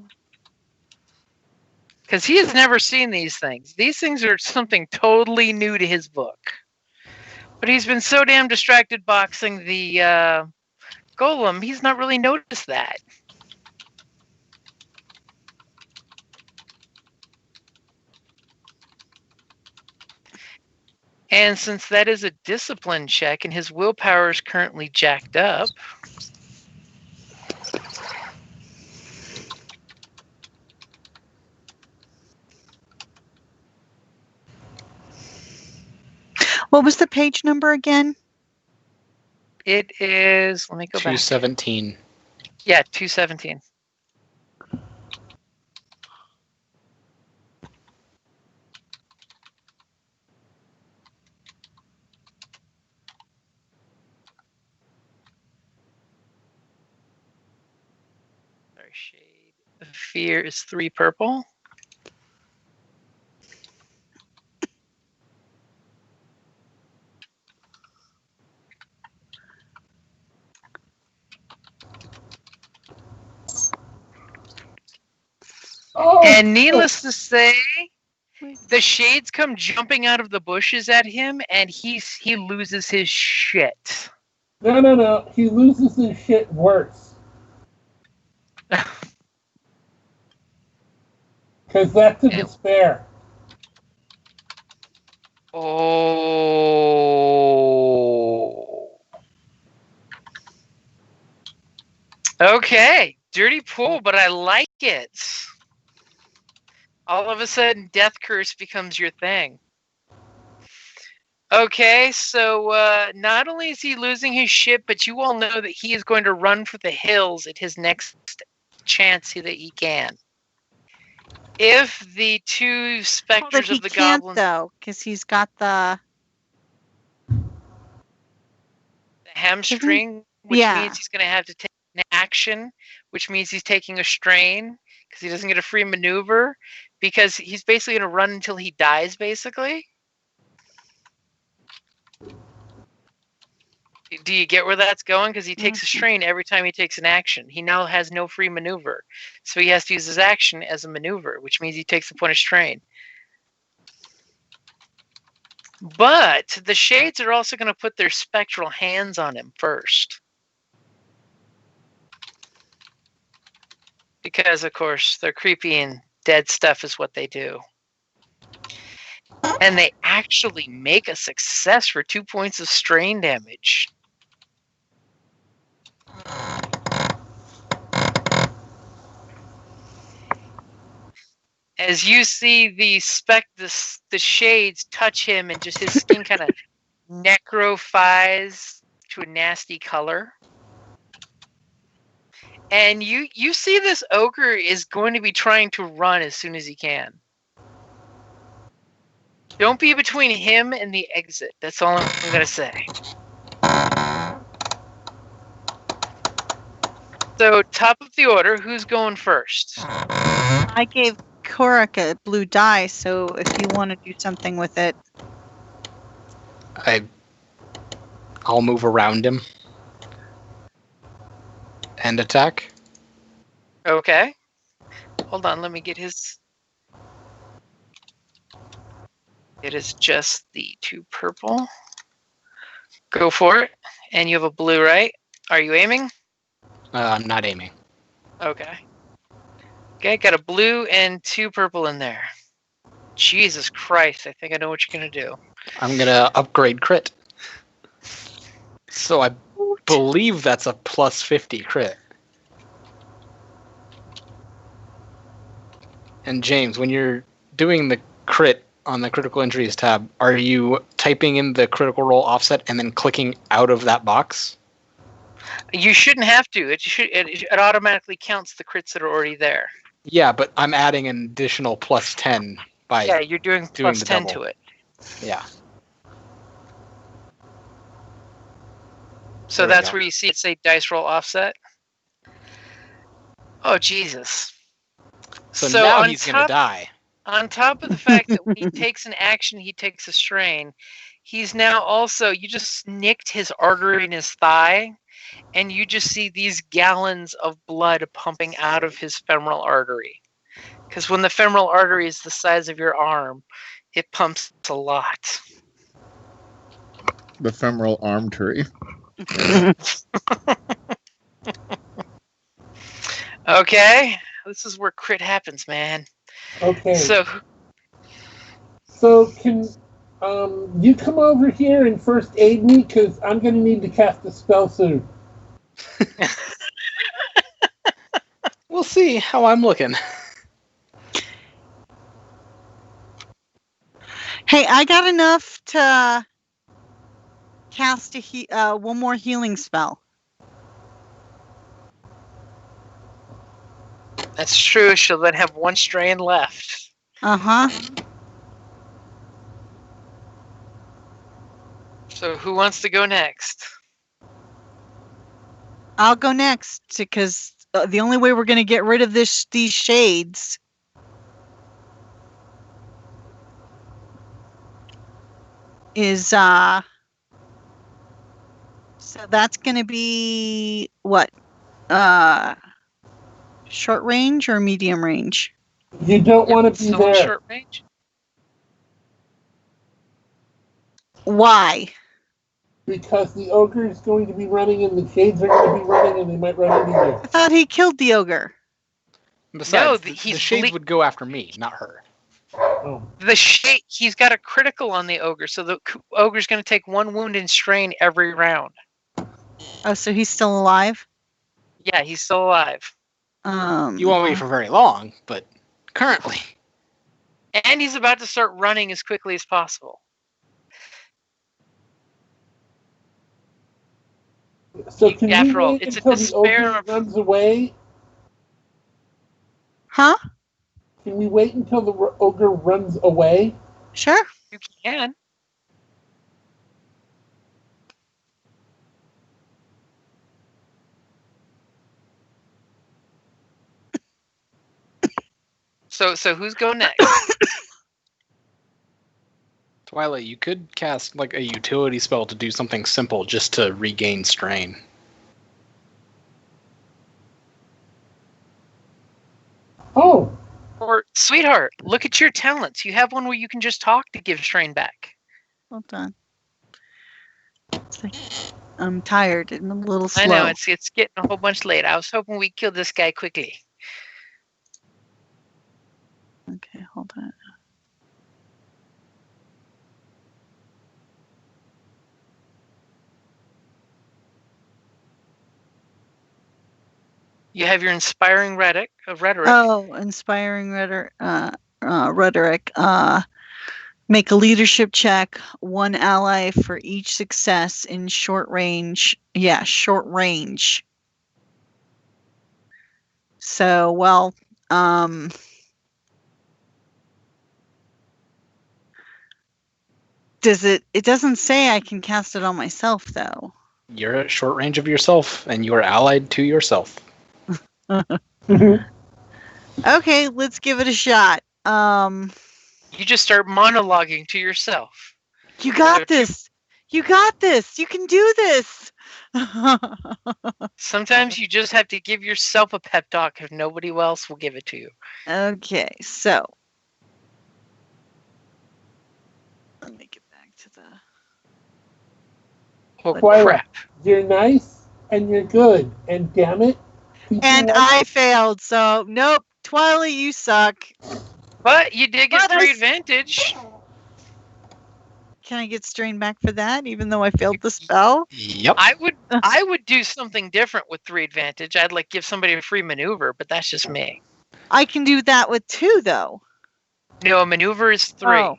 because he has never seen these things. These things are something totally new to his book. But he's been so damn distracted boxing the golem, he's not really noticed that. And since that is a discipline check and his willpower is currently jacked up, What was the page number again? it is, let me go back. 217. Yeah, 217. Sorry, shade of fear is 3 purple. Oh, And needless to say, the shades come jumping out of the bushes at him, and he loses his shit. No. He loses his shit worse. Because that's a despair. Oh. Okay. Dirty pool, but I like it. All of a sudden, Death Curse becomes your thing. Okay, so not only is he losing his shit, but you all know that he is going to run for the hills at his next chance that he can. If the 2 specters of the goblins, though, because he's got the hamstring, which means he's going to have to take an action, which means he's taking a strain because he doesn't get a free maneuver, because he's basically going to run until he dies, basically. Do you get where that's going? Because he takes a strain every time he takes an action. He now has no free maneuver. So he has to use his action as a maneuver, which means he takes a point of strain. But the shades are also going to put their spectral hands on him first. Because, of course, they're creepy and dead stuff is what they do. And they actually make a success for 2 points of strain damage. As you see the shades touch him, and just his skin kind of necrophies to a nasty color. And you see this ogre is going to be trying to run as soon as he can. Don't be between him and the exit. That's all I'm going to say. So, top of the order, who's going first? I gave Korrick a blue die, so if you want to do something with it. I'll move around him and attack. Okay. Hold on, let me get his... It is just the 2 purple. Go for it. And you have a blue, right? Are you aiming? I'm not aiming. Okay. Okay, got a blue and 2 purple in there. Jesus Christ, I think I know what you're going to do. I'm going to upgrade crit. So I believe that's a plus 50 crit. And James, when you're doing the crit on the critical injuries tab, are you typing in the critical roll offset and then clicking out of that box? You shouldn't have to. It automatically counts the crits that are already there. Yeah, but I'm adding an additional plus 10 by you're doing plus 10 double. to it. Yeah. So that's where you see it say dice roll offset. Oh, Jesus. So now he's going to die. On top of the fact that when he takes an action, he takes a strain, he's now also, you just nicked his artery in his thigh, and you just see these gallons of blood pumping out of his femoral artery. Because when the femoral artery is the size of your arm, it pumps a lot. The femoral artery. Okay, this is where crit happens, man. Okay. So can you come over here and first aid me? Because I'm going to need to cast a spell soon. We'll see how I'm looking. Hey, I got enough to cast one more healing spell. that's true. She'll then have one strain left. Uh-huh. So who wants to go next? I'll go next because the only way we're going to get rid of these shades is so that's going to be what? Short range or medium range? You don't want to be there. Short range? Why? Because the ogre is going to be running and the shades are going to be running and they might run into you. I thought he killed the ogre. Besides, the shades would go after me, not her. Oh. The shade, he's got a critical on the ogre, so the ogre's going to take one wound and strain every round. Oh, so he's still alive? Yeah, he's still alive. You won't be for very long, but currently. And he's about to start running as quickly as possible. So can After we all, wait it's a until the despair ogre of... runs away? Huh? Can we wait until the ogre runs away? Sure. You can. So who's going next? Twyla, you could cast like a utility spell to do something simple just to regain strain. Oh. Or, sweetheart, look at your talents. You have one where you can just talk to give strain back. Hold on. It's like, I'm tired and a little slow. I know, it's getting a whole bunch late. I was hoping we'd kill this guy quickly. Okay, hold on. You have your inspiring rhetoric. Oh, inspiring rhetoric. Make a leadership check. One ally for each success in short range. Yeah, short range. So, well, it doesn't say I can cast it on myself, though. You're at short range of yourself, and you are allied to yourself. Okay, let's give it a shot. You just start monologuing to yourself. You got this. You got this. You can do this. Sometimes you just have to give yourself a pep talk if nobody else will give it to you. Okay, so let me get back to the... Oh, Twyla, crap. you're nice and you're good, and damn it. And I failed, so nope. Twyla, you suck. But you did get 3 advantage. Can I get strain back for that, even though I failed the spell? Yep. I would do something different with 3 advantage. I'd like give somebody a free maneuver, but that's just me. I can do that with 2, though. No, a maneuver is 3. Oh.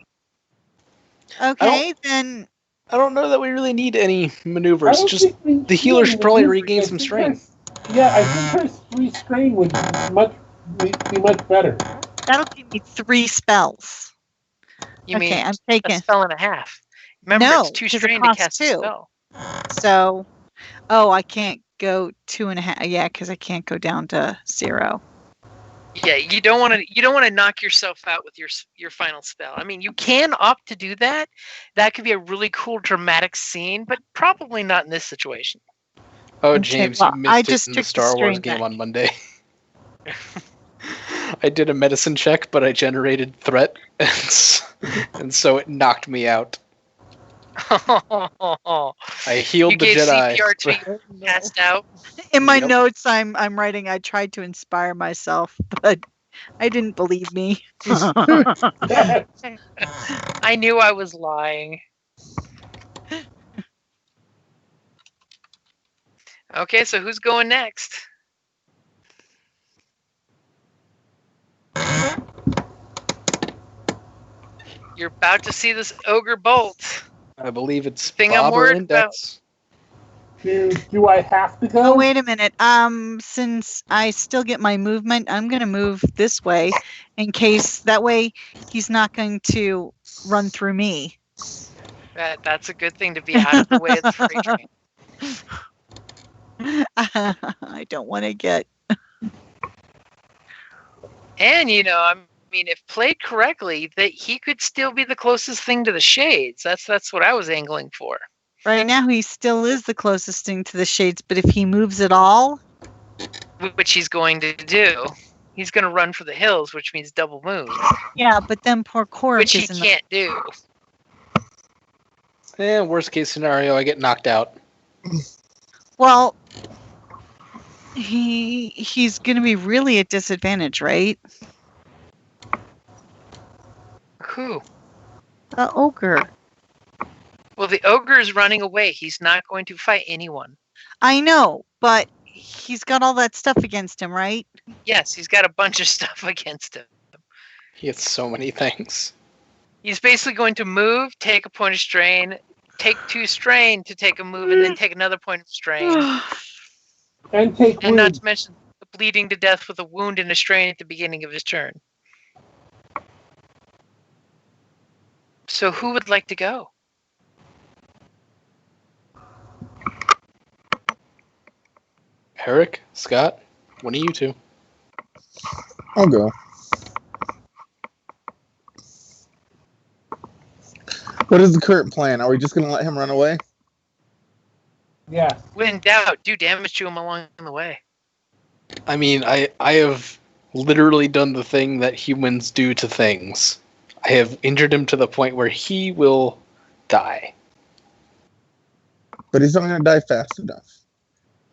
Okay, then. I don't know that we really need any maneuvers. Just the healer should probably regain some strain. Yeah, I think her 3 strain would be much better. That'll give me 3 spells. You mean I'm taking a spell and a half? Remember, it's 2 strain to cast 2. a spell. So, I can't go 2.5. Yeah, because I can't go down to 0. Yeah, you don't want to knock yourself out with your final spell. I mean, you can opt to do that. That could be a really cool dramatic scene, but probably not in this situation. Oh, Okay, James, well, you missed it in the Star Wars game on Monday. I did a medicine check, but I generated threat, and so it knocked me out. I healed the Jedi. CPR to you, passed out. In my notes, I'm writing. I tried to inspire myself, but I didn't believe me. I knew I was lying. Okay, so who's going next? You're about to see this ogre bolt. I believe it's Thing Bob I'm or worried Index. Do I have to go? Oh, wait a minute. Since I still get my movement, I'm going to move this way in case that way he's not going to run through me. That's a good thing to be out of the way of the freight train. I don't want to get. And I mean, if played correctly, that he could still be the closest thing to the shades. That's what I was angling for. Right now, he still is the closest thing to the shades, but if he moves at all, which he's going to do, he's going to run for the hills, which means double move. Yeah, but then poor Korrick, which he can't do. Worst case scenario, I get knocked out. Well, he's going to be really at disadvantage, right? Who? The ogre. Well, the ogre is running away. He's not going to fight anyone. I know, but he's got all that stuff against him, right? Yes, he's got a bunch of stuff against him. He has so many things. He's basically going to move, take a point of strain, take 2 strain to take a move, and then take another point of strain. And not to mention the bleeding to death with a wound and a strain at the beginning of his turn. So who would like to go? Eric, Scott, one of you two. I'll go. What is the current plan? Are we just going to let him run away? Yeah. When in doubt, do damage to him along the way. I mean, I have literally done the thing that humans do to things. I have injured him to the point where he will die. But he's not going to die fast enough.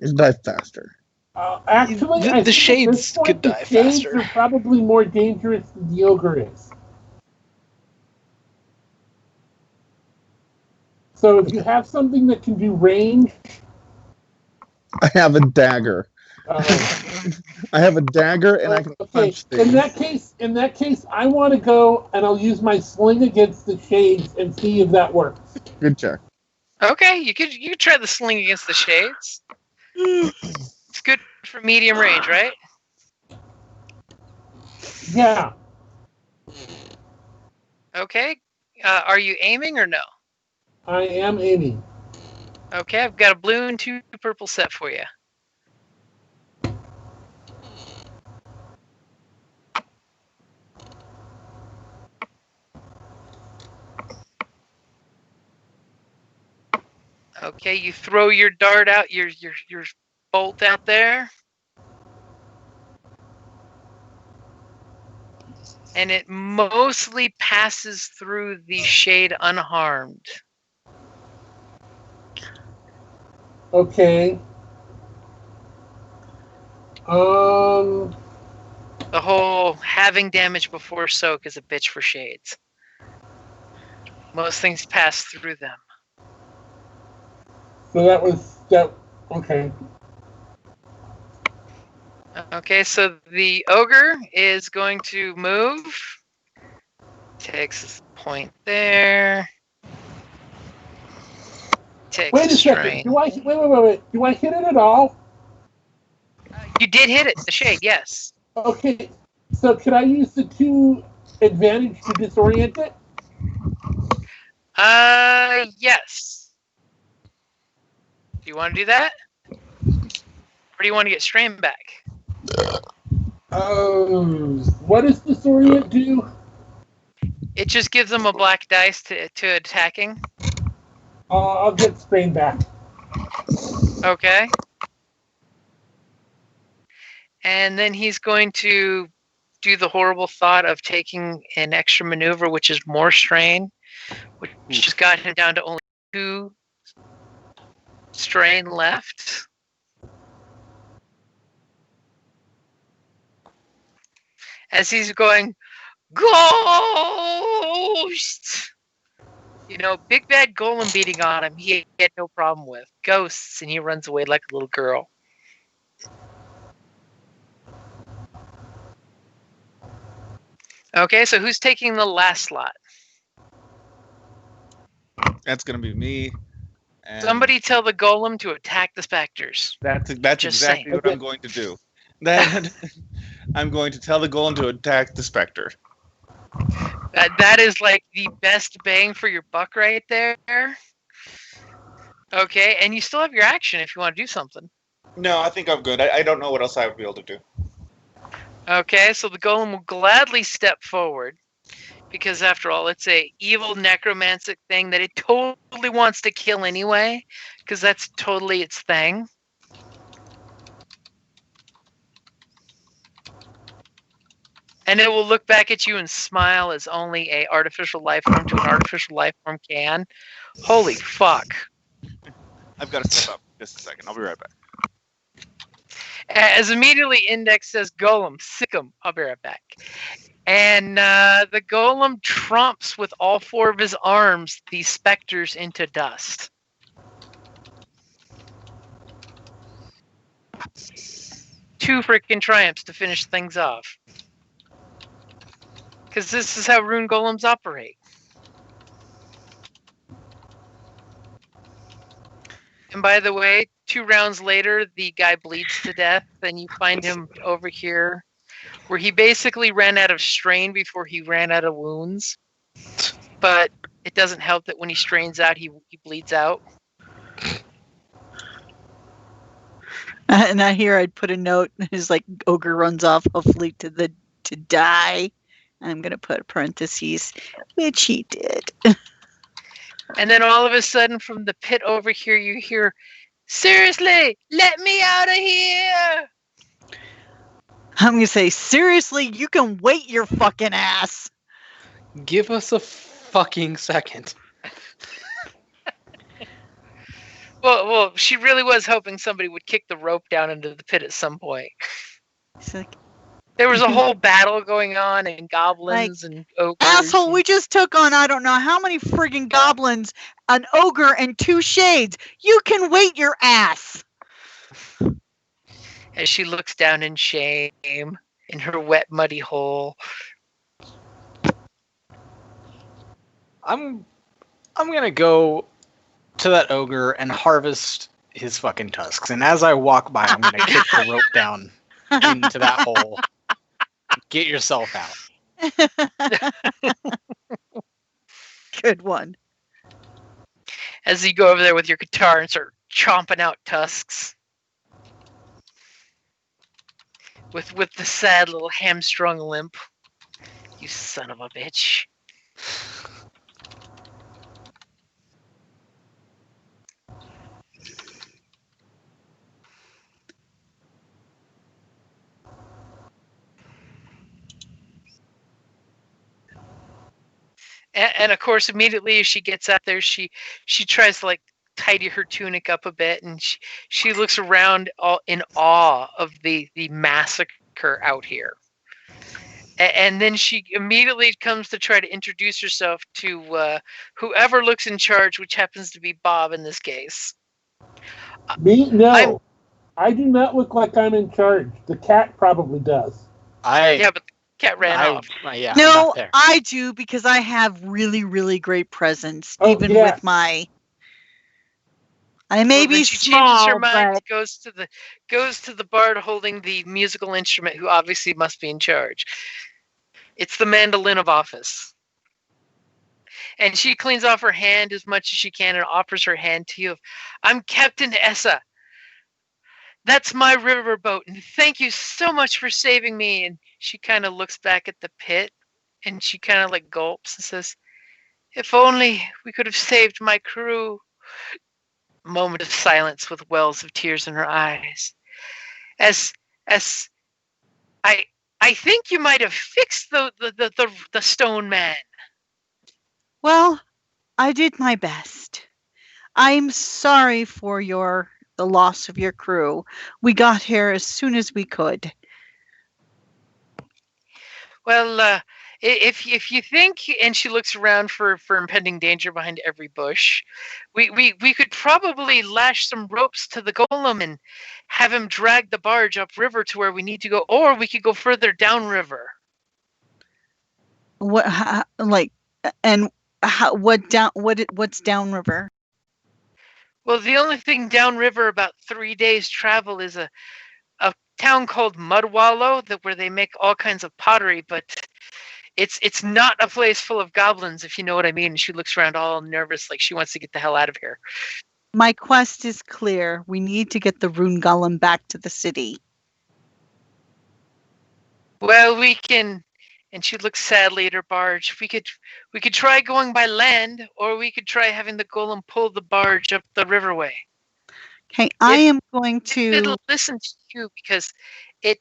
He's die faster. Actually, the shades could die faster. The shades are probably more dangerous than the ogre is. So if you have something that can do range... I have a dagger. I have a dagger and I can punch things. In that case, I want to go and I'll use my sling against the shades and see if that works. Good check. Okay, you could try the sling against the shades. It's good for medium range, right? Yeah. Okay. Are you aiming or no? I am aiming. Okay, I've got a blue and 2 purple set for you. Okay, you throw your dart out, your bolt out there. And it mostly passes through the shade unharmed. Okay. The whole having damage before soak is a bitch for shades. Most things pass through them. So that was that. Okay. Okay, so the ogre is going to move. Takes a point there. Takes Wait a strain. second. Wait. Do I hit it at all? You did hit it, the shade, yes. Okay. So could I use the 2 advantage to disorient it? Yes. Do you want to do that? Or do you want to get strain back? What does the Orient do? It just gives them a black dice to attacking. I'll get strain back. Okay. And then he's going to do the horrible thought of taking an extra maneuver, which is more strain, which just got him down to only 2 strain left. As he's going, ghost! Big bad golem beating on him, he had no problem with. Ghosts, and he runs away like a little girl. Okay, so who's taking the last slot? That's going to be me. And Somebody tell the golem to attack the specters. That's Just exactly saying. what I'm going to do. I'm going to tell the golem to attack the specter. That is like the best bang for your buck right there. Okay, and you still have your action if you want to do something. No, I think I'm good. I don't know what else I would be able to do. Okay, so the golem will gladly step forward. Because after all, it's a evil necromantic thing that it totally wants to kill anyway. Because that's totally its thing. And it will look back at you and smile as only a artificial life form to an artificial life form can. Holy fuck. I've got to step up. Just a second. I'll be right back. As immediately Index says, golem, sick 'em. I'll be right back. And the golem trumps with all 4 of his arms these specters into dust. Two freaking triumphs to finish things off. Because this is how rune golems operate. And by the way, 2 rounds later, the guy bleeds to death, and you find him over here, where he basically ran out of strain before he ran out of wounds. But it doesn't help that when he strains out, he bleeds out. And I hear I'd put a note, his like ogre runs off, hopefully to die. I'm gonna put parentheses, which he did. And then all of a sudden, from the pit over here, you hear, "Seriously, let me out of here!" I'm gonna say, seriously, you can wait your fucking ass. Give us a fucking second. Well, she really was hoping somebody would kick the rope down into the pit at some point. It's like, There was a whole battle going on, and goblins and ogres. asshole, we just took on I don't know how many friggin' goblins, an ogre, and 2 shades. You can wait your ass. As she looks down in shame in her wet, muddy hole. I'm gonna go to that ogre and harvest his fucking tusks. And as I walk by, I'm gonna kick the rope down into that hole. Get yourself out. Good one. As you go over there with your guitar and start chomping out tusks. With the sad little hamstrung limp. You son of a bitch. And of course, immediately as she gets out there, she tries to like tidy her tunic up a bit, and she looks around all in awe of the massacre out here. And then she immediately comes to try to introduce herself to whoever looks in charge, which happens to be Bob in this case. Me? No. I do not look like I'm in charge. The cat probably does. Yeah, but the cat ran off. Yeah, No, I do, because I have really, really great presence, even with my. I may be small, changes her mind, but goes to the bard holding the musical instrument, who obviously must be in charge. It's the mandolin of office. And she cleans off her hand as much as she can and offers her hand to you. I'm Captain Essa, That's my riverboat, and thank you so much for saving me. And she kind of looks back at the pit, and she kind of like gulps and says, "If only we could have saved my crew." Moment of silence with wells of tears in her eyes. As I think you might have fixed the stone man. Well, I did my best. I'm sorry for the loss of your crew. We got here as soon as we could. Well, if you think, and she looks around for impending danger behind every bush, we could probably lash some ropes to the golem and have him drag the barge upriver to where we need to go, or we could go further downriver. What's downriver? Well, the only thing downriver about 3 days travel is a town called Mudwallow, where they make all kinds of pottery, but it's not a place full of goblins, if you know what I mean. She looks around all nervous, like she wants to get the hell out of here. My quest is clear. We need to get the Rune Golem back to the city. Well, we can, and she looks sadly at her barge. We could try going by land, or we could try having the golem pull the barge up the riverway. Okay, I am going to... It'll listen to you, because it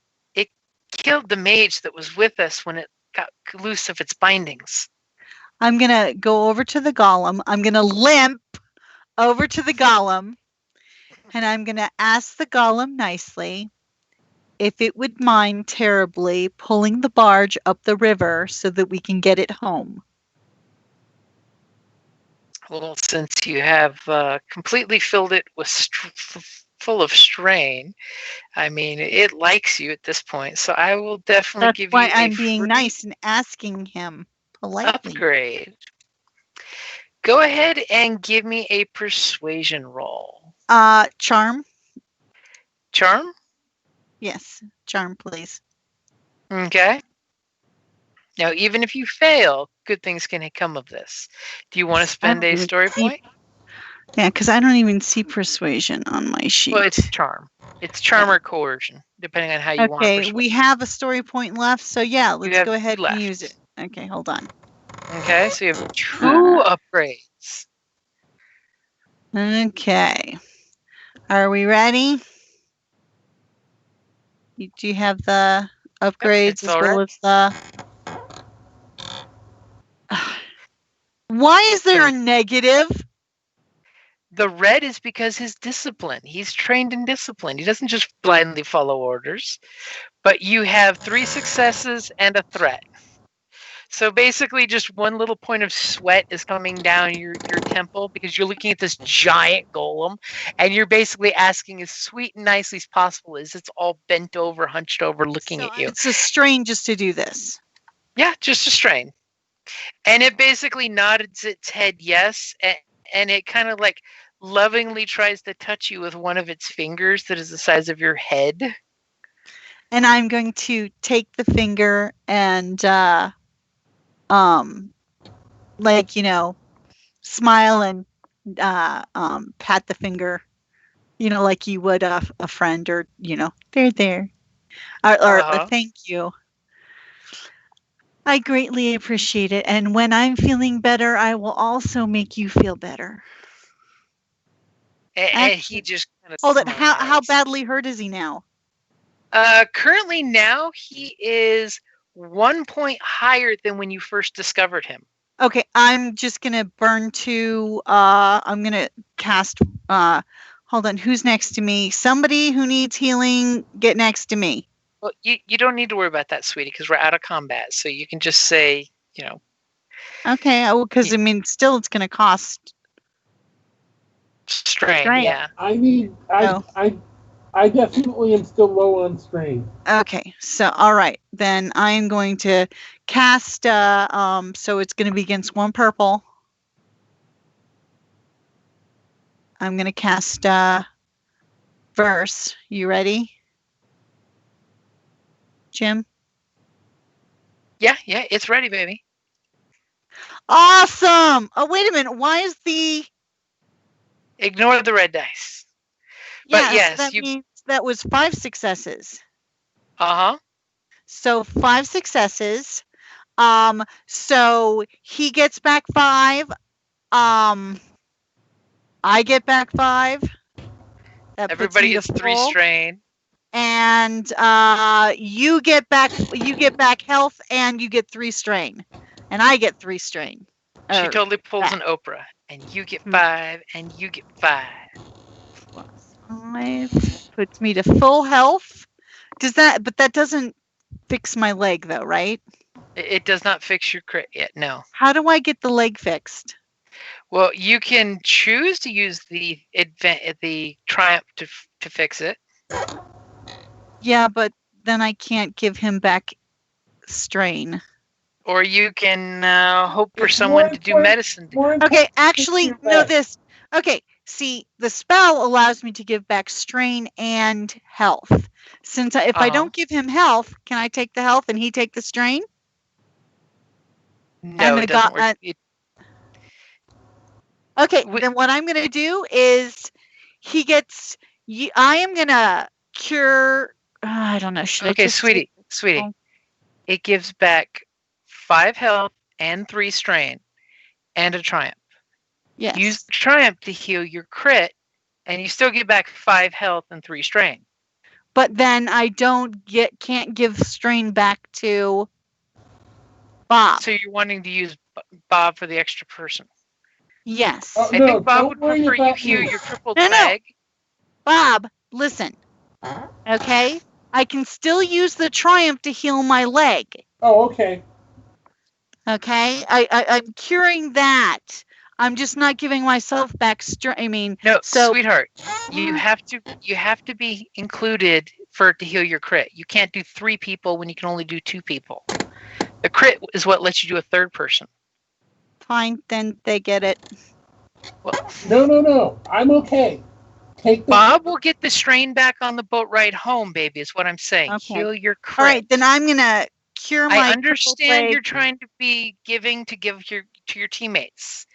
killed the mage that was with us when it got loose of its bindings. I'm going to go over to the golem. I'm going to limp over to the golem, and I'm going to ask the golem nicely if it would mind terribly pulling the barge up the river so that we can get it home. Well, since you have completely filled it with full of strain, I mean, it likes you at this point, so I will definitely give you That's why I'm being nice and asking him politely. Upgrade. Go ahead and give me a persuasion roll. Charm? Charm? Yes, charm, please. Okay. Now, even if you fail, good things can come of this. Do you want to spend a story point? Yeah, because I don't even see persuasion on my sheet. Well, it's charm. It's charm or coercion, depending on how you want to persuade. Okay, we have a story point left, so yeah, let's go ahead and use it. Okay, hold on. Okay, so you have 2 upgrades. Okay. Are we ready? Do you have the upgrades as well as the... Why is there a negative? The red is because his discipline. He's trained in discipline. He doesn't just blindly follow orders. But you have 3 successes and a threat. So basically just one little point of sweat is coming down your temple because you're looking at this giant golem and you're basically asking as sweet and nicely as possible as it's all bent over, hunched over, looking at you. It's a strain just to do this. Yeah, just a strain. And it basically nods its head yes, and it kind of like lovingly tries to touch you with one of its fingers that is the size of your head. And I'm going to take the finger and smile and pat the finger, like you would a friend, or they're there, or thank you. I greatly appreciate it, and when I'm feeling better, I will also make you feel better. And he just kind of hold it. How badly hurt is he now? Currently now he is 1 point higher than when you first discovered him. Okay, I'm just gonna burn 2. I'm gonna cast. Hold on, who's next to me? Somebody who needs healing, get next to me. Well, you don't need to worry about that, sweetie, because we're out of combat. So you can just say, Okay, because still it's gonna cost strain. Yeah. I definitely am still low on strain. Okay, so all right, then I'm going to cast. So it's going to be against 1 purple. I'm going to cast Verse. You ready, Jim? Yeah, it's ready, baby. Awesome. Oh, wait a minute. Why is the... Ignore the red dice. Yeah, but yes, so that means that was 5 successes. Uh-huh. So 5 successes. So he gets back 5. I get back 5. That Everybody puts gets me to 3 full. strain. And you get back health, and you get 3 strain, and I get 3 strain. She Or totally pulls that. an Oprah, and you get 5, and you get 5. Plus 5 puts me to full health. But that doesn't fix my leg though, right? It does not fix your crit yet, no. How do I get the leg fixed? Well, you can choose to use the triumph to fix it. Yeah, but then I can't give him back strain. Or you can hope for someone to do medicine. Okay, actually, no, this. Okay, see, the spell allows me to give back strain and health. Since if I don't give him health, can I take the health and he take the strain? No, it doesn't work. Okay, then what I'm going to do is he gets. I am going to cure. I don't know. Should I just sweetie. It gives back 5 health and 3 strain and a triumph. Yes. Use the triumph to heal your crit, and you still get back 5 health and 3 strain. But then I can't give strain back to Bob. So you're wanting to use Bob for the extra person? Yes. I think Bob would prefer you heal your crippled leg. Bob, listen. Okay? I can still use the triumph to heal my leg. Oh, okay. Okay? I'm curing that. I'm just not giving myself back strength. I mean, no, sweetheart, you have to be included for it to heal your crit. You can't do 3 people when you can only do 2 people. The crit is what lets you do a third person. Fine, then they get it. Well, no. I'm okay. Bob will get the strain back on the boat ride home, baby, is what I'm saying. Okay. Heal your crit. All right, then I'm going to cure my I understand you're trying to be giving to give to your teammates.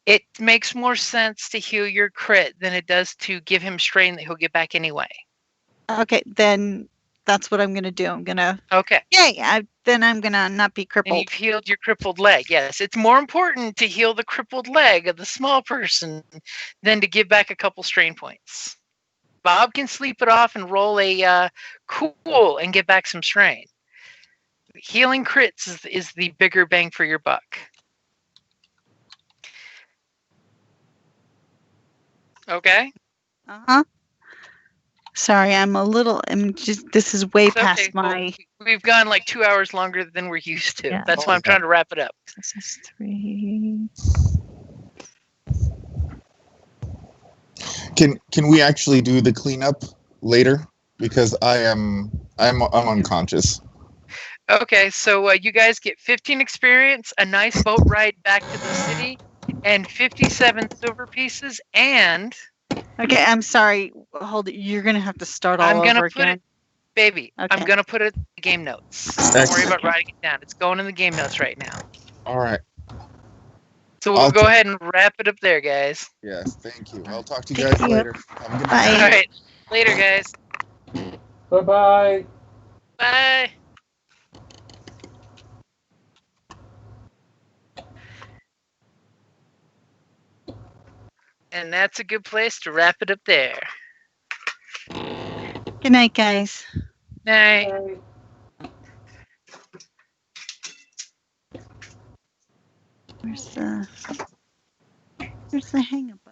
It makes more sense to heal your crit than it does to give him strain that he'll get back anyway. Okay, then that's what I'm going to do. I'm going to... Okay. Yay, then I'm going to not be crippled. And you've healed your crippled leg. Yes, it's more important to heal the crippled leg of the small person than to give back a couple strain points. Bob can sleep it off and roll a cool and get back some strain. Healing crits is the bigger bang for your buck. Okay. Uh-huh. Sorry, this is way past my... We've gone like 2 hours longer than we're used to. Yeah. That's why I'm trying to wrap it up. This is 3. Can we actually do the cleanup later? Because I'm unconscious. Okay, so you guys get 15 experience, a nice boat ride back to the city, and 57 silver pieces, and... Okay, I'm sorry. Hold it. You're going to have to start all over again. Baby, okay. I'm going to put it in the game notes. Don't worry about writing it down. It's going in the game notes right now. All right. So we'll go ahead and wrap it up there, guys. Yes, thank you. I'll talk to you guys later. Have a good night. All right. Later, guys. Bye-bye. Bye. And that's a good place to wrap it up there. Good night, guys. Night. Where's the hang-up?